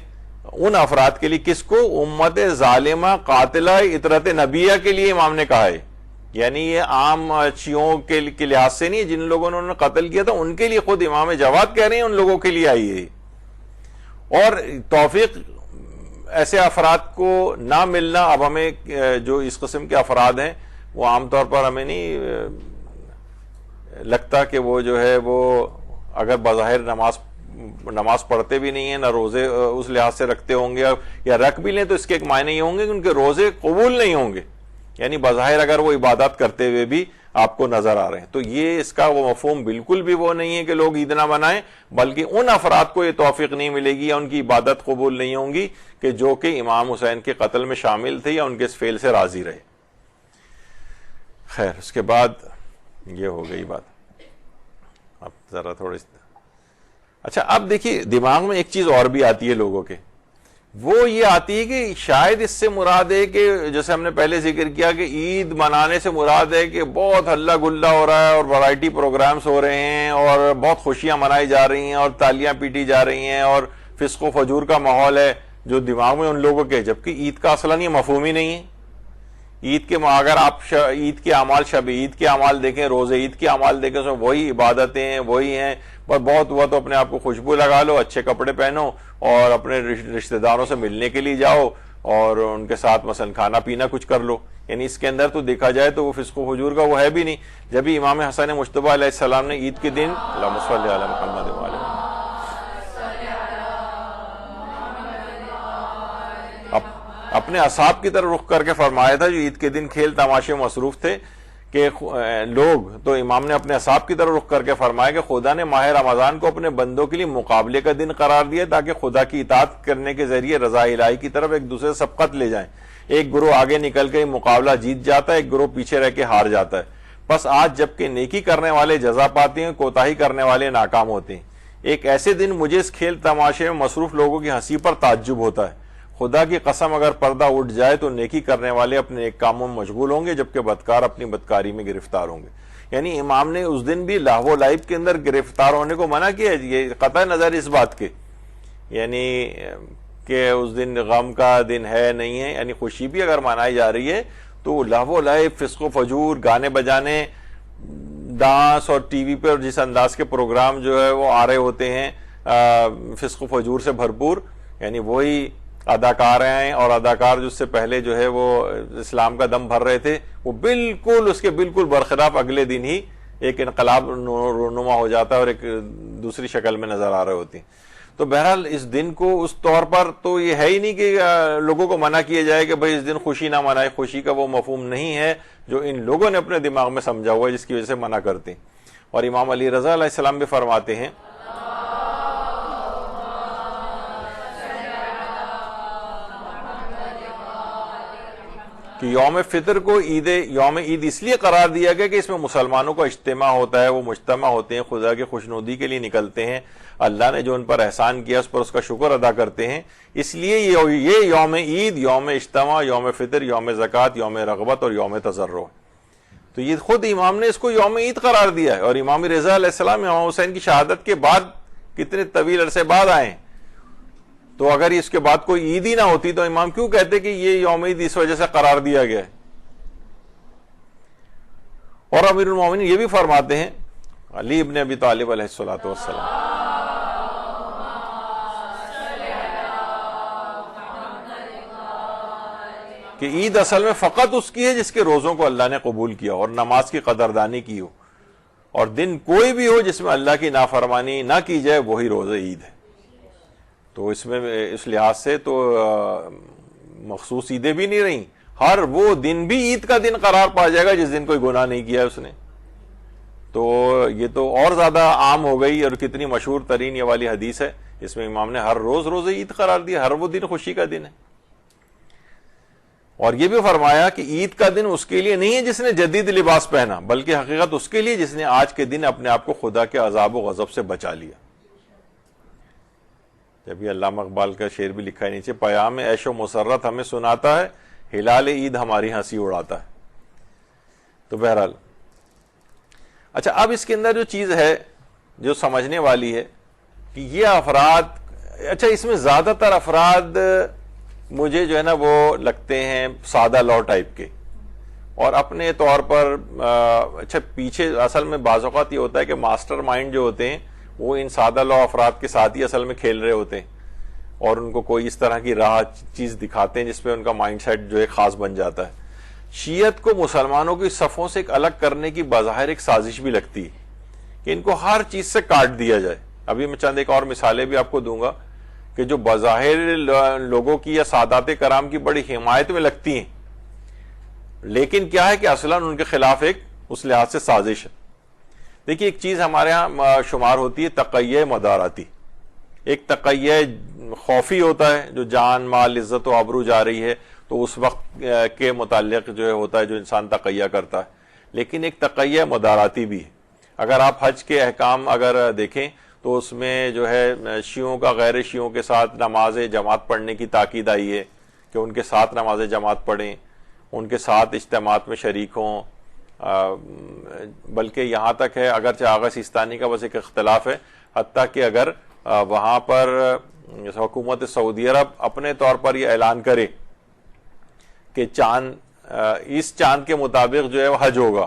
ان افراد کے لیے، کس کو؟ امت ظالمہ قاتلہ اطرت نبیہ کے لیے امام نے کہا ہے، یعنی یہ عام شیعوں کے لحاظ سے نہیں، جن لوگوں نے انہوں نے قتل کیا تھا ان کے لیے خود امام جواد کہہ رہے ہیں ان لوگوں کے لیے آئی ہے۔ اور توفیق ایسے افراد کو نہ ملنا، اب ہمیں جو اس قسم کے افراد ہیں وہ عام طور پر ہمیں نہیں لگتا کہ وہ جو ہے وہ اگر بظاہر نماز پڑھتے بھی نہیں ہیں، نہ روزے اس لحاظ سے رکھتے ہوں گے، یا رکھ بھی لیں تو اس کے ایک معنی یہ ہوں گے کہ ان کے روزے قبول نہیں ہوں گے، یعنی بظاہر اگر وہ عبادات کرتے ہوئے بھی آپ کو نظر آ رہے ہیں۔ تو یہ اس کا وہ مفہوم بالکل بھی وہ نہیں ہے کہ لوگ عید نہ منائیں، بلکہ ان افراد کو یہ توفیق نہیں ملے گی یا ان کی عبادت قبول نہیں ہوں گی کہ جو کہ امام حسین کے قتل میں شامل تھے یا ان کے اس فعل سے راضی رہے۔ خیر، اس کے بعد یہ ہو گئی بات۔ اب ذرا تھوڑی اچھا اب دیکھیے دماغ میں ایک چیز اور بھی آتی ہے لوگوں کے, وہ یہ آتی ہے کہ شاید اس سے مراد ہے کہ جیسے ہم نے پہلے ذکر کیا کہ عید منانے سے مراد ہے کہ بہت ہلا گلا ہو رہا ہے اور ورائٹی پروگرامز ہو رہے ہیں اور بہت خوشیاں منائی جا رہی ہیں اور تالیاں پیٹی جا رہی ہیں اور فسق و فجور کا ماحول ہے جو دماغ میں ان لوگوں کے, جبکہ عید کا اصلاً یہ مفہوم ہی نہیں ہے. عید کے اگر آپ عید کے اعمال, شب عید کے اعمال دیکھیں, روزے عید کے اعمال دیکھیں, تو وہی عبادتیں ہیں, وہی ہیں, پر بہت ہوا تو اپنے آپ کو خوشبو لگا لو, اچھے کپڑے پہنو اور اپنے رشتہ داروں سے ملنے کے لیے جاؤ اور ان کے ساتھ مثلا کھانا پینا کچھ کر لو. یعنی اس کے اندر تو دیکھا جائے تو وہ فسق و فجور کا وہ ہے بھی نہیں. جب ہی امام حسن مجتبیٰ علیہ السلام نے عید کے دن اللہم صلی علی محمد وعلی اپنے اصحاب کی طرف رخ کر کے فرمایا تھا جو عید کے دن کھیل تماشے مصروف تھے کہ لوگ, تو امام نے اپنے اصحاب کی طرف رخ کر کے فرمایا کہ خدا نے ماہ رمضان کو اپنے بندوں کے لیے مقابلے کا دن قرار دیا تاکہ خدا کی اطاعت کرنے کے ذریعے رضا الہی کی طرف ایک دوسرے سے سبقت لے جائیں. ایک گروہ آگے نکل کے مقابلہ جیت جاتا ہے, ایک گروہ پیچھے رہ کے ہار جاتا ہے. بس آج جبکہ نیکی کرنے والے جزا پاتے ہیں, کوتاہی کرنے والے ناکام ہوتے ہیں. ایک ایسے دن مجھے اس کھیل تماشے میں مصروف لوگوں کی ہنسی پر تعجب ہوتا ہے. خدا کی قسم اگر پردہ اٹھ جائے تو نیکی کرنے والے اپنے ایک کاموں میں مشغول ہوں گے جبکہ بدکار اپنی بدکاری میں گرفتار ہوں گے. یعنی امام نے اس دن بھی لاہو لائب کے اندر گرفتار ہونے کو منع کیا ہے, یہ قطع نظر اس بات کے یعنی کہ اس دن غم کا دن ہے نہیں ہے, یعنی خوشی بھی اگر منائی جا رہی ہے تو لاہو لائب, فسق و فجور, گانے بجانے, ڈانس اور ٹی وی پہ اور جس انداز کے پروگرام جو ہے وہ آ رہے ہوتے ہیں فسق و فجور سے بھرپور, یعنی وہی اداکار ہیں اور اداکار جس سے پہلے جو ہے وہ اسلام کا دم بھر رہے تھے, وہ بالکل اس کے بالکل برخلاف اگلے دن ہی ایک انقلاب رونما ہو جاتا ہے اور ایک دوسری شکل میں نظر آ رہے ہوتی. تو بہرحال اس دن کو اس طور پر تو یہ ہے ہی نہیں کہ لوگوں کو منع کیا جائے کہ بھئی اس دن خوشی نہ منائے. خوشی کا وہ مفہوم نہیں ہے جو ان لوگوں نے اپنے دماغ میں سمجھا ہوا ہے جس کی وجہ سے منع کرتے ہیں. اور امام علی رضا علیہ السلام بھی فرماتے ہیں کہ یوم فطر کو یوم عید اس لیے قرار دیا گیا کہ اس میں مسلمانوں کا اجتماع ہوتا ہے, وہ مجتمع ہوتے ہیں, خدا کی خوشنودی کے لیے نکلتے ہیں, اللہ نے جو ان پر احسان کیا اس پر اس کا شکر ادا کرتے ہیں. اس لیے یہ یوم عید, یوم اجتماع, یوم فطر, یوم زکوٰۃ, یوم رغبت اور یوم تضرع, تو یہ خود امام نے اس کو یوم عید قرار دیا ہے. اور امام رضا علیہ السلام امام حسین کی شہادت کے بعد کتنے طویل عرصے بعد آئے ہیں, تو اگر اس کے بعد کوئی عید ہی نہ ہوتی تو امام کیوں کہتے کہ یہ یوم عید اس وجہ سے قرار دیا گیا ہے. اور امیر المومنین یہ بھی فرماتے ہیں علی ابن ابی طالب علیہ الصلوۃ والسلام کہ عید اصل میں فقط اس کی ہے جس کے روزوں کو اللہ نے قبول کیا اور نماز کی قدردانی کی ہو, اور دن کوئی بھی ہو جس میں اللہ کی نافرمانی نہ کی جائے وہی روزہ عید ہے. تو اس میں اس لحاظ سے تو مخصوص عیدیں بھی نہیں رہیں, ہر وہ دن بھی عید کا دن قرار پا جائے گا جس دن کوئی گناہ نہیں کیا ہے اس نے. تو یہ تو اور زیادہ عام ہو گئی, اور کتنی مشہور ترین یہ والی حدیث ہے, اس میں امام نے ہر روز عید قرار دیا, ہر وہ دن خوشی کا دن ہے. اور یہ بھی فرمایا کہ عید کا دن اس کے لیے نہیں ہے جس نے جدید لباس پہنا, بلکہ حقیقت اس کے لیے جس نے آج کے دن اپنے آپ کو خدا کے عذاب و غضب سے بچا لیا. جبھی علامہ اقبال کا شعر بھی لکھا ہے نیچے, پیام عیش و مسرت ہمیں سناتا ہے, ہلال عید ہماری ہنسی اڑاتا ہے. تو بہرحال اچھا, اب اس کے اندر جو چیز ہے جو سمجھنے والی ہے کہ یہ افراد, اچھا اس میں زیادہ تر افراد مجھے جو ہے نا وہ لگتے ہیں سادہ لو ٹائپ کے, اور اپنے طور پر اچھا پیچھے اصل میں بعض اوقات یہ ہوتا ہے کہ ماسٹر مائنڈ جو ہوتے ہیں وہ ان سادہ لو افراد کے ساتھ ہی اصل میں کھیل رہے ہوتے ہیں, اور ان کو کوئی اس طرح کی راہ چیز دکھاتے ہیں جس پہ ان کا مائنڈ سیٹ جو ہے خاص بن جاتا ہے. شیعت کو مسلمانوں کی صفوں سے ایک الگ کرنے کی بظاہر ایک سازش بھی لگتی ہے کہ ان کو ہر چیز سے کاٹ دیا جائے. ابھی میں چند ایک اور مثالیں بھی آپ کو دوں گا کہ جو بظاہر لوگوں کی یا سادات کرام کی بڑی حمایت میں لگتی ہیں, لیکن کیا ہے کہ اصلاً ان کے خلاف ایک اس لحاظ سے سازش ہے. دیکھیے ایک چیز ہمارے ہاں شمار ہوتی ہے تقیہ مداراتی. ایک تقیہ خوفی ہوتا ہے جو جان مال عزت و آبرو جا رہی ہے تو اس وقت کے متعلق جو ہے ہوتا ہے جو انسان تقیہ کرتا ہے, لیکن ایک تقیہ مداراتی بھی ہے. اگر آپ حج کے احکام اگر دیکھیں تو اس میں جو ہے شیعوں کا غیر شیعوں کے ساتھ نماز جماعت پڑھنے کی تاکید آئی ہے کہ ان کے ساتھ نماز جماعت پڑھیں، ان کے ساتھ اجتماعات میں شریک ہوں، بلکہ یہاں تک ہے اگرچہ آغا سیستانی کا بس ایک اختلاف ہے، حتیٰ کہ اگر وہاں پر حکومت سعودی عرب اپنے طور پر یہ اعلان کرے کہ اس چاند کے مطابق جو ہے وہ حج ہوگا،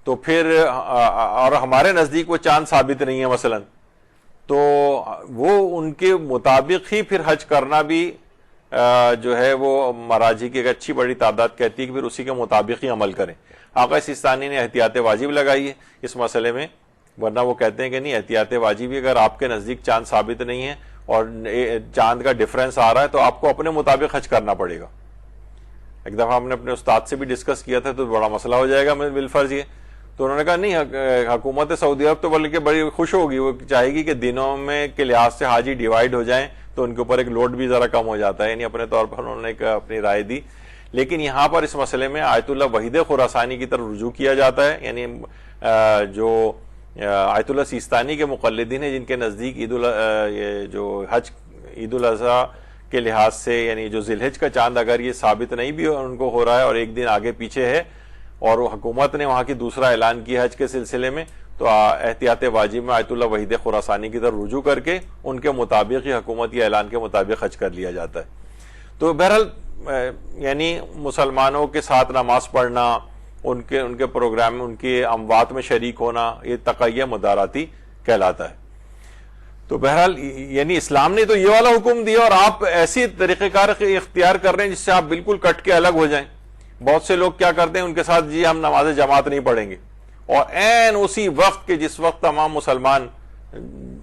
تو پھر اور ہمارے نزدیک وہ چاند ثابت نہیں ہے مثلا، تو وہ ان کے مطابق ہی پھر حج کرنا بھی جو ہے وہ مراجی کی ایک اچھی بڑی تعداد کہتی ہے کہ پھر اسی کے مطابق ہی عمل کریں۔ آقا سیستانی نے احتیاط واجب لگائی ہے اس مسئلے میں، ورنہ وہ کہتے ہیں کہ نہیں، احتیاط واجب اگر آپ کے نزدیک چاند ثابت نہیں ہے اور چاند کا ڈفرنس آ رہا ہے تو آپ کو اپنے مطابق حج کرنا پڑے گا۔ ایک دفعہ ہم نے اپنے استاد سے بھی ڈسکس کیا تھا تو بڑا مسئلہ ہو جائے گا بالفرض یہ، تو انہوں نے کہا نہیں، حکومت سعودی عرب تو بلکہ بڑی خوش ہوگی، وہ چاہے گی کہ دنوں میں کے لحاظ سے حاجی ڈیوائیڈ ہو جائیں تو ان کے اوپر ایک لوڈ بھی ذرا کم ہو جاتا ہے، یعنی اپنے طور پر انہوں نے اپنی رائے دی۔ لیکن یہاں پر اس مسئلے میں آیت اللہ وحید خراسانی کی طرف رجوع کیا جاتا ہے، یعنی جو آیت اللہ سیستانی کے مقلدین ہیں جن کے نزدیک جو حج عید الاضحیٰ کے لحاظ سے، یعنی جو ذی الحج کا چاند اگر یہ ثابت نہیں بھی ان کو ہو رہا ہے اور ایک دن آگے پیچھے ہے اور حکومت نے وہاں کی دوسرا اعلان کیا حج کے سلسلے میں، تو احتیاط واجب میں آیت اللہ وحید خراسانی کی طرف رجوع کر کے ان کے مطابق ہی حکومت یا اعلان کے مطابق حج کر لیا جاتا ہے۔ تو بہرحال یعنی مسلمانوں کے ساتھ نماز پڑھنا، ان کے پروگرام میں ان کے اموات میں شریک ہونا، یہ تقیہ مداراتی کہلاتا ہے۔ تو بہرحال یعنی اسلام نے تو یہ والا حکم دیا اور آپ ایسی طریقہ کار اختیار کر رہے ہیں جس سے آپ بالکل کٹ کے الگ ہو جائیں۔ بہت سے لوگ کیا کرتے ہیں، ان کے ساتھ جی ہم نماز جماعت نہیں پڑھیں گے، اور عین اسی وقت کے جس وقت تمام مسلمان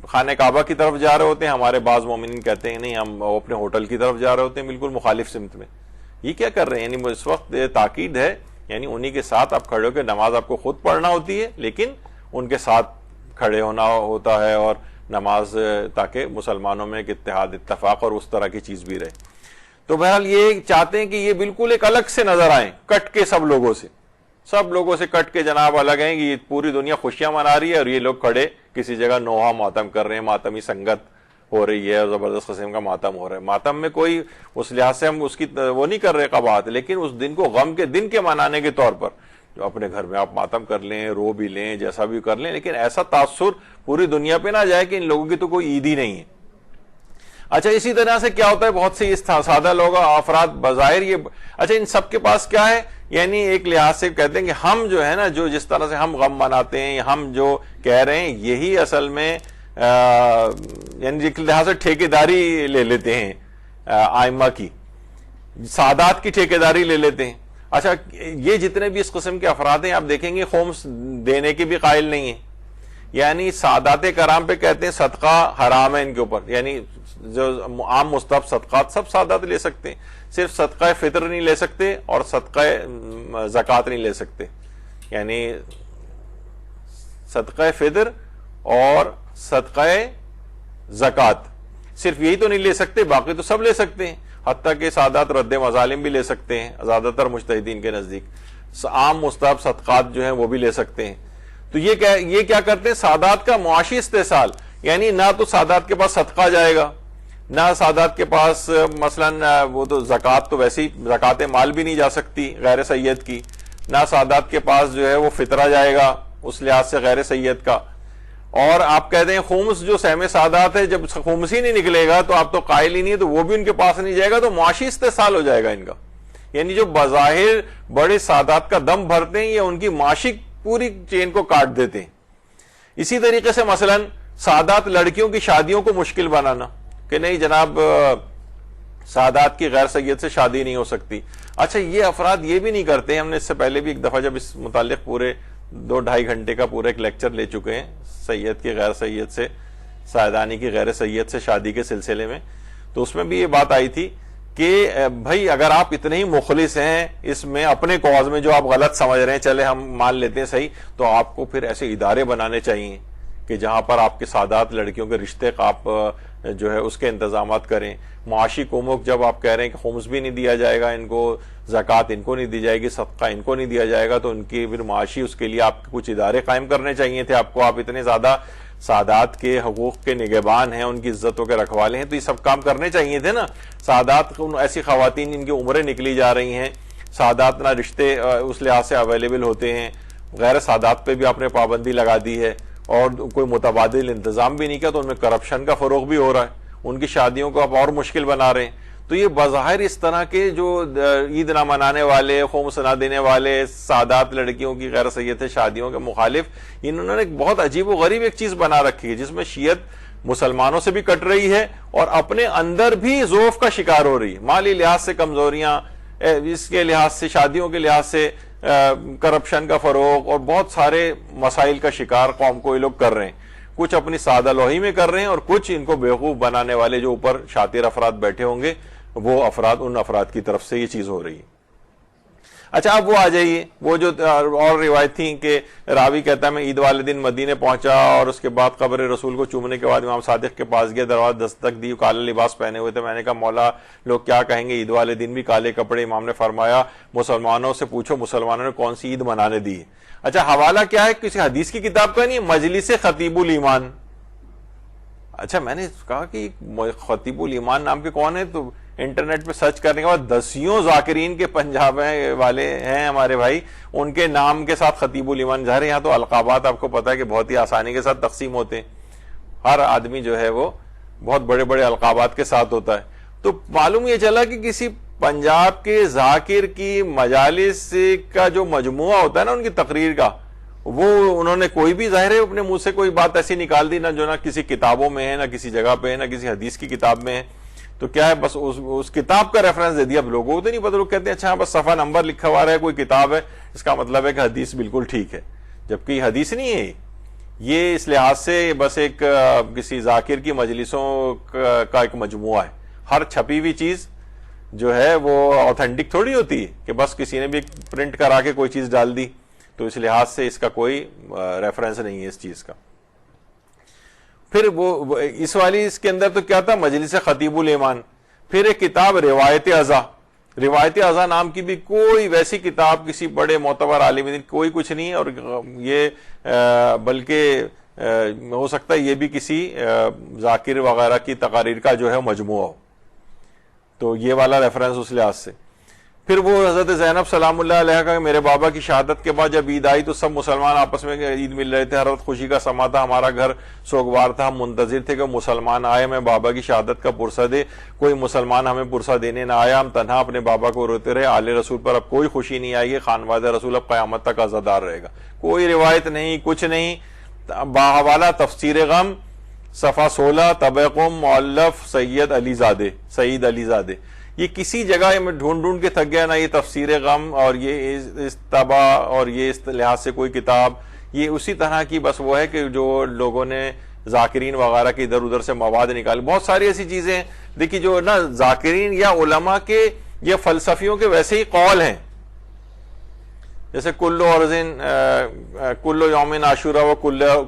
خانہ کعبہ کی طرف جا رہے ہوتے ہیں، ہمارے بعض مومنین کہتے ہیں نہیں ہم اپنے ہوٹل کی طرف جا رہے ہوتے ہیں، بالکل مخالف سمت میں۔ یہ کیا کر رہے ہیں؟ یعنی اس وقت تاکید ہے، یعنی انہی کے ساتھ آپ کھڑے ہو کے نماز آپ کو خود پڑھنا ہوتی ہے، لیکن ان کے ساتھ کھڑے ہونا ہوتا ہے اور نماز، تاکہ مسلمانوں میں ایک اتحاد اتفاق اور اس طرح کی چیز بھی رہے۔ تو بہرحال یہ چاہتے ہیں کہ یہ بالکل ایک الگ سے نظر آئیں، کٹ کے سب لوگوں سے کٹ کے جناب الگ ہیں، کہ یہ پوری دنیا خوشیاں منا رہی ہے اور یہ لوگ کھڑے کسی جگہ نوحہ ماتم کر رہے ہیں، ماتمی سنگت ہو رہی ہے اور زبردست قسم کا ماتم ہو رہا ہے۔ ماتم میں کوئی اس لحاظ سے ہم اس کی وہ نہیں کر رہے قباحت، لیکن اس دن کو غم کے دن کے منانے کے طور پر جو اپنے گھر میں آپ ماتم کر لیں، رو بھی لیں، جیسا بھی کر لیں، لیکن ایسا تاثر پوری دنیا پہ نہ جائے کہ ان لوگوں کی تو کوئی عید ہی نہیں ہے۔ اچھا، اسی طرح سے کیا ہوتا ہے، بہت سے یہ سادہ لوگ افراد بظاہر یہ، اچھا ان سب کے پاس کیا ہے، یعنی ایک لحاظ سے کہتے ہیں کہ ہم جو ہے نا، جو جس طرح سے ہم غم مناتے ہیں، ہم جو کہہ رہے ہیں، یہی اصل میں یعنی ایک لحاظ سے ٹھیکیداری لے لیتے ہیں، آئمہ کی، سادات کی ٹھیکیداری لے لیتے ہیں۔ اچھا، یہ جتنے بھی اس قسم کے افراد ہیں، آپ دیکھیں گے خمس دینے کے بھی قائل نہیں ہیں، یعنی سادات کرام پہ کہتے ہیں صدقہ حرام ہے ان کے اوپر، یعنی جو عام مستحب صدقات سب سادات لے سکتے ہیں، صرف صدقہ فطر نہیں لے سکتے اور صدقہ زکوٰۃ نہیں لے سکتے، یعنی صدقہ فطر اور صدقہ زکوٰۃ صرف یہی تو نہیں لے سکتے، باقی تو سب لے سکتے ہیں، حتیٰ کہ سادات رد مظالم بھی لے سکتے ہیں زیادہ تر مجتہدین کے نزدیک، عام مستحب صدقات جو ہیں وہ بھی لے سکتے ہیں۔ تو یہ کیا کرتے ہیں، سادات کا معاشی استحصال، یعنی نہ تو سادات کے پاس صدقہ جائے گا، نہ سادات کے پاس مثلا وہ تو زکوٰۃ تو ویسے ہی زکوٰۃ مال بھی نہیں جا سکتی غیر سید کی، نہ سادات کے پاس جو ہے وہ فطرہ جائے گا اس لحاظ سے غیر سید کا، اور آپ کہتے ہیں خمس جو سہم سادات ہے، جب خمس ہی نہیں نکلے گا تو آپ تو قائل ہی نہیں ہے، تو وہ بھی ان کے پاس نہیں جائے گا، تو معاشی استحصال ہو جائے گا ان کا، یعنی جو بظاہر بڑے سادات کا دم بھرتے ہیں، یہ ان کی معاشی پوری چین کو کاٹ دیتے ہیں۔ اسی طریقے سے مثلا سادات لڑکیوں کی شادیوں کو مشکل بنانا کہ نہیں جناب سادات کی غیر سید سے شادی نہیں ہو سکتی۔ اچھا، یہ افراد یہ بھی نہیں کرتے، ہم نے اس سے پہلے بھی ایک دفعہ جب اس متعلق پورے 2-2.5 گھنٹے کا پورا ایک لیکچر لے چکے ہیں سید کی غیر سید سے، سائدانی کی غیر سید سے شادی کے سلسلے میں، تو اس میں بھی یہ بات آئی تھی کہ بھائی اگر آپ اتنے ہی مخلص ہیں اس میں اپنے کاز میں جو آپ غلط سمجھ رہے ہیں، چلے ہم مان لیتے ہیں صحیح، تو آپ کو پھر ایسے ادارے بنانے چاہیے کہ جہاں پر آپ کے سادات لڑکیوں کے رشتے آپ جو ہے اس کے انتظامات کریں. معاشی کمک جب آپ کہہ رہے ہیں کہ خمس بھی نہیں دیا جائے گا ان کو, زکوٰۃ ان کو نہیں دی جائے گی, صدقہ ان کو نہیں دیا جائے گا, تو ان کی پھر معاشی اس کے لیے آپ کچھ ادارے قائم کرنے چاہیے تھے آپ کو. آپ اتنے زیادہ سادات کے حقوق کے نگہبان ہیں, ان کی عزتوں کے رکھوالے ہیں, تو یہ سب کام کرنے چاہیے تھے نا. سادات ایسی خواتین جن کی عمریں نکلی جا رہی ہیں, سادات نہ رشتے اس لحاظ سے اویلیبل ہوتے ہیں, غیر سادات پہ بھی آپ نے پابندی لگا دی ہے, اور کوئی متبادل انتظام بھی نہیں کیا, تو ان میں کرپشن کا فروغ بھی ہو رہا ہے, ان کی شادیوں کو آپ اور مشکل بنا رہے ہیں. تو یہ بظاہر اس طرح کے جو عید نہ منانے والے, خمس نہ دینے والے, سادات لڑکیوں کی غیر سید شادیوں کے مخالف, انہوں نے ایک بہت عجیب و غریب ایک چیز بنا رکھی ہے, جس میں شیعت مسلمانوں سے بھی کٹ رہی ہے اور اپنے اندر بھی ضعف کا شکار ہو رہی ہے. مالی لحاظ سے کمزوریاں, اس کے لحاظ سے, شادیوں کے لحاظ سے کرپشن کا فروغ, اور بہت سارے مسائل کا شکار قوم کو یہ لوگ کر رہے ہیں. کچھ اپنی سادہ لوہی میں کر رہے ہیں, اور کچھ ان کو بیوقوف بنانے والے جو اوپر شاطر افراد بیٹھے ہوں گے, وہ افراد, ان افراد کی طرف سے یہ چیز ہو رہی ہے. اچھا اب وہ آ جائیے, وہ جو اور روایت تھی کہ راوی کہتا ہے میں عید والے دن مدینے پہنچا, اور اس کے بعد قبر رسول کو چومنے کے بعد امام صادق کے پاس گیا, دروازہ دستک دی, کالا لباس پہنے ہوئے تھے. میں نے کہا مولا لوگ کیا کہیں گے, عید والے دن بھی کالے کپڑے. امام نے فرمایا مسلمانوں سے پوچھو مسلمانوں نے کون سی عید منانے دی. اچھا حوالہ کیا ہے, کسی حدیث کی کتاب کا نہیں, مجلس خطیب الایمان. اچھا میں نے کہا کہ خطیب الایمان نام کے کون ہے, تو انٹرنیٹ پہ سرچ کرنے کے بعد دسیوں ذاکرین کے پنجاب والے ہیں ہمارے بھائی, ان کے نام کے ساتھ خطیب الایمان. ظاہر یہاں تو القابات آپ کو پتا ہے کہ بہت ہی آسانی کے ساتھ تقسیم ہوتے ہیں, ہر آدمی جو ہے وہ بہت بڑے بڑے القابات کے ساتھ ہوتا ہے. تو معلوم یہ چلا کہ کسی پنجاب کے ذاکر کی مجالس کا جو مجموعہ ہوتا ہے نا ان کی تقریر کا, وہ انہوں نے کوئی بھی ظاہر ہے اپنے منہ سے کوئی بات ایسی نکال دی, نہ جو نہ کسی کتابوں میں ہے, نہ کسی جگہ پہ ہے, نہ کسی حدیث کی کتاب میں ہے. تو کیا ہے, بس اس کتاب کا ریفرنس دے دیا. اب لوگوں کو تو نہیں پتا, لوگ کہتے ہیں اچھا بس صفحہ نمبر لکھا ہوا ہے, کوئی کتاب ہے, اس کا مطلب ہے کہ حدیث بالکل ٹھیک ہے, جبکہ یہ حدیث نہیں ہے. یہ اس لحاظ سے بس ایک کسی ذاکر کی مجلسوں کا ایک مجموعہ ہے. ہر چھپی ہوئی چیز جو ہے وہ آتھینٹک تھوڑی ہوتی ہے کہ بس کسی نے بھی پرنٹ کرا کے کوئی چیز ڈال دی. تو اس لحاظ سے اس کا کوئی ریفرنس نہیں ہے اس چیز کا. پھر وہ اس والی اس کے اندر تو کیا تھا, مجلس خطیب الایمان. پھر ایک کتاب روایت ازا, روایت ازا نام کی بھی کوئی ویسی کتاب کسی بڑے معتبر عالم دین کوئی کچھ نہیں ہے, اور یہ بلکہ ہو سکتا ہے یہ بھی کسی ذاکر وغیرہ کی تقاریر کا جو ہے مجموعہ ہو. تو یہ والا ریفرنس اس لحاظ سے. پھر وہ حضرت زینب سلام اللہ علیہ کا میرے بابا کی شہادت کے بعد جب عید آئی تو سب مسلمان آپس میں عید مل رہے تھے, ہر وقت خوشی کا سما تھا, ہمارا گھر سوگوار تھا, ہم منتظر تھے کہ مسلمان آئے, میں بابا کی شہادت کا پرسہ دے. کوئی مسلمان ہمیں پرسہ دینے نہ آیا, ہم تنہا اپنے بابا کو روتے رہے. آل رسول پر اب کوئی خوشی نہیں آئی ہے, خانواد رسول اب قیامت تک عزادار رہے گا. کوئی روایت نہیں, کچھ نہیں. باحوالہ تفسیر غم صفحہ 16 طبع مؤلف سید علی زادے. یہ کسی جگہ میں ڈھونڈ کے تھک گیا نا, یہ تفسیر غم اور یہ استبا اور یہ اس لحاظ سے کوئی کتاب, یہ اسی طرح کی بس وہ ہے کہ جو لوگوں نے ذاکرین وغیرہ کے ادھر ادھر سے مواد نکالے. بہت ساری ایسی چیزیں ہیں دیکھیے جو نا ذاکرین یا علماء کے یا فلسفیوں کے ویسے ہی قول ہیں, جیسے کلو یوم عاشورہ و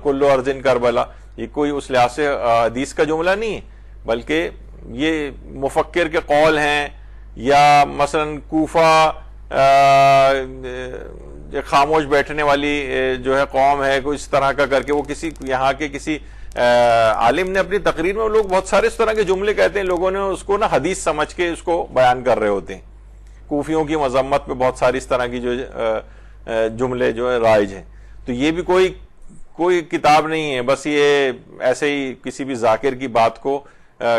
کلو ارزن کربلا. یہ کوئی اس لحاظ سے حدیث کا جملہ نہیں ہے, بلکہ یہ مفکر کے قول ہیں. یا مثلا کوفہ خاموش بیٹھنے والی جو ہے قوم ہے, کوئی اس طرح کا کر کے وہ کسی یہاں کے کسی عالم نے اپنی تقریر میں, لوگ بہت سارے اس طرح کے جملے کہتے ہیں, لوگوں نے اس کو نا حدیث سمجھ کے اس کو بیان کر رہے ہوتے ہیں. کوفیوں کی مذمت پہ بہت ساری اس طرح کی جو جملے جو ہے رائج ہیں. تو یہ بھی کوئی کتاب نہیں ہے, بس یہ ایسے ہی کسی بھی ذاکر کی بات کو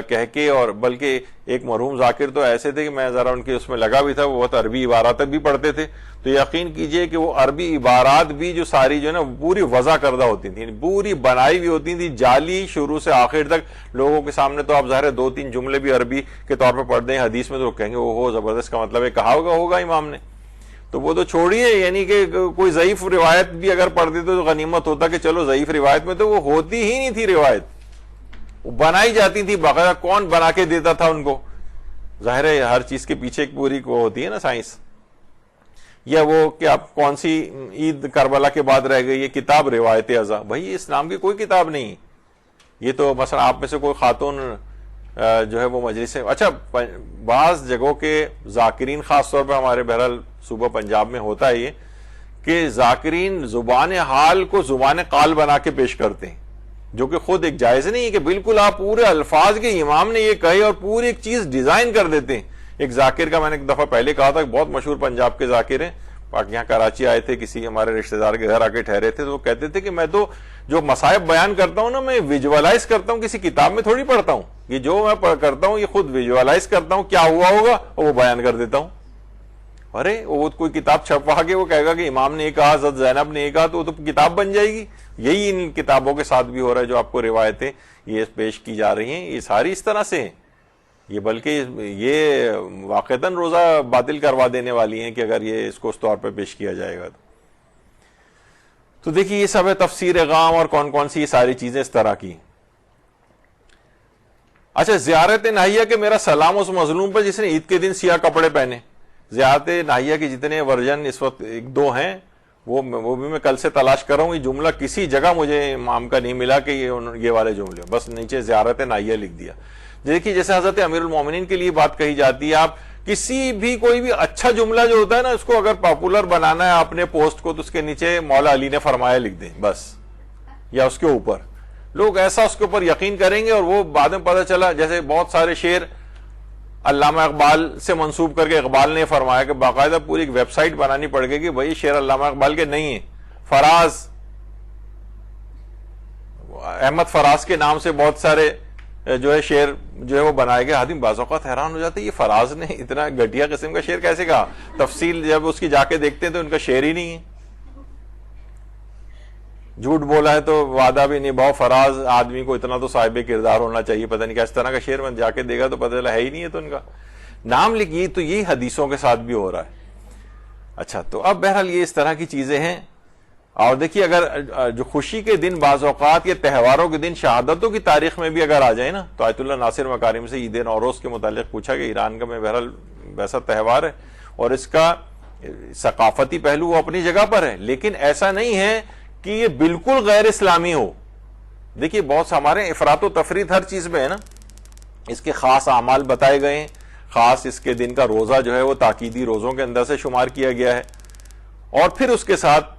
کہہ کے. اور بلکہ ایک مرحوم ذاکر تو ایسے تھے کہ میں ذرا ان کے اس میں لگا بھی تھا, وہ بہت عربی عبارات بھی پڑھتے تھے. تو یقین کیجئے کہ وہ عربی عبارات بھی جو ساری جو ہے نا پوری وضع کردہ ہوتی تھیں, پوری بنائی ہوئی ہوتی تھی, جعلی شروع سے آخر تک لوگوں کے سامنے. تو آپ ظاہر 2-3 جملے بھی عربی کے طور پہ پڑھ دیں حدیث میں تو کہیں گے وہ زبردست, کا مطلب ہے کہا ہوگا امام نے. تو وہ تو چھوڑیے, یعنی کہ کوئی ضعیف روایت بھی اگر پڑھ دیتے تو غنیمت ہوتا کہ چلو ضعیف روایت میں تو وہ ہوتی ہی نہیں تھی, روایت بنائی جاتی تھی باقاعدہ. کون بنا کے دیتا تھا ان کو؟ ظاہر ہے ہر چیز کے پیچھے ایک پوری وہ ہوتی ہے نا سائنس. یا وہ کہ آپ کون سی عید کربلا کے بعد رہ گئی, یہ کتاب روایت ازا, بھائی اسلام کی کوئی کتاب نہیں. یہ تو مثلا آپ میں سے کوئی خاتون جو ہے وہ مجلس سے، اچھا بعض جگہوں کے ذاکرین، خاص طور پہ ہمارے بہرحال صوبہ پنجاب میں ہوتا ہے یہ کہ ذاکرین زبان حال کو زبان قال بنا کے پیش کرتے ہیں، جو کہ خود ایک جائز نہیں ہے کہ بالکل آپ پورے الفاظ کے امام نے یہ کہے اور پوری ایک چیز ڈیزائن کر دیتے ہیں. ایک ذاکر کا میں نے ایک دفعہ پہلے کہا تھا، بہت مشہور پنجاب کے ذاکر ہیں، یہاں کراچی آئے تھے، کسی ہمارے رشتہ دار کے گھر آ کے ٹھہرے تھے، تو وہ کہتے تھے کہ میں تو جو مصائب بیان کرتا ہوں نا، میں ویژولائز کرتا ہوں، کسی کتاب میں تھوڑی پڑھتا ہوں، یہ جو میں کرتا ہوں یہ خود ویژولائز کرتا ہوں کیا ہوا ہوگا اور وہ بیان کر دیتا ہوں. ارے وہ کوئی کتاب چھپوا کے وہ کہے گا کہ امام نے یہ کہا، حضرت زینب نے یہ کہا، تو وہ تو کتاب بن جائے گی. یہی ان کتابوں کے ساتھ بھی ہو رہا ہے، جو آپ کو روایتیں یہ پیش کی جا رہی ہیں، یہ ساری اس طرح سے ہیں. یہ بلکہ یہ واقعتاً روزہ باطل کروا دینے والی ہیں کہ اگر یہ اس کو اس طور پہ پیش کیا جائے گا تو دیکھیے یہ سب ہے تفسیر غام اور کون کون سی یہ ساری چیزیں اس طرح کی. اچھا زیارت ناہیہ کے میرا سلام اس مظلوم پر جس نے عید کے دن سیاہ کپڑے پہنے. زیارت ناہیہ کے جتنے ورژن اس وقت ایک دو ہیں، وہ بھی میں کل سے تلاش کر رہا ہوں. یہ جملہ کسی جگہ مجھے امام کا نہیں ملا کہ یہ والے جملے، بس نیچے زیارت ناہیہ لکھ دیا. دیکھیے جیسے حضرت امیر المومنین کے لیے بات کہی جاتی ہے، آپ کسی بھی کوئی بھی اچھا جملہ جو ہوتا ہے نا، اس کو اگر پاپولر بنانا ہے اپنے پوسٹ کو، تو اس کے نیچے مولا علی نے فرمایا لکھ دیں بس، یا اس کے اوپر. لوگ ایسا اس کے اوپر یقین کریں گے، اور وہ بعد میں پتہ چلا جیسے بہت سارے شعر علامہ اقبال سے منسوب کر کے اقبال نے فرمایا کہ باقاعدہ پوری ایک ویب سائٹ بنانی پڑ گئی کہ بھائی شعر علامہ اقبال کے نہیں ہیں. فراز، احمد فراز کے نام سے بہت سارے جو ہے شعر جو ہے وہ بنائے گئے. آدمی بعض اوقات حیران ہو جاتے یہ فراز نے اتنا گھٹیا قسم کا شعر کیسے کہا. تفصیل جب اس کی جا کے دیکھتے ہیں تو ان کا شعر ہی نہیں ہے. جھوٹ بولا ہے تو وعدہ بھی نبھاؤ فراز، آدمی کو اتنا تو صاحب کردار ہونا چاہیے. پتہ نہیں کیا اس طرح کا شعر میں جا کے دیکھا تو پتہ چلا ہے ہی نہیں ہے، تو ان کا نام لکھیے. تو یہ حدیثوں کے ساتھ بھی ہو رہا ہے. اچھا تو اب بہرحال یہ اس طرح کی چیزیں ہیں. اور دیکھیے اگر جو خوشی کے دن بعض اوقات یا تہواروں کے دن شہادتوں کی تاریخ میں بھی اگر آ جائے نا، تو آیت اللہ ناصر مکارم سے عید نوروز کے متعلق پوچھا کہ ایران کا میں بہرحال ویسا تہوار ہے اور اس کا ثقافتی پہلو وہ اپنی جگہ پر ہے، لیکن ایسا نہیں ہے کہ یہ بالکل غیر اسلامی ہو. دیکھیے بہت سے ہمارے افراط و تفریط ہر چیز میں ہے نا. اس کے خاص اعمال بتائے گئے ہیں، خاص اس کے دن کا روزہ جو ہے وہ تاکیدی روزوں کے اندر سے شمار کیا گیا ہے، اور پھر اس کے ساتھ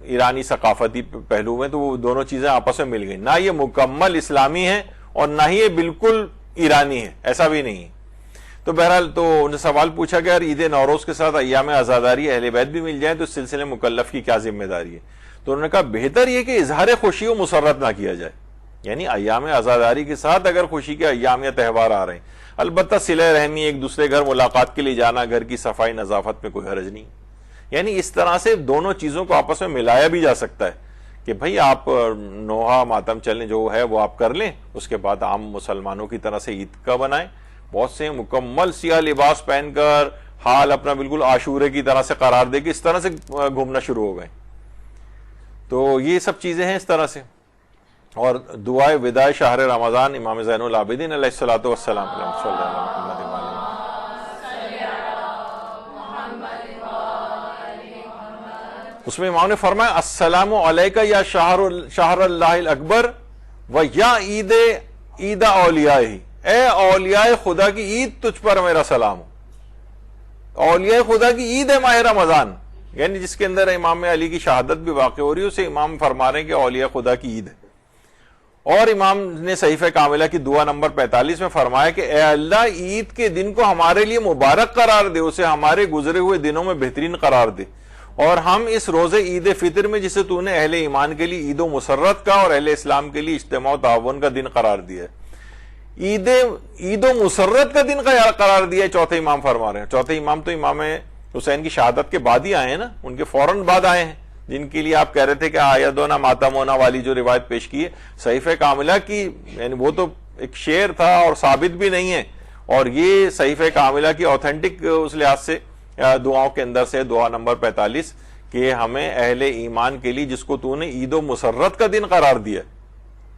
ایرانی ثقافتی پہلو میں، تو وہ دونوں چیزیں آپس میں مل گئی. نہ یہ مکمل اسلامی ہے اور نہ ہی یہ بالکل ایرانی ہے، ایسا بھی نہیں ہے. تو بہرحال تو انہوں نے سوال پوچھا کہ عید نوروز کے ساتھ ایام عزاداری اہل بیت بھی مل جائیں تو اس سلسلے مکلف کی کیا ذمہ داری ہے. تو انہوں نے کہا بہتر یہ کہ اظہار خوشی و مسرت نہ کیا جائے، یعنی ایام عزاداری کے ساتھ اگر خوشی کے ایام یا تہوار آ رہے ہیں، البتہ صلہ رحمی، ایک دوسرے گھر ملاقات کے لیے جانا، گھر کی صفائی نظافت میں کوئی حرج نہیں. یعنی اس طرح سے دونوں چیزوں کو آپس میں ملایا بھی جا سکتا ہے کہ بھئی آپ نوحہ ماتم چلیں جو ہے وہ آپ کر لیں، اس کے بعد عام مسلمانوں کی طرح سے عید کا بنائیں. بہت سے مکمل سیاہ لباس پہن کر حال اپنا بالکل عاشورے کی طرح سے قرار دے کے اس طرح سے گھومنا شروع ہو گئے. تو یہ سب چیزیں ہیں اس طرح سے. اور دعائے وداع شہر رمضان امام زین العابدین علیہ الصلوۃ والسلام صلی اللہ علیہ وسلم. اس میں امام نے فرمایا السلام علیکہ یا شہر اللہ الاکبر و یا عید اولیاء ہی، اے اولیاء خدا کی عید تجھ پر میرا سلام ہو. اولیاء خدا کی عید ہے ماہ رمضان، یعنی جس کے اندر امام علی کی شہادت بھی واقع ہو رہی ہے، اسے امام فرما رہے ہیں کہ اولیاء خدا کی عید ہے. اور امام نے صحیفہ کاملہ کی دعا نمبر 45 میں فرمایا کہ اے اللہ عید کے دن کو ہمارے لیے مبارک قرار دے، اسے ہمارے گزرے ہوئے دنوں میں بہترین قرار دے، اور ہم اس روزے عید فطر میں جسے تو نے اہل ایمان کے لیے عید و مسرت کا اور اہل اسلام کے لیے اجتماع و تعاون کا دن قرار دیا ہے، عید و مسرت کا دن قرار دیا ہے. چوتھے امام فرما رہے ہیں. چوتھے امام تو امام حسین کی شہادت کے بعد ہی آئے ہیں نا، ان کے فوراً بعد آئے ہیں، جن کے لیے آپ کہہ رہے تھے کہ آیدونا ماتمونا والی جو روایت پیش کی ہے صحیفہ کاملہ کی، یعنی وہ تو ایک شعر تھا اور ثابت بھی نہیں ہے، اور یہ صحیفہ کاملہ کی اوتھینٹک اس لحاظ سے دعاؤں کے اندر سے دعا نمبر 45 کہ ہمیں اہل ایمان کے لیے جس کو تو نے عید و مسرت کا دن قرار دیا.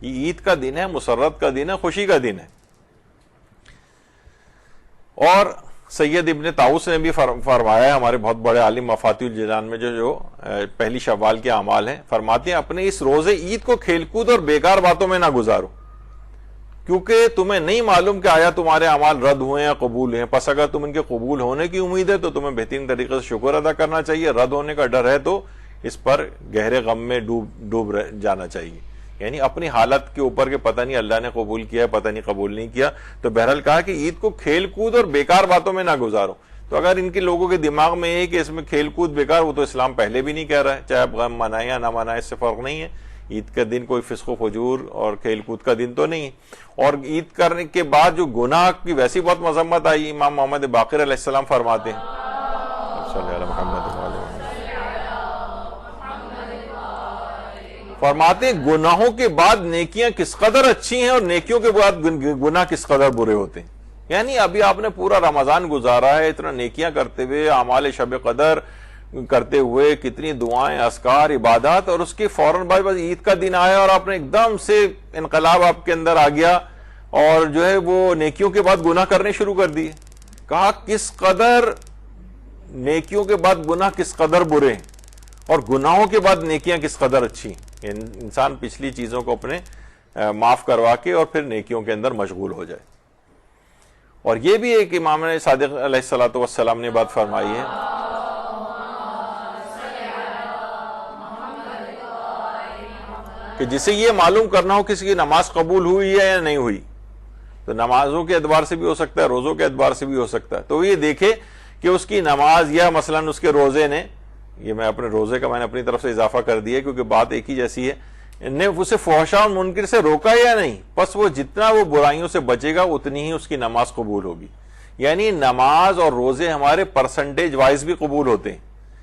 یہ عید کا دن ہے، مسرت کا دن ہے، خوشی کا دن ہے. اور سید ابن طاؤس نے بھی فرمایا ہے، ہمارے بہت بڑے عالم مفاتیح الجنان میں جو پہلی شوال کے اعمال ہیں، فرماتے ہیں اپنے اس روزے عید کو کھیل کود اور بیکار باتوں میں نہ گزارو. کیونکہ تمہیں نہیں معلوم کہ آیا تمہارے اعمال رد ہوئے یا قبول ہوئے. پس اگر تم ان کے قبول ہونے کی امید ہے تو تمہیں بہترین طریقے سے شکر ادا کرنا چاہیے. رد ہونے کا ڈر ہے تو اس پر گہرے غم میں ڈوب جانا چاہیے. یعنی اپنی حالت کے اوپر کہ پتہ نہیں اللہ نے قبول کیا ہے پتہ نہیں قبول نہیں کیا. تو بہرحال کہا کہ عید کو کھیل کود اور بیکار باتوں میں نہ گزارو. تو اگر ان کے لوگوں کے دماغ میں ہے کہ اس میں کھیل کود بیکار, وہ تو اسلام پہلے بھی نہیں کہہ رہا ہے. چاہے آپ غم منائیں یا نہ منائیں, اس سے فرق نہیں ہے. عید کا دن کوئی فسق و فجور اور کھیل کود کا دن تو نہیں ہے. اور عید کرنے کے بعد جو گناہ کی ویسی بہت مذمت آئی, امام محمد باقر علیہ السلام فرماتے ہیں, صلی اللہ محمد فرماتے ہیں گناہوں کے بعد نیکیاں کس قدر اچھی ہیں اور نیکیوں کے بعد گناہ کس قدر برے ہوتے ہیں. یعنی ابھی آپ نے پورا رمضان گزارا ہے اتنا نیکیاں کرتے ہوئے, اعمال شب قدر کرتے ہوئے, کتنی دعائیں, اذکار, عبادات, اور اس کے فوراً بعد بس عید کا دن آیا اور آپ نے ایک دم سے انقلاب آپ کے اندر آ گیا اور جو ہے وہ نیکیوں کے بعد گناہ کرنے شروع کر دیے. کہا کس قدر نیکیوں کے بعد گناہ کس قدر برے ہیں اور گناہوں کے بعد نیکیاں کس قدر اچھی. انسان پچھلی چیزوں کو اپنے معاف کروا کے اور پھر نیکیوں کے اندر مشغول ہو جائے. اور یہ بھی ایک امام صادق علیہ الصلوۃ والسلام نے بات فرمائی ہے کہ جسے یہ معلوم کرنا ہو کسی کی نماز قبول ہوئی ہے یا نہیں ہوئی, تو نمازوں کے اعتبار سے بھی ہو سکتا ہے, روزوں کے اعتبار سے بھی ہو سکتا ہے, تو یہ دیکھے کہ اس کی نماز یا مثلاً اس کے روزے نے, یہ میں اپنے روزے کا میں نے اپنی طرف سے اضافہ کر دیا کیونکہ بات ایک ہی جیسی ہے, نے اسے فحشاء اور منکر سے روکا یا نہیں, بس وہ جتنا وہ برائیوں سے بچے گا اتنی ہی اس کی نماز قبول ہوگی. یعنی نماز اور روزے ہمارے پرسنٹیج وائز بھی قبول ہوتے ہیں.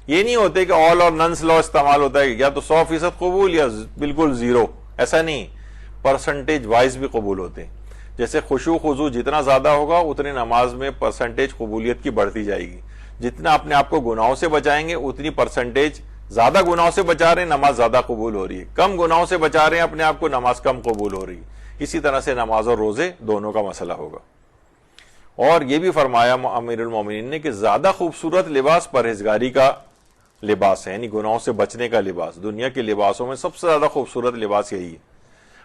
یہ نہیں ہوتے کہ آل اور ننس لا استعمال ہوتا ہے یا تو 100% قبول یا بالکل زیرو, ایسا نہیں. پرسنٹیج وائز بھی قبول ہوتے ہیں. جیسے خشوع خضوع جتنا زیادہ ہوگا اتنی نماز میں پرسنٹیج قبولیت کی بڑھتی جائے گی. جتنا اپنے آپ کو گناہوں سے بچائیں گے اتنی پرسنٹیج, زیادہ گناہوں سے بچا رہے ہیں نماز زیادہ قبول ہو رہی ہے, کم گناہوں سے بچا رہے ہیں اپنے آپ کو نماز کم قبول ہو رہی ہے. اسی طرح سے نماز اور روزے دونوں کا مسئلہ ہوگا. اور یہ بھی فرمایا امیر المومنین نے کہ زیادہ خوبصورت لباس پرہیزگاری کا لباس ہے, یعنی گناہوں سے بچنے کا لباس. دنیا کے لباسوں میں سب سے زیادہ خوبصورت لباس یہی ہے.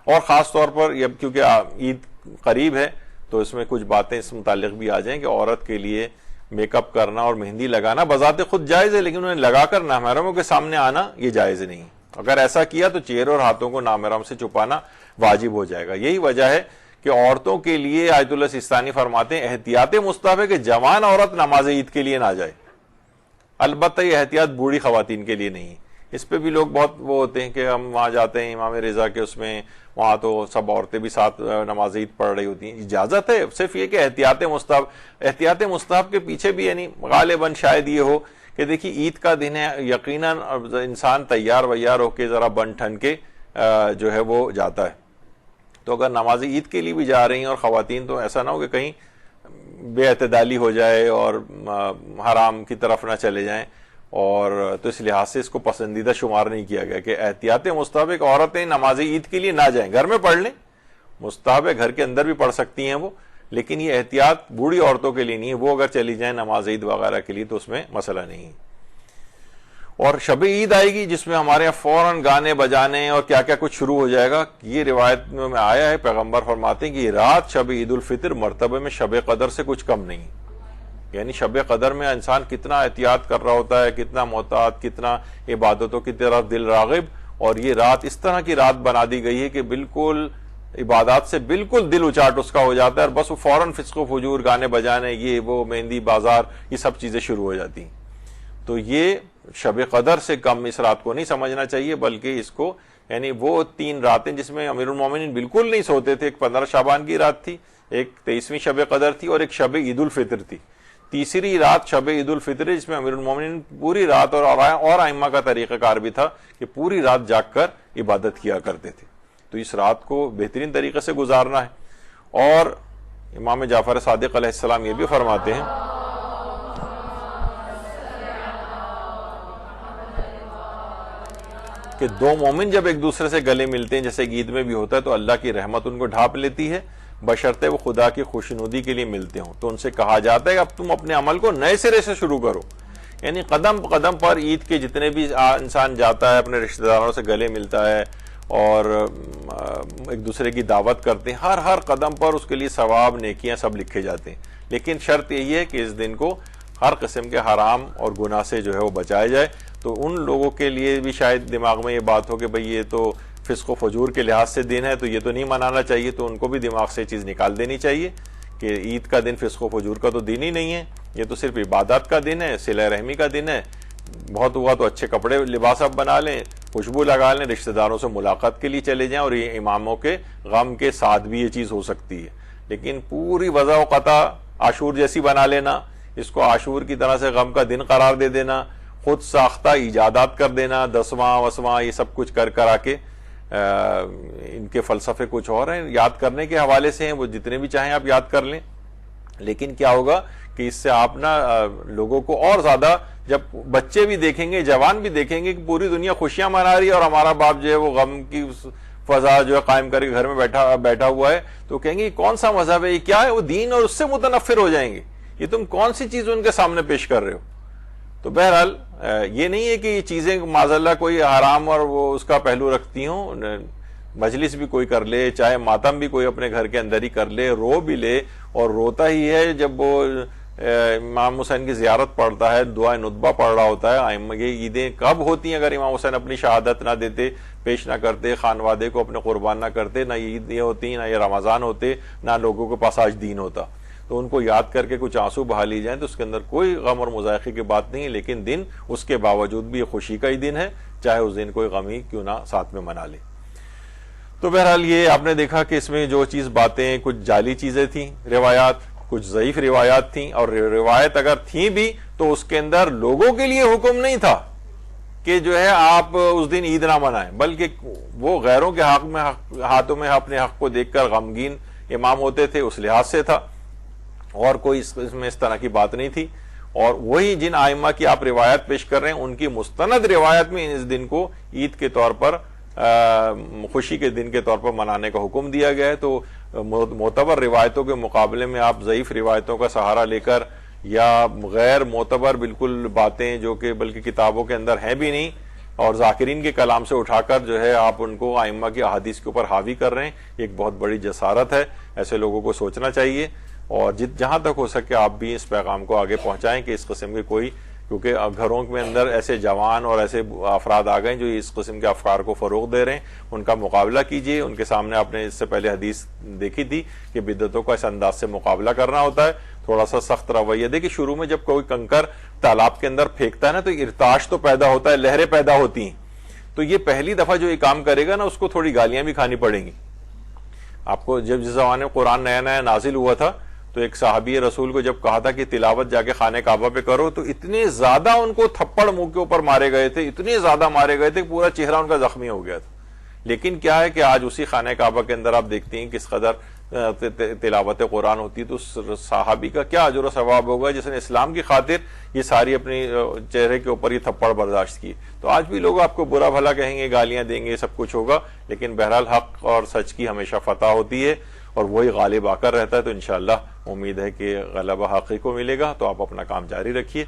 اور خاص طور پر کیونکہ عید قریب ہے تو اس میں کچھ باتیں اس متعلق بھی آ جائیں کہ عورت کے لیے میک اپ کرنا اور مہندی لگانا بذات خود جائز ہے, لیکن انہیں لگا کر نامحرموں کے سامنے آنا یہ جائز نہیں. اگر ایسا کیا تو چہرے اور ہاتھوں کو نامحرم سے چھپانا واجب ہو جائے گا. یہی وجہ ہے کہ عورتوں کے لیے آیت اللہ سیستانی فرماتے ہیں احتیاط مستحب ہے کہ جوان عورت نماز عید کے لیے نہ جائے. البتہ یہ احتیاط بوڑھی خواتین کے لیے نہیں. اس پہ بھی لوگ بہت وہ ہوتے ہیں کہ ہم وہاں جاتے ہیں امام رضا کے اس میں, وہاں تو سب عورتیں بھی ساتھ نماز عید پڑھ رہی ہوتی ہیں. اجازت ہے, صرف یہ کہ احتیاط مستحب کے پیچھے بھی یعنی غالباً شاید یہ ہو کہ دیکھیے عید کا دن ہے, یقیناً انسان تیار ویار ہو کے ذرا بن ٹھن کے جو ہے وہ جاتا ہے. تو اگر نماز عید کے لیے بھی جا رہی ہیں اور خواتین, تو ایسا نہ ہو کہ کہیں بے اعتدالی ہو جائے اور حرام کی طرف نہ چلے جائیں. اور تو اس لحاظ سے اس کو پسندیدہ شمار نہیں کیا گیا کہ احتیاط مستحب ہے کہ عورتیں نماز عید کے لیے نہ جائیں, گھر میں پڑھ لیں. مستحب ہے گھر کے اندر بھی پڑھ سکتی ہیں وہ, لیکن یہ احتیاط بوڑھی عورتوں کے لیے نہیں ہے. وہ اگر چلی جائیں نماز عید وغیرہ کے لیے تو اس میں مسئلہ نہیں ہے. اور شب عید آئے گی جس میں ہمارے یہاں فوراً گانے بجانے اور کیا کیا کچھ شروع ہو جائے گا. یہ روایت میں آیا ہے, پیغمبر فرماتے ہیں کہ یہ رات شب عید الفطر مرتبے میں شب قدر سے کچھ کم نہیں. یعنی شب قدر میں انسان کتنا احتیاط کر رہا ہوتا ہے, کتنا محتاط, کتنا عبادتوں کی طرف دل راغب. اور یہ رات اس طرح کی رات بنا دی گئی ہے کہ بالکل عبادات سے بالکل دل اچاٹ اس کا ہو جاتا ہے, اور بس وہ فوراً فسق و فجور, گانے بجانے, یہ وہ, مہندی بازار, یہ سب چیزیں شروع ہو جاتی ہیں. تو یہ شب قدر سے کم اس رات کو نہیں سمجھنا چاہیے, بلکہ اس کو یعنی وہ 3 راتیں جس میں امیر المومنین بالکل نہیں سوتے تھے. ایک 15 شعبان کی رات تھی, ایک 23ویں شب قدر تھی, اور ایک شب عید الفطر تھی. تیسری رات شب عید الفطر جس میں امیر المومنین پوری رات, اور ائمہ کا طریقہ کار بھی تھا کہ پوری رات جاگ کر عبادت کیا کرتے تھے. تو اس رات کو بہترین طریقے سے گزارنا ہے. اور امام جعفر صادق علیہ السلام یہ بھی فرماتے ہیں کہ 2 مومن جب ایک دوسرے سے گلے ملتے ہیں, جیسے عید میں بھی ہوتا ہے, تو اللہ کی رحمت ان کو ڈھانپ لیتی ہے, بشرطے وہ خدا کی خوشنودی کے لیے ملتے ہوں. تو ان سے کہا جاتا ہے کہ اب تم اپنے عمل کو نئے سرے سے شروع کرو. یعنی قدم قدم پر عید کے جتنے بھی انسان جاتا ہے, اپنے رشتہ داروں سے گلے ملتا ہے, اور ایک دوسرے کی دعوت کرتے ہیں، ہر قدم پر اس کے لیے ثواب نیکیاں سب لکھے جاتے ہیں. لیکن شرط یہی ہے کہ اس دن کو ہر قسم کے حرام اور گناہ سے جو ہے وہ بچایا جائے. تو ان لوگوں کے لیے بھی شاید دماغ میں یہ بات ہو کہ بھئی یہ تو فسق و فجور کے لحاظ سے دن ہے تو یہ تو نہیں منانا چاہیے، تو ان کو بھی دماغ سے چیز نکال دینی چاہیے کہ عید کا دن فسق و فجور کا تو دن ہی نہیں ہے، یہ تو صرف عبادات کا دن ہے، صلہ رحمی کا دن ہے. بہت ہوا تو اچھے کپڑے لباس اب بنا لیں، خوشبو لگا لیں، رشتہ داروں سے ملاقات کے لیے چلے جائیں، اور یہ اماموں کے غم کے ساتھ بھی یہ چیز ہو سکتی ہے. لیکن پوری وضع و قطع عاشور جیسی بنا لینا، اس کو عاشور کی طرح سے غم کا دن قرار دے دینا، خود ساختہ ایجادات کر دینا، دسواں وسواں یہ سب کچھ کرا کے ان کے فلسفے کچھ اور ہیں، یاد کرنے کے حوالے سے ہیں، وہ جتنے بھی چاہیں آپ یاد کر لیں. لیکن کیا ہوگا کہ اس سے آپ نا لوگوں کو اور زیادہ، جب بچے بھی دیکھیں گے، جوان بھی دیکھیں گے کہ پوری دنیا خوشیاں منا رہی ہے اور ہمارا باپ جو ہے وہ غم کی فضا جو ہے قائم کر کے گھر میں بیٹھا ہوا ہے، تو کہیں گے یہ کون سا مذہب ہے، یہ کیا ہے، وہ دین اور اس سے متنفر ہو جائیں گے، یہ تم کون سی چیز ان کے سامنے پیش کر رہے ہو. تو بہرحال یہ نہیں ہے کہ یہ چیزیں معاذاللہ کوئی حرام اور وہ اس کا پہلو رکھتی ہوں. مجلس بھی کوئی کر لے، چاہے ماتم بھی کوئی اپنے گھر کے اندر ہی کر لے، رو بھی لے، اور روتا ہی ہے جب وہ امام حسین کی زیارت پڑھتا ہے، دعائے ندبہ پڑھ رہا ہوتا ہے. یہ عیدیں کب ہوتی ہیں اگر امام حسین اپنی شہادت نہ دیتے، پیش نہ کرتے، خانوادے کو اپنے قربان نہ کرتے، نہ یہ عیدیں ہوتی، نہ یہ رمضان ہوتے، نہ لوگوں کے پاس آج دین ہوتا. تو ان کو یاد کر کے کچھ آنسو بہا لی جائیں تو اس کے اندر کوئی غم اور مذائقے کی بات نہیں ہے. لیکن دن اس کے باوجود بھی یہ خوشی کا ہی دن ہے، چاہے اس دن کوئی غم ہی کیوں نہ ساتھ میں منا لے. تو بہرحال یہ آپ نے دیکھا کہ اس میں جو چیز باتیں، کچھ جعلی چیزیں تھیں، روایات، کچھ ضعیف روایات تھیں، اور روایت اگر تھیں بھی تو اس کے اندر لوگوں کے لیے حکم نہیں تھا کہ جو ہے آپ اس دن عید نہ منائیں، بلکہ وہ غیروں کے حق میں ہاتھوں میں اپنے حق کو دیکھ کر غمگین امام ہوتے تھے، اس لحاظ سے تھا، اور کوئی اس میں اس طرح کی بات نہیں تھی. اور وہی جن آئمہ کی آپ روایت پیش کر رہے ہیں ان کی مستند روایت میں اس دن کو عید کے طور پر، خوشی کے دن کے طور پر منانے کا حکم دیا گیا ہے. تو معتبر روایتوں کے مقابلے میں آپ ضعیف روایتوں کا سہارا لے کر یا غیر معتبر بالکل باتیں جو کہ بلکہ کتابوں کے اندر ہیں بھی نہیں اور ذاکرین کے کلام سے اٹھا کر جو ہے آپ ان کو آئمہ کی احادیث کے اوپر حاوی کر رہے ہیں، ایک بہت بڑی جسارت ہے. ایسے لوگوں کو سوچنا چاہیے، اور جہاں تک ہو سکے آپ بھی اس پیغام کو آگے پہنچائیں کہ اس قسم کے کوئی، کیونکہ گھروں کے اندر ایسے جوان اور ایسے افراد آ گئے جو اس قسم کے افکار کو فروغ دے رہے ہیں، ان کا مقابلہ کیجئے. ان کے سامنے آپ نے اس سے پہلے حدیث دیکھی تھی کہ بدعتوں کا اس انداز سے مقابلہ کرنا ہوتا ہے. تھوڑا سا سخت رویہ دے کہ شروع میں جب کوئی کنکر تالاب کے اندر پھینکتا ہے نا تو ارتعاش تو پیدا ہوتا ہے، لہریں پیدا ہوتی ہیں. تو یہ پہلی دفعہ جو یہ کام کرے گا نا اس کو تھوڑی گالیاں بھی کھانی پڑیں گی. آپ کو جب جس زمانے میں قرآن نیا نیا نازل ہوا تھا تو ایک صحابی رسول کو جب کہا تھا کہ تلاوت جا کے خانہ کعبہ پہ کرو تو اتنے زیادہ ان کو تھپڑ منہ کے اوپر مارے گئے تھے، اتنے زیادہ مارے گئے تھے کہ پورا چہرہ ان کا زخمی ہو گیا تھا. لیکن کیا ہے کہ آج اسی خانہ کعبہ کے اندر آپ دیکھتے ہیں کس قدر تلاوت قرآن ہوتی ہے. تو اس صحابی کا کیا اجر و ثواب ہوگا جس نے اسلام کی خاطر یہ ساری اپنی چہرے کے اوپر یہ تھپڑ برداشت کی. تو آج بھی لوگ آپ کو برا بھلا کہیں گے، گالیاں دیں گے، سب کچھ ہوگا، لیکن بہرحال حق اور سچ کی ہمیشہ فتح ہوتی ہے اور وہی غالب آ کر رہتا ہے. تو انشاءاللہ امید ہے کہ غلبہ حقی کو ملے گا. تو آپ اپنا کام جاری رکھیے،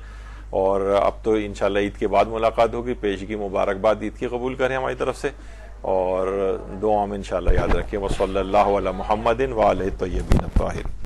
اور اب تو انشاءاللہ عید کے بعد ملاقات ہوگی. پیشگی مبارکباد عید کی قبول کریں ہماری طرف سے، اور دعا میں انشاءاللہ یاد رکھیے. وصلی اللہ علی محمد وآلہ الطیبین الطاہرین.